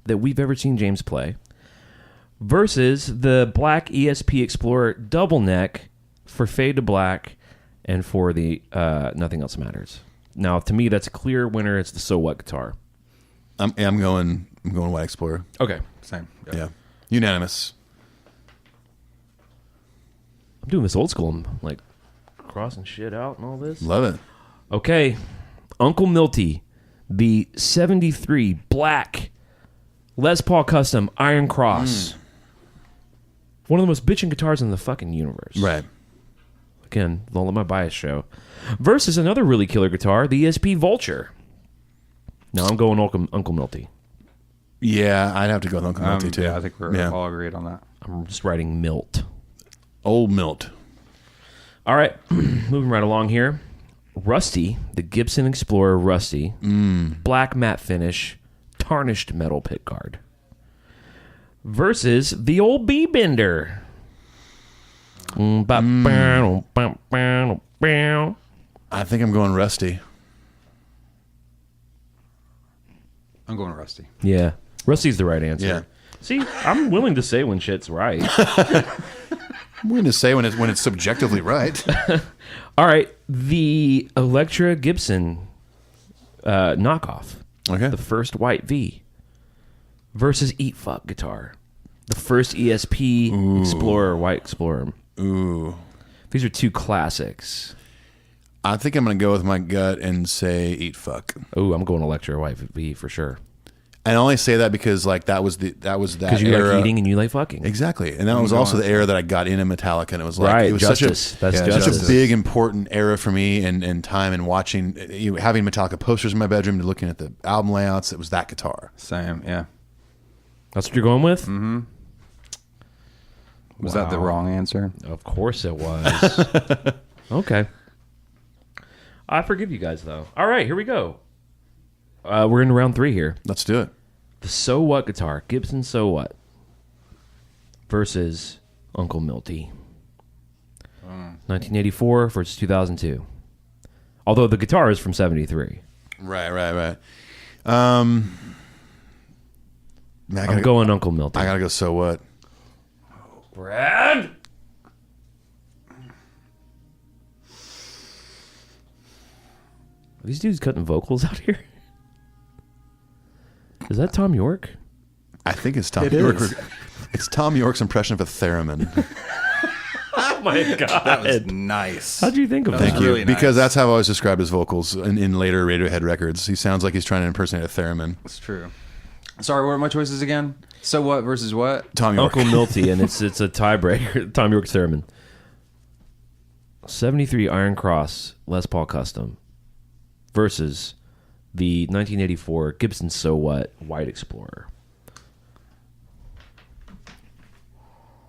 that we've ever seen James play, versus the black ESP Explorer double neck for Fade to Black and for the Nothing Else Matters. Now, to me, that's a clear winner. It's the So What guitar. I'm going White Explorer. Okay. Same. Yeah. Unanimous. I'm doing this old school. I'm like crossing shit out and all this. Love it. Okay. Uncle Milty, the 73 black Les Paul Custom Iron Cross. One of the most bitchin' guitars in the fucking universe. Right. Again, don't let my bias show. Versus another really killer guitar, the ESP Vulture. Now I'm going Uncle Milty. Yeah, I'd have to go with Uncle Milty too. Yeah, I think we're all agreed on that. I'm just writing Milt. Old Milt. All right, moving right along here. Rusty, the Gibson Explorer Rusty, black matte finish, tarnished metal pickguard. Versus the old B-Bender. I think I'm going Rusty. I'm going Rusty. Yeah, Rusty's the right answer. Yeah. See, I'm willing to say when shit's right. I'm willing to say when it's subjectively right. All right, the Electra Gibson knockoff. Okay. The first white V versus Eat Fuck guitar. The first ESP Explorer, white Explorer. Ooh. These are two classics. I think I'm going to go with my gut and say Eat Fuck. Oh, I'm going Electra white V for sure. And I only say that because like that was that Because you era. like eating and you like fucking. Exactly. And that was also the era that I got into Metallica, and it was like Right, it was Justice. such That's such Justice. a big important era for me and time and watching having Metallica posters in my bedroom and looking at the album layouts. It was that guitar. Same, yeah. That's what you're going with? Mm-hmm. Was that the wrong answer? Of course it was. Okay. I forgive you guys, though. All right, here we go. We're in round 3 here. Let's do it. The So What guitar, Gibson So What, versus Uncle Milty. 1984 versus 2002. Although the guitar is from 73. Right. I'm I'm going Uncle Milty. I gotta go. So What? Brad? Are these dudes cutting vocals out here? Is that Tom York? I think it's Tom York. It's Tom York's impression of a theremin. Oh my god. That was nice. How'd you think of that? Thank you. really nice. Because that's how I've always described his vocals in later Radiohead records. He sounds like he's trying to impersonate a theremin. That's true. Sorry, what are my choices again? So What versus what? Tom York. Uncle Milty, and it's a tiebreaker. Tom York Theremin. 73 Iron Cross Les Paul Custom versus the 1984 Gibson So What White Explorer.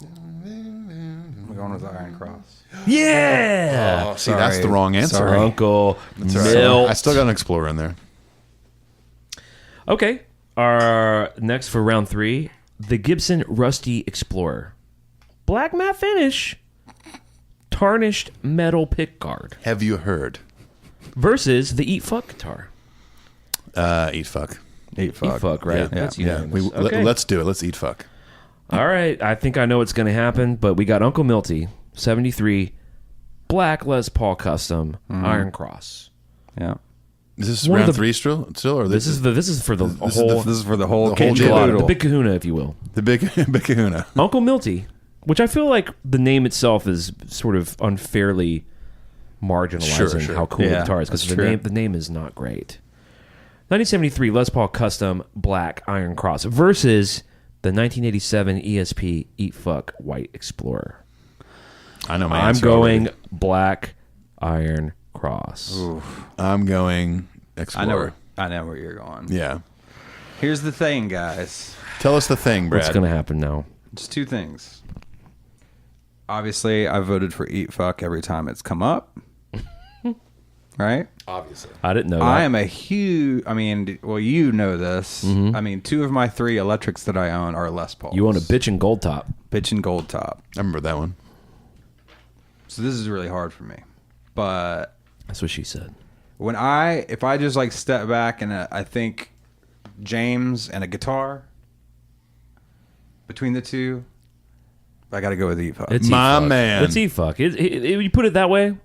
I'm going with Iron Cross. Yeah! Oh, see, that's the wrong answer. Sorry. Uncle That's all right. Milt. I still got an Explorer in there. Okay. Our next for round 3, the Gibson Rusty Explorer. Black matte finish. Tarnished metal pickguard. Have you heard? Versus the Eat Fuck guitar. Eat Fuck. Eat Fuck. Eat Fuck, right? Yeah, That's yeah. unanimous. Okay. Let's do it. Let's Eat Fuck. All right. I think I know what's going to happen, but we got Uncle Milty, 73, black Les Paul Custom, Iron Cross. Yeah. Is this One of round the- 3 still, or This is for the whole This is for the whole whole enchilada, the big kahuna, if you will. the big big kahuna? Uncle Milty, which I feel like the name itself is sort of unfairly marginalizing Sure. how cool the Yeah, guitar is, because that's true. the name is not great. 1973 Les Paul Custom Black Iron Cross versus the 1987 ESP Eat Fuck White Explorer. I know my I'm answer going already. Black Iron Cross. I'm going Explorer. I know where you're going. Yeah. Here's the thing, guys. Tell us the thing, Brad. What's going to happen now? Just two things. Obviously, I voted for Eat Fuck every time it's come up. Right? Obviously. I didn't know that. I am a huge... I mean, well, you know this. Mm-hmm. I mean, 2 of my 3 electrics that I own are Les Pauls. You own a bitch and gold top. Bitch and Gold Top. I remember that one. So this is really hard for me. But That's what she said. if I just like step back and I think James and a guitar, between the two, I got to go with Eat Fuck. It's My E-fuck. man. It's E-fuck. You put it that way,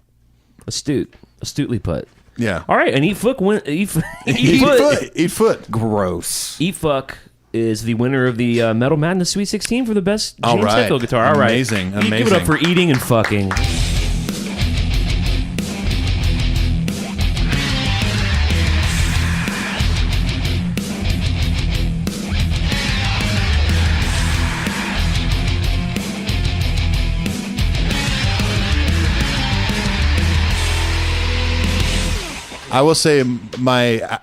astutely put. Yeah. All right, and E-fuck Eat foot. Gross. E-fuck is the winner of the Metal Madness Sweet 16 for the best All James right. Hetfield guitar. All right, Amazing, You Give it amazing. up for eating and fucking. I will say my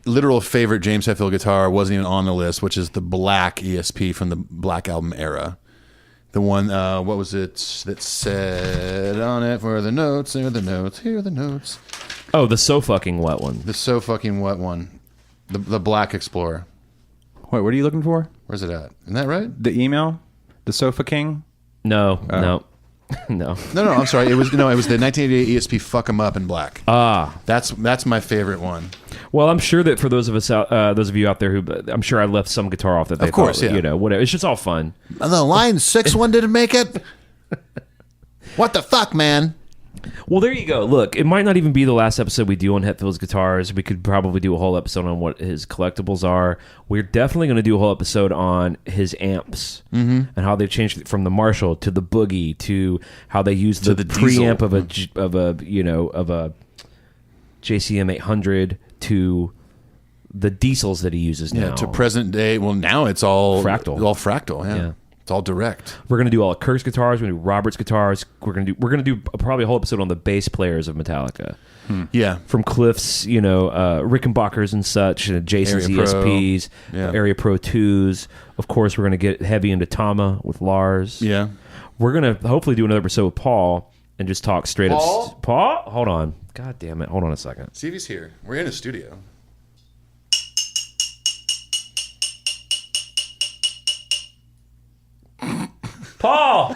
literal favorite James Hetfield guitar wasn't even on the list, which is the black ESP from the Black Album era. The one, what was it that said on it? Where are the notes? Here are the notes. Here are the notes. Oh, the so fucking what one? The So Fucking What one. The Black Explorer. Wait, what are you looking for? Where's it at? Isn't that right? The email? The Sofa King? No, Oh. no, no. No, I'm sorry. It was the 1988 ESP Fuck 'Em Up in black. Ah, That's my favorite one. well, I'm sure that for those of you out there who, I'm sure I left some guitar off that they Of course, thought, yeah. Whatever. It's just all fun. The line 6 one didn't make it. What the fuck, man? Well, there you go. Look, it might not even be the last episode we do on Hetfield's guitars. We could probably do a whole episode on what his collectibles are. We're definitely going to do a whole episode on his amps and how they've changed from the Marshall to the Boogie to how they use the preamp of a JCM 800 to the diesels that he uses now. Yeah, to present day. Well, now it's all Fractal. All fractal. Yeah. Yeah. It's all direct. We're gonna do all of Kirk's guitars. We're gonna do Robert's guitars. We're gonna do probably a whole episode on the bass players of Metallica. Yeah. From Cliff's, Rickenbackers and such, and Jason's Area Pro. ESPs, Yeah. Area Pro 2s. Of course, we're going to get heavy into Tama with Lars. Yeah. We're going to hopefully do another episode with Paul and just talk straight Paul? up. Paul? Hold on. God damn it. Hold on a second. See if he's here. We're in a studio. Paul!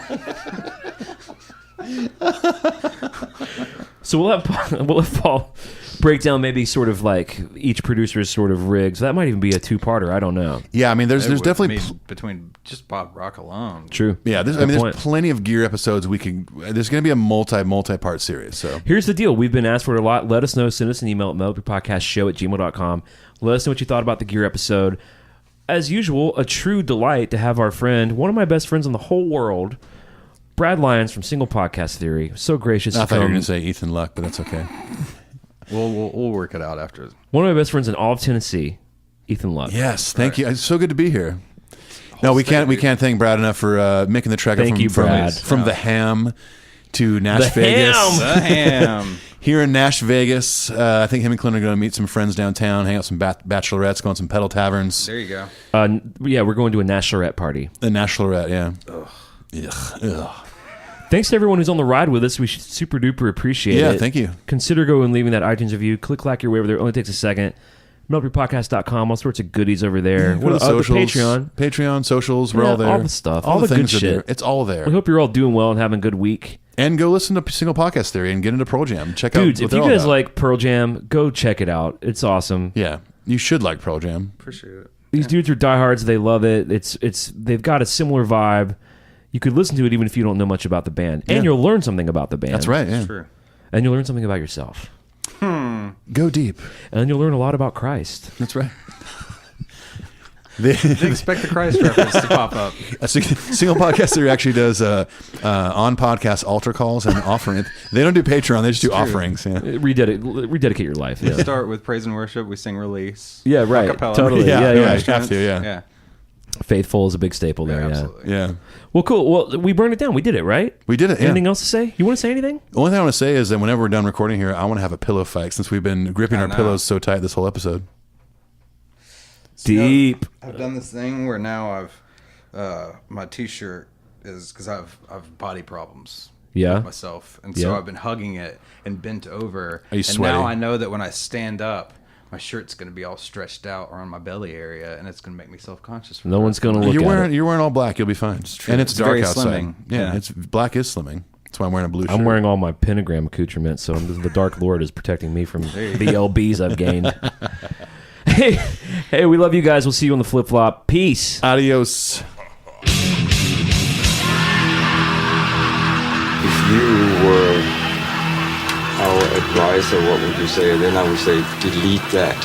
So we'll have Paul break down maybe sort of like each producer's sort of rigs. That might even be a two-parter. I don't know. Yeah, I mean, there's definitely between just Bob Rock alone. True. yeah, there's Good there's point. plenty of gear episodes we can. There's going to be a multi-part series. So Here's the deal. We've been asked for it a lot. Let us know. Send us an email at metalupyourpodcast@gmail.com. Let us know what you thought about the gear episode. As usual, a true delight to have our friend, one of my best friends in the whole world, Brad Lyons from Single Podcast Theory. So gracious I to thought you were come. going to say Ethan Luck, but that's okay. We'll work it out after. One of my best friends in all of Tennessee, Ethan Luck. Yes, thank you. It's so good to be here. No, we can't thank Brad enough for making the trek Thank from, you, Brad. from the Ham to Nash The Vegas. Ham! The ham. Here in Nash Vegas, I think him and Clint are going to meet some friends downtown, hang out some bachelorettes, go on some pedal taverns. There you go. Yeah, we're going to a Nashorette party. The Nashorette, yeah. Ugh. Thanks to everyone who's on the ride with us. We super duper appreciate it. Yeah, thank you. Consider going and leaving that iTunes review. Click like your way over there. It only takes a second. metalupyourpodcast.com. All sorts of goodies over there. Go to The Patreon. Patreon, socials, we're Yeah, all there. all the stuff. All All the the things good are there. shit. It's all there. We hope you're all doing well and having a good week. And go listen to Single Podcast Theory and get into Pearl Jam. Check out Dudes, what if they're you all guys about. like Pearl Jam, go check it out. It's awesome. Yeah, you should like Pearl Jam. Appreciate it. These dudes are diehards. They love it. They've got a similar vibe. You could listen to it even if you don't know much about the band. And Yeah. you'll learn something about the band. That's right, yeah. True. And you'll learn something about yourself. Go deep. And you'll learn a lot about Christ. That's right. Expect the Christ reference to pop up. A single podcaster actually does on podcast altar calls and offering. They don't do Patreon; they just do offerings. Yeah. Rededicate your life. We Yeah. start with praise and worship. We sing release. Yeah, right. Acapella. Totally. Yeah, Yeah. you have to. Yeah. Faithful is a big staple there. Yeah, Yeah. absolutely. Yeah. Well, cool. Well, we burned it down. We did it, right? We did it. Yeah. Anything else to say? You want to say anything? The only thing I want to say is that whenever we're done recording here, I want to have a pillow fight since we've been gripping our pillows so tight this whole episode. Deep. I've done this thing where now I've my T-shirt is because I've body problems. Yeah. With myself, and so Yeah. I've been hugging it and bent over. Are you and sweaty? now I know that when I stand up, my shirt's going to be all stretched out around my belly area, and it's going to make me self-conscious. No one's going to look at it. You're wearing all black. You'll be fine. And it's dark very outside. slimming. Yeah, Yeah. it's black is slimming. That's why I'm wearing a blue shirt. I'm wearing all my pentagram accoutrement, so the Dark Lord is protecting me from the LBs I've gained. Hey, we love you guys. We'll see you on the flip flop. Peace. Adios. If you were our advisor, what would you say? Then I would say delete that.